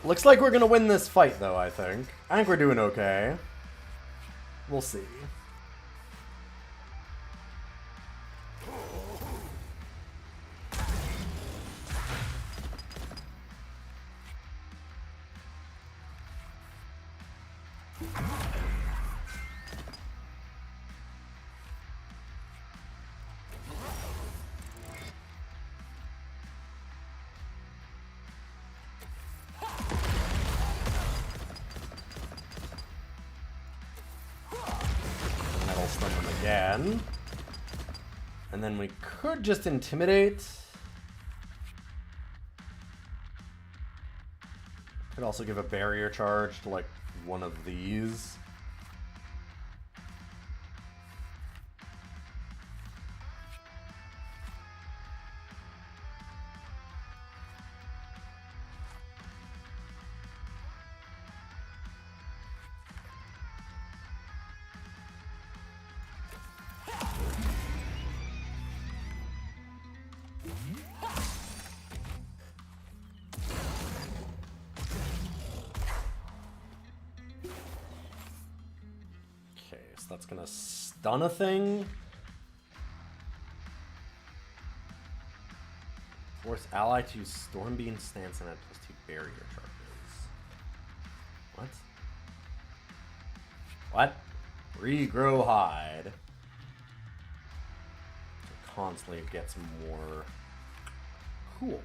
Looks like we're gonna win this fight, though, I think. I think we're doing okay. We'll see. Metal stun them again. And then we could just intimidate. Could also give a barrier charge to, like, one of these. That's gonna stun a thing. Force ally to use Stormbeam stance and add +2 barrier charges. What? What? Regrow hide. So constantly it gets more cool.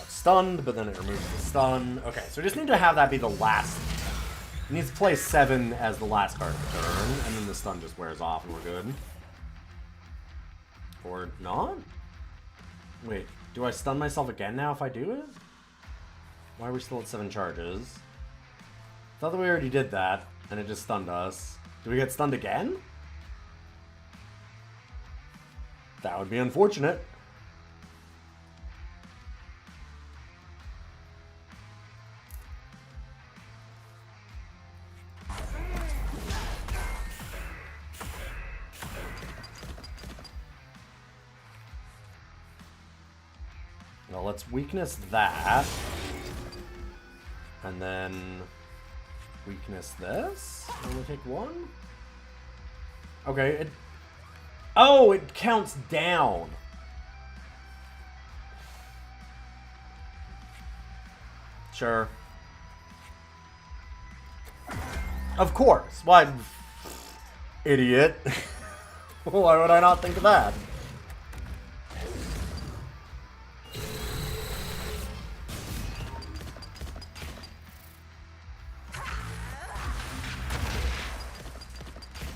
Stunned, but then it removes the stun. Okay, so we just need to have that be the last. It needs to play 7 as the last card of the turn, and then the stun just wears off and we're good. Or not? Wait, do I stun myself again now if I do it? Why are we still at 7 charges? I thought that we already did that, and it just stunned us. Do we get stunned again? That would be unfortunate. Well, let's weakness that. And then weakness this. Only take 1? Okay, oh, it counts down. Sure. Of course. Why? Idiot. Why would I not think of that?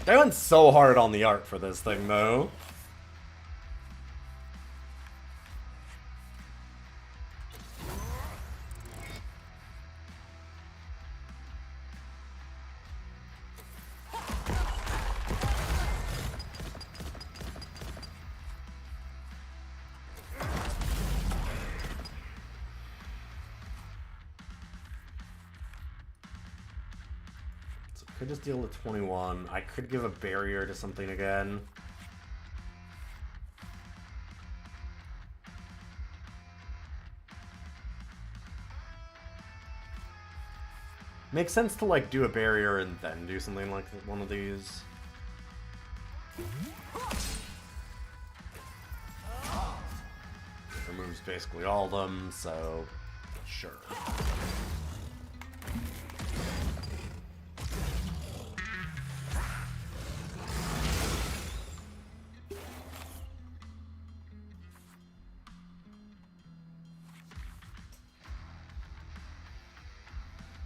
They went so hard on the art for this thing, though. Could just deal with 21. I could give a barrier to something again. Makes sense to, like, do a barrier and then do something like one of these. Removes basically all of them, so sure.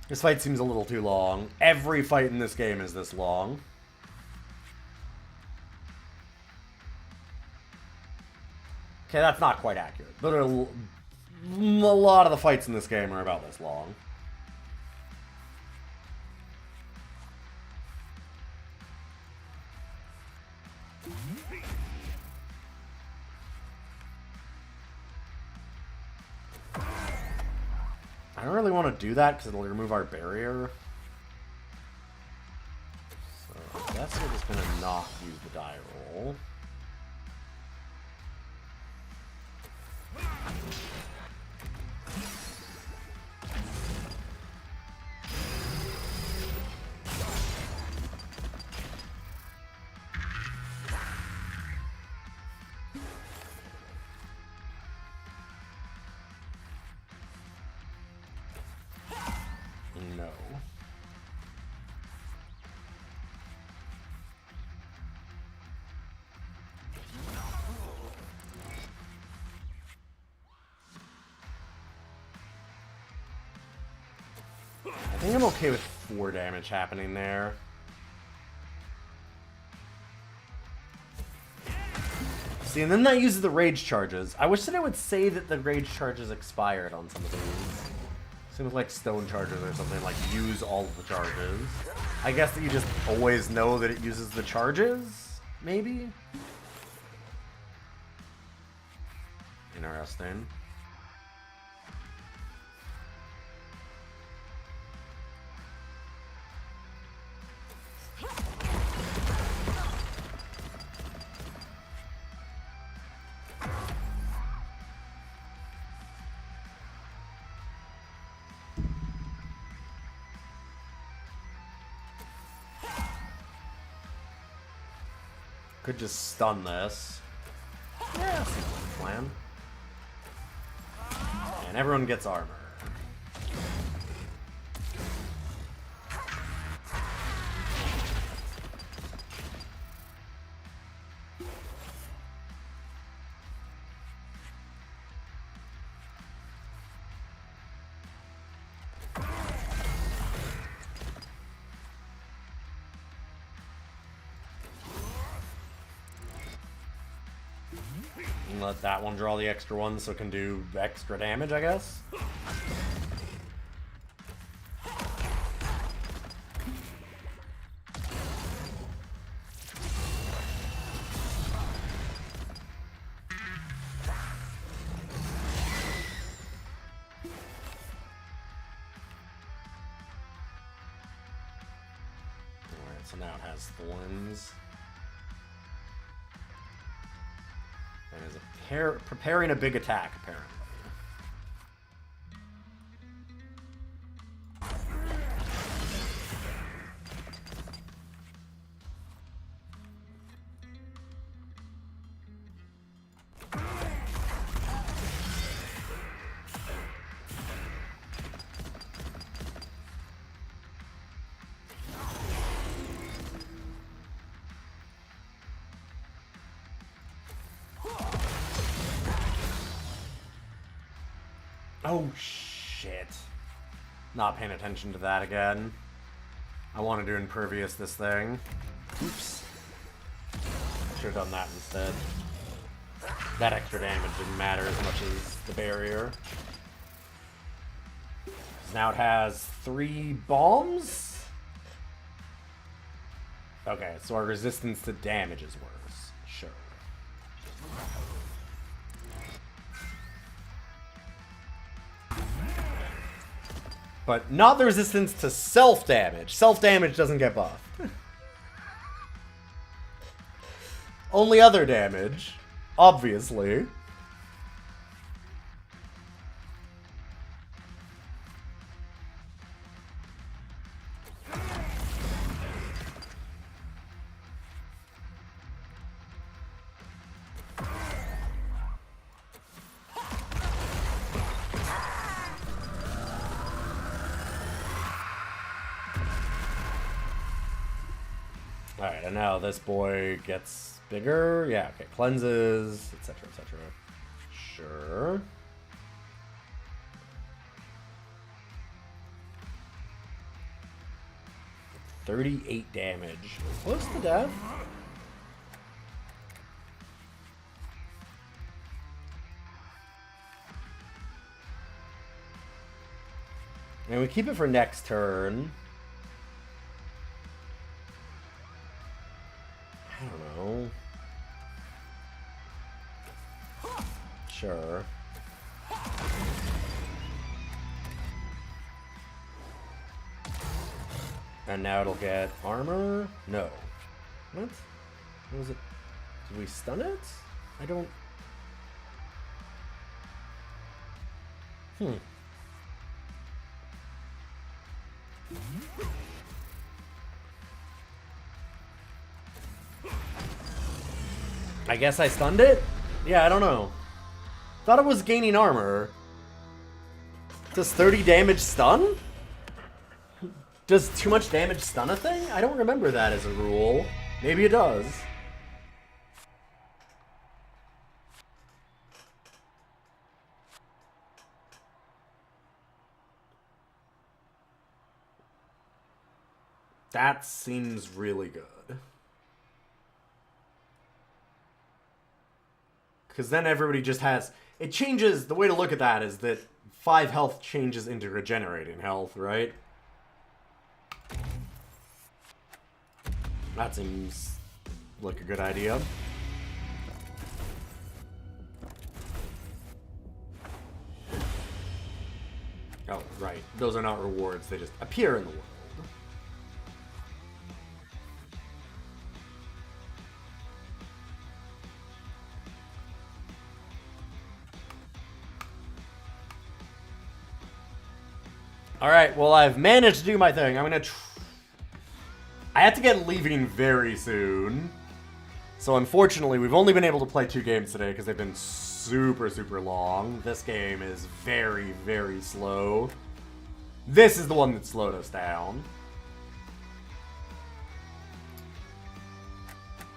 This fight seems a little too long. Every fight in this game is this long. Okay, that's not quite accurate, but a lot of the fights in this game are about this long. I don't really want to do that because it'll remove our barrier. So I guess we're just going to not use the die roll. No. I think I'm okay with 4 damage happening there. See, and then that uses the rage charges. I wish that it would say that the rage charges expired on some of these. Seems like stone charges or something, like use all of the charges. I guess that you just always know that it uses the charges, maybe? Interesting. Could just stun this. Yeah, seems like a plan. And everyone gets armor. And let that one draw the extra one so it can do extra damage, I guess. Alright, so now it has thorns. And is preparing a big attack, apparently. Oh, shit. Not paying attention to that again. I wanted to impervious this thing. Oops. Should have done that instead. That extra damage didn't matter as much as the barrier. Now it has 3 bombs? Okay, so our resistance to damage is worse. Sure. But not the resistance to self-damage. Self-damage doesn't get buffed. Only other damage, obviously. Alright, and now this boy gets bigger. Yeah, okay. Cleanses, etc., etc. Sure. $38 damage. Close to death. And we keep it for next turn. I don't know. Sure. And now it'll get armor? No. What? What was it? Did we stun it? I don't... I guess I stunned it? Yeah, I don't know. Thought it was gaining armor. Does 30 damage stun? Does too much damage stun a thing? I don't remember that as a rule. Maybe it does. That seems really good. Because then everybody just has... It changes... The way to look at that is that 5 health changes into regenerating health, right? That seems like a good idea. Oh, right. Those are not rewards. They just appear in the world. Alright, well, I've managed to do my thing. I'm gonna I have to get leaving very soon. So unfortunately, we've only been able to play 2 games today because they've been super, super long. This game is very, very slow. This is the one that slowed us down.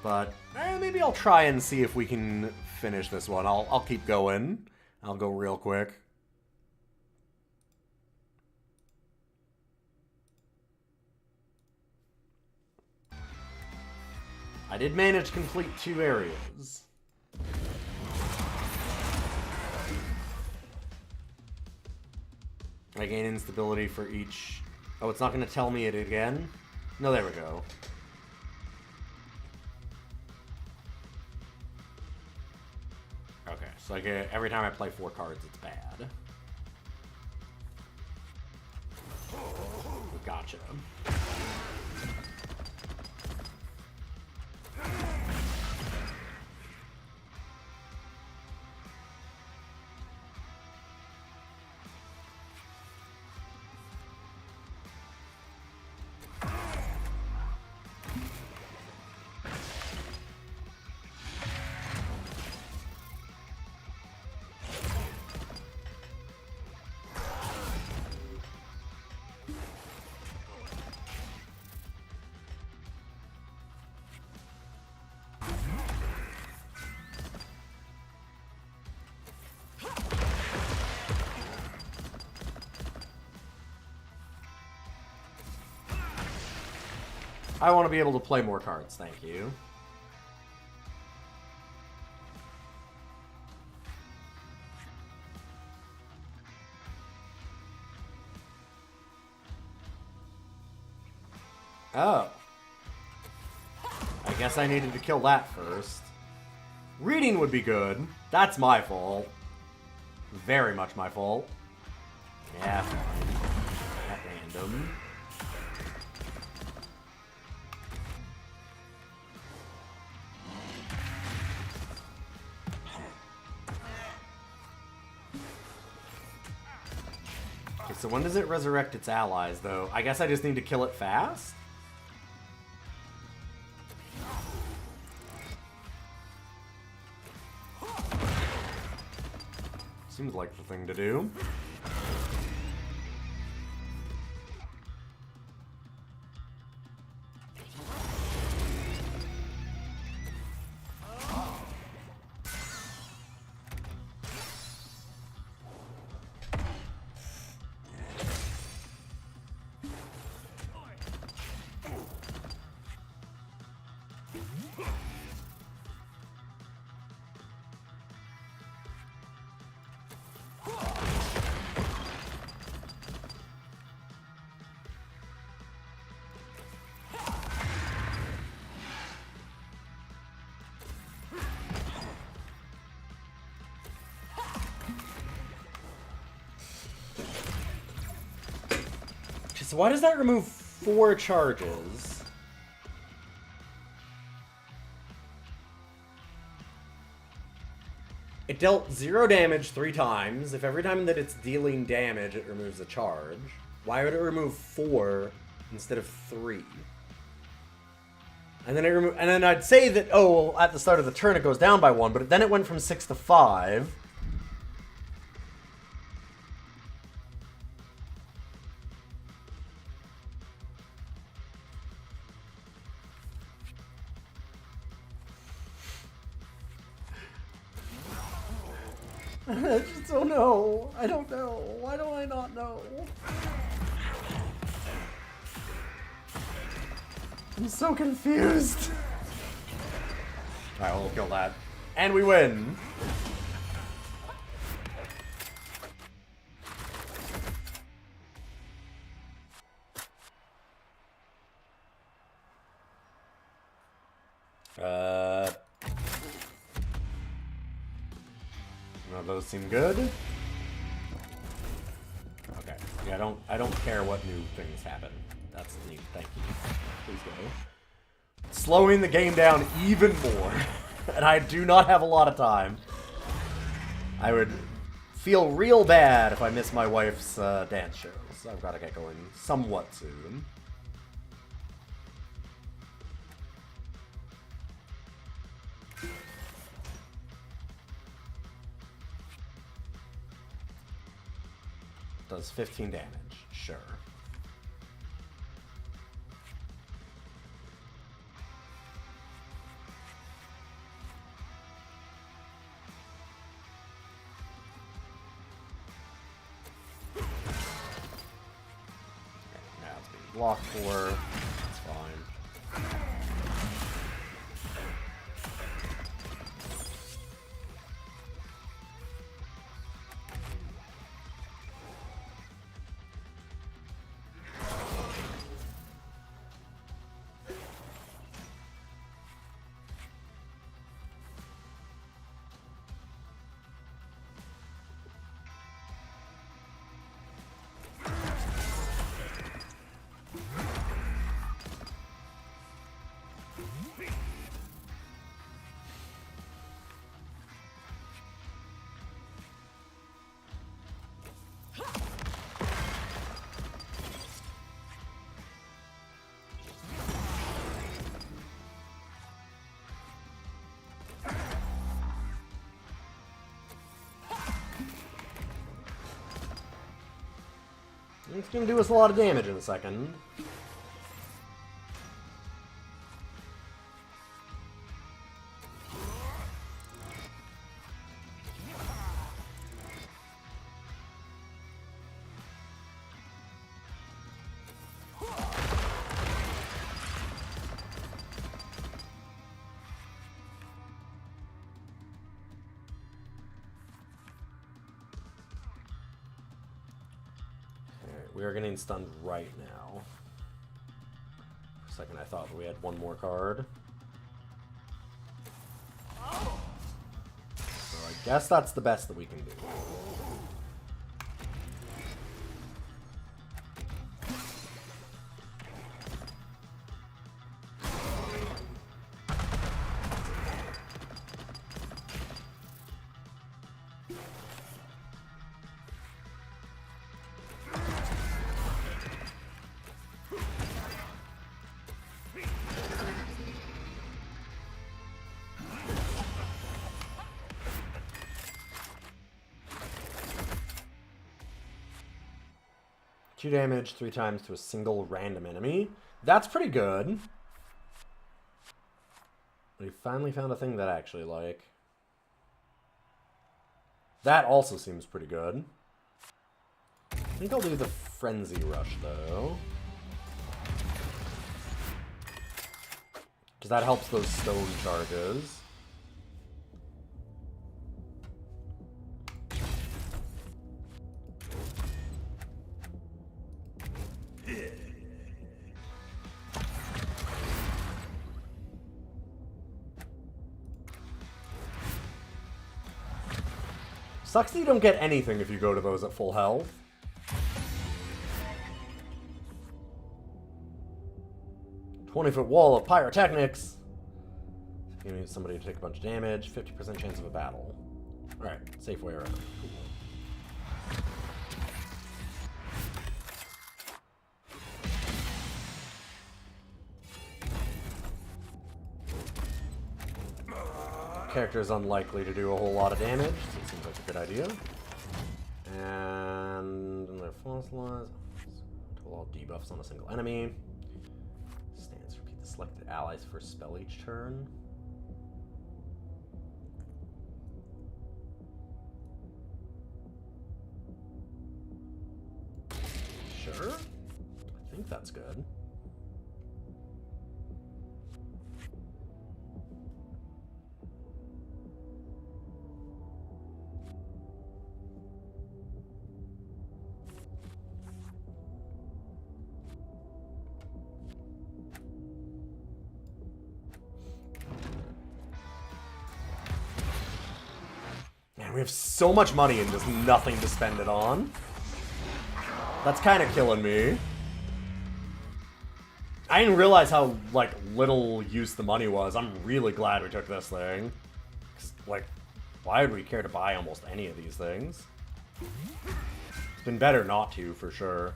But maybe I'll try and see if we can finish this one. I'll keep going. I'll go real quick. I did manage to complete 2 areas. I gain instability for each... Oh, it's not going to tell me it again? No, there we go. Okay, so like every time I play 4 cards, it's bad. Gotcha. I want to be able to play more cards, thank you. Oh. I guess I needed to kill that first. Reading would be good. That's my fault. Very much my fault. Yeah, fine. At random. Okay, so when does it resurrect its allies, though? I guess I just need to kill it fast? Seems like the thing to do. So why does that remove 4 charges? It dealt 0 damage 3 times. If every time that it's dealing damage, it removes a charge. Why would it remove 4 instead of 3? And then I'd say that, oh, well, at the start of the turn it goes down by 1, but then it went from 6 to 5. I just don't know. I don't know. Why do I not know? I'm so confused. Alright, we'll kill that. And we win. None of those seem good. Okay. Yeah, I don't care what new things happen. That's neat. Thank you. Please go. Slowing the game down even more. And I do not have a lot of time. I would feel real bad if I miss my wife's dance shows. I've got to get going somewhat soon. Does 15 damage. Sure. Now it's being blocked for. That's fine. It's gonna do us a lot of damage in a second. We are getting stunned right now. For a second I thought we had one more card. So I guess that's the best that we can do. Two damage 3 times to a single random enemy. That's pretty good. We finally found a thing that I actually like. That also seems pretty good. I think I'll do the Frenzy Rush, though. Because that helps those stone charges. Sucks that you don't get anything if you go to those at full health. 20-foot wall of pyrotechnics. You need somebody to take a bunch of damage. 50% chance of a battle. Alright, safe way around. Cool. Character is unlikely to do a whole lot of damage, so it seems like a good idea. And they're fossilized. Total all debuffs on a single enemy. Stance, repeat the selected allies for spell each turn. Sure. I think that's good. Man, we have so much money and just nothing to spend it on. That's kind of killing me. I didn't realize how, like, little use the money was. I'm really glad we took this thing. 'Cause, like, why would we care to buy almost any of these things? It's been better not to, for sure.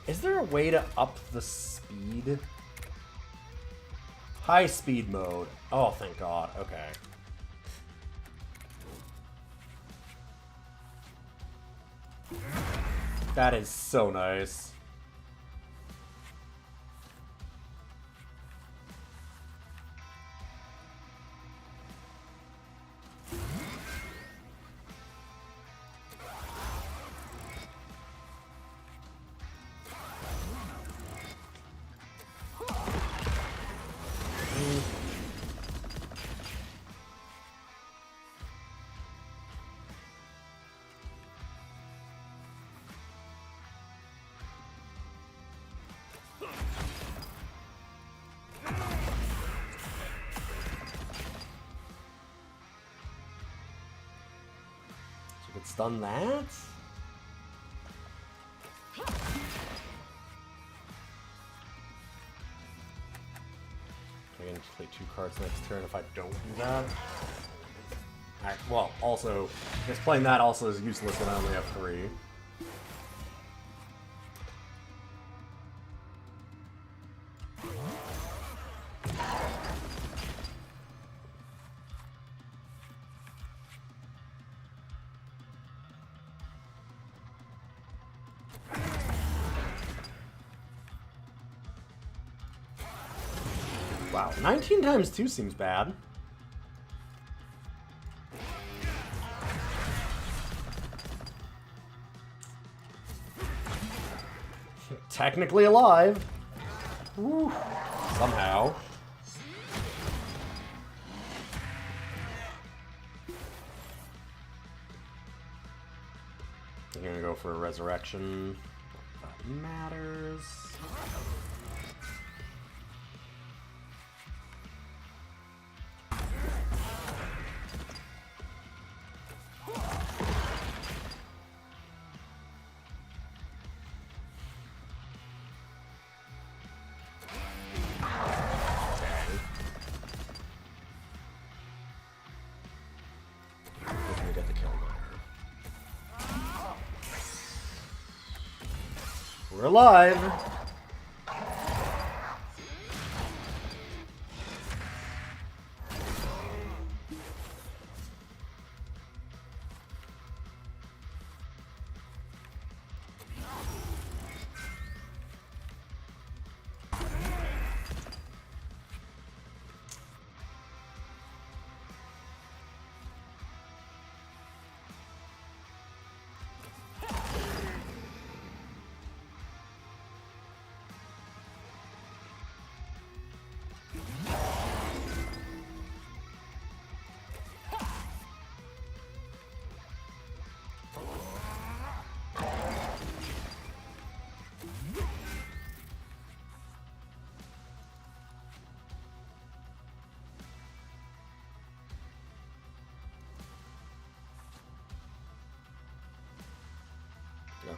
Is there a way to up the speed? High speed mode. Oh, thank God. Okay. That is so nice. It's done that? I can play 2 cards next turn if I don't do that. Alright, well, also, I guess playing that also is useless when I only have 3. Wow, 19 times 2 seems bad. Technically alive. Woo. Somehow. I'm gonna go for a resurrection. That matters. We're alive.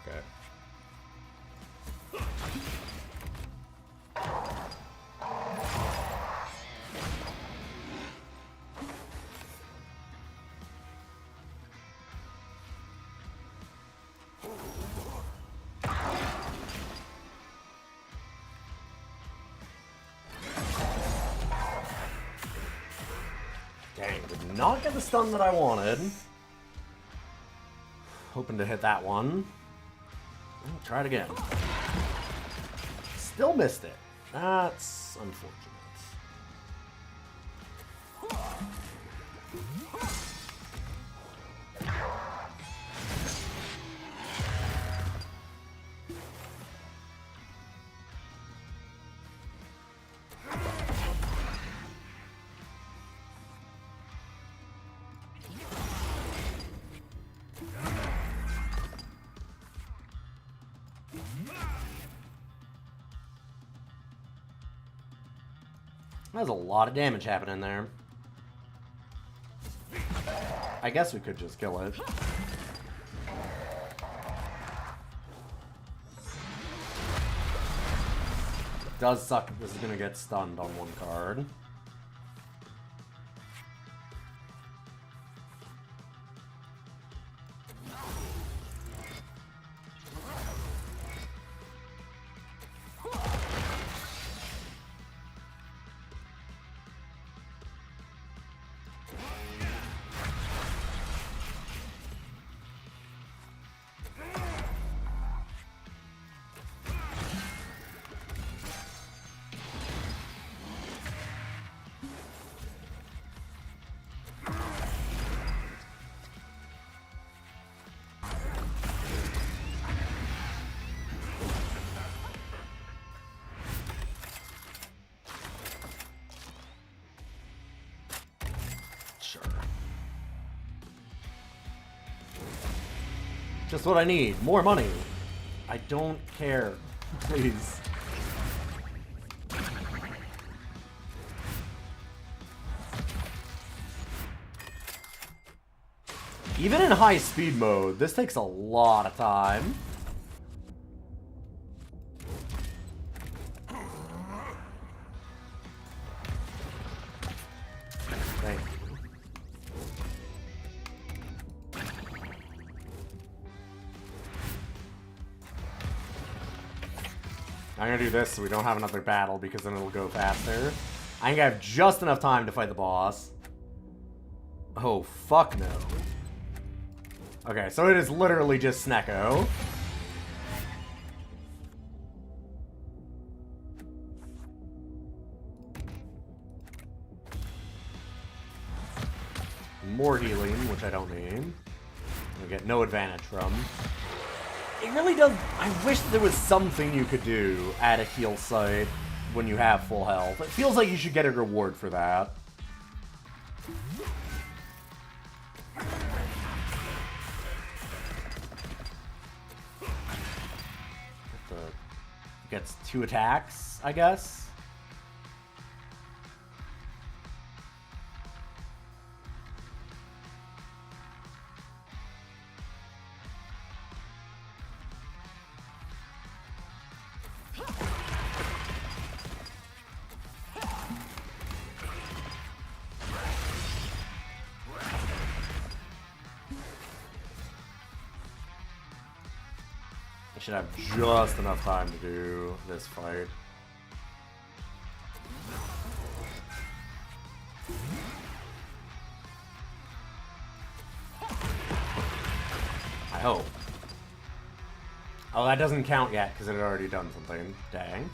Okay. Dang, did not get the stun that I wanted. Hoping to hit that one. Try it again. Still missed it. That's unfortunate. There's a lot of damage happening there. I guess we could just kill it. Does suck if this is gonna get stunned on one card. Sure. Just what I need. More money. I don't care. Please. Even in high speed mode, this takes a lot of time. Thank you. I'm gonna do this so we don't have another battle because then it'll go faster. I think I have just enough time to fight the boss. Oh, fuck no. Okay, so it is literally just Snecko. More healing, which I don't need. I get no advantage from. It really does. I wish there was something you could do at a heal site when you have full health. It feels like you should get a reward for that. Gets 2 attacks, I guess. I should have just enough time to do this fight. I hope. Oh, that doesn't count yet because it had already done something. Dang.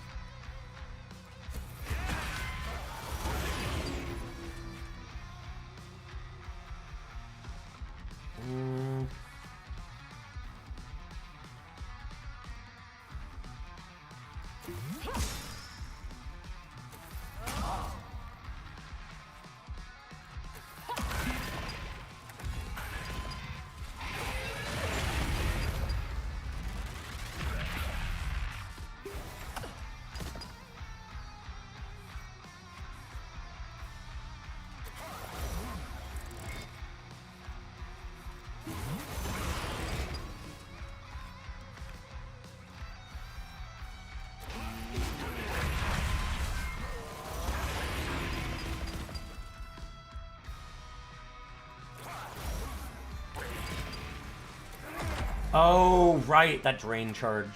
Oh, right, that drain charge.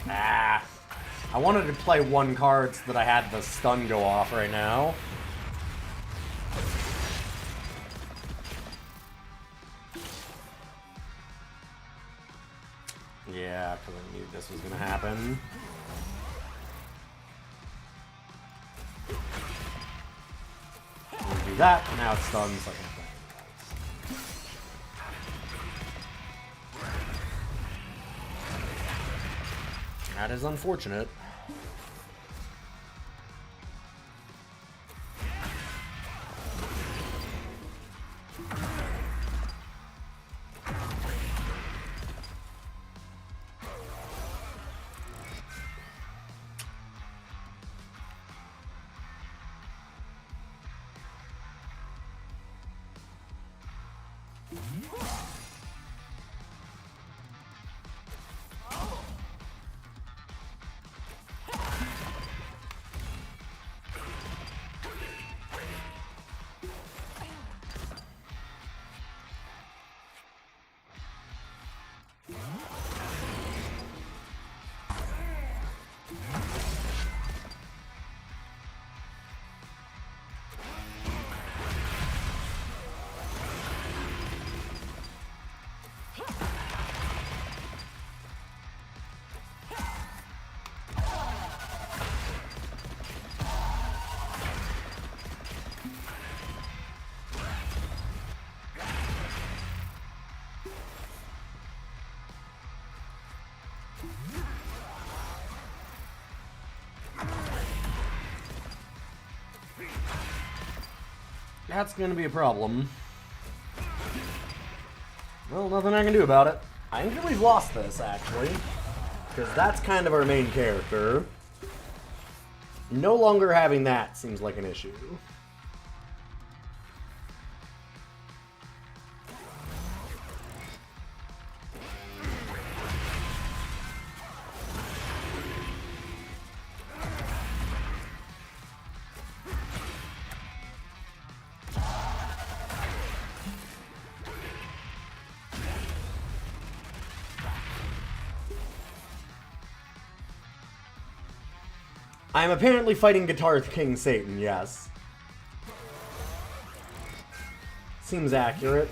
Ah. I wanted to play one card so that I had the stun go off right now. Yeah, because I knew this was going to happen. I'll do that, now it's stunned, so I can't play anything else. That is unfortunate. That's gonna be a problem. Well, nothing I can do about it. I think we've lost this, actually. Because that's kind of our main character. No longer having that seems like an issue. I'm apparently fighting Guitar King Satan, yes. Seems accurate.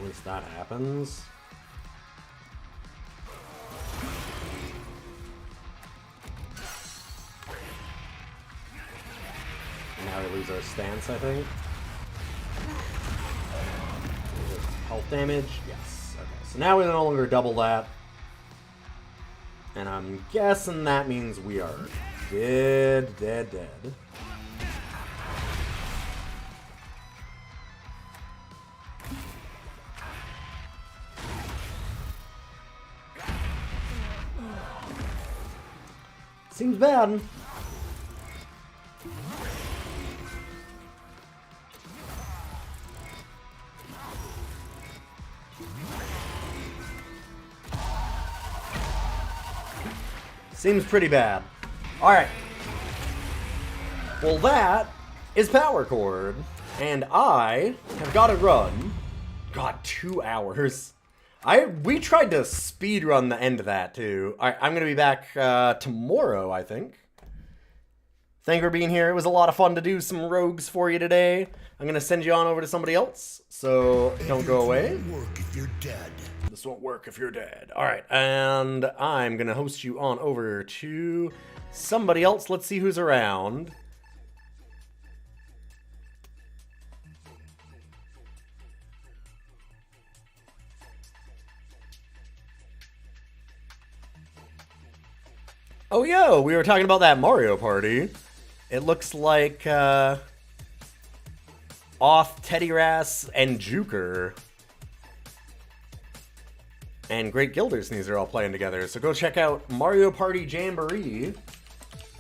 Once that happens. Now we lose our stance, I think. Health damage? Yes. Okay, so now we no longer double that. And I'm guessing that means we are dead. Seems bad. Seems pretty bad. Alright. Well, that is Power Chord. And I have got to run. God, 2 hours. We tried to speed run the end of that, too. Alright, I'm going to be back tomorrow, I think. Thank you for being here. It was a lot of fun to do some rogues for you today. I'm going to send you on over to somebody else, so don't go away. This won't work if you're dead. This won't work if you're dead. Alright, and I'm going to host you on over to somebody else. Let's see who's around. Oh, yo, we were talking about that Mario Party. It looks like, Off, Teddy Ras, and Juker. and great Gilders these are all playing together. So go check out Mario Party Jamboree,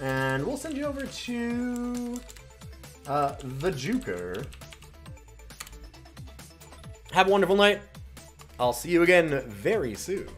and we'll send you over to the Juker. Have a wonderful night. I'll see you again very soon.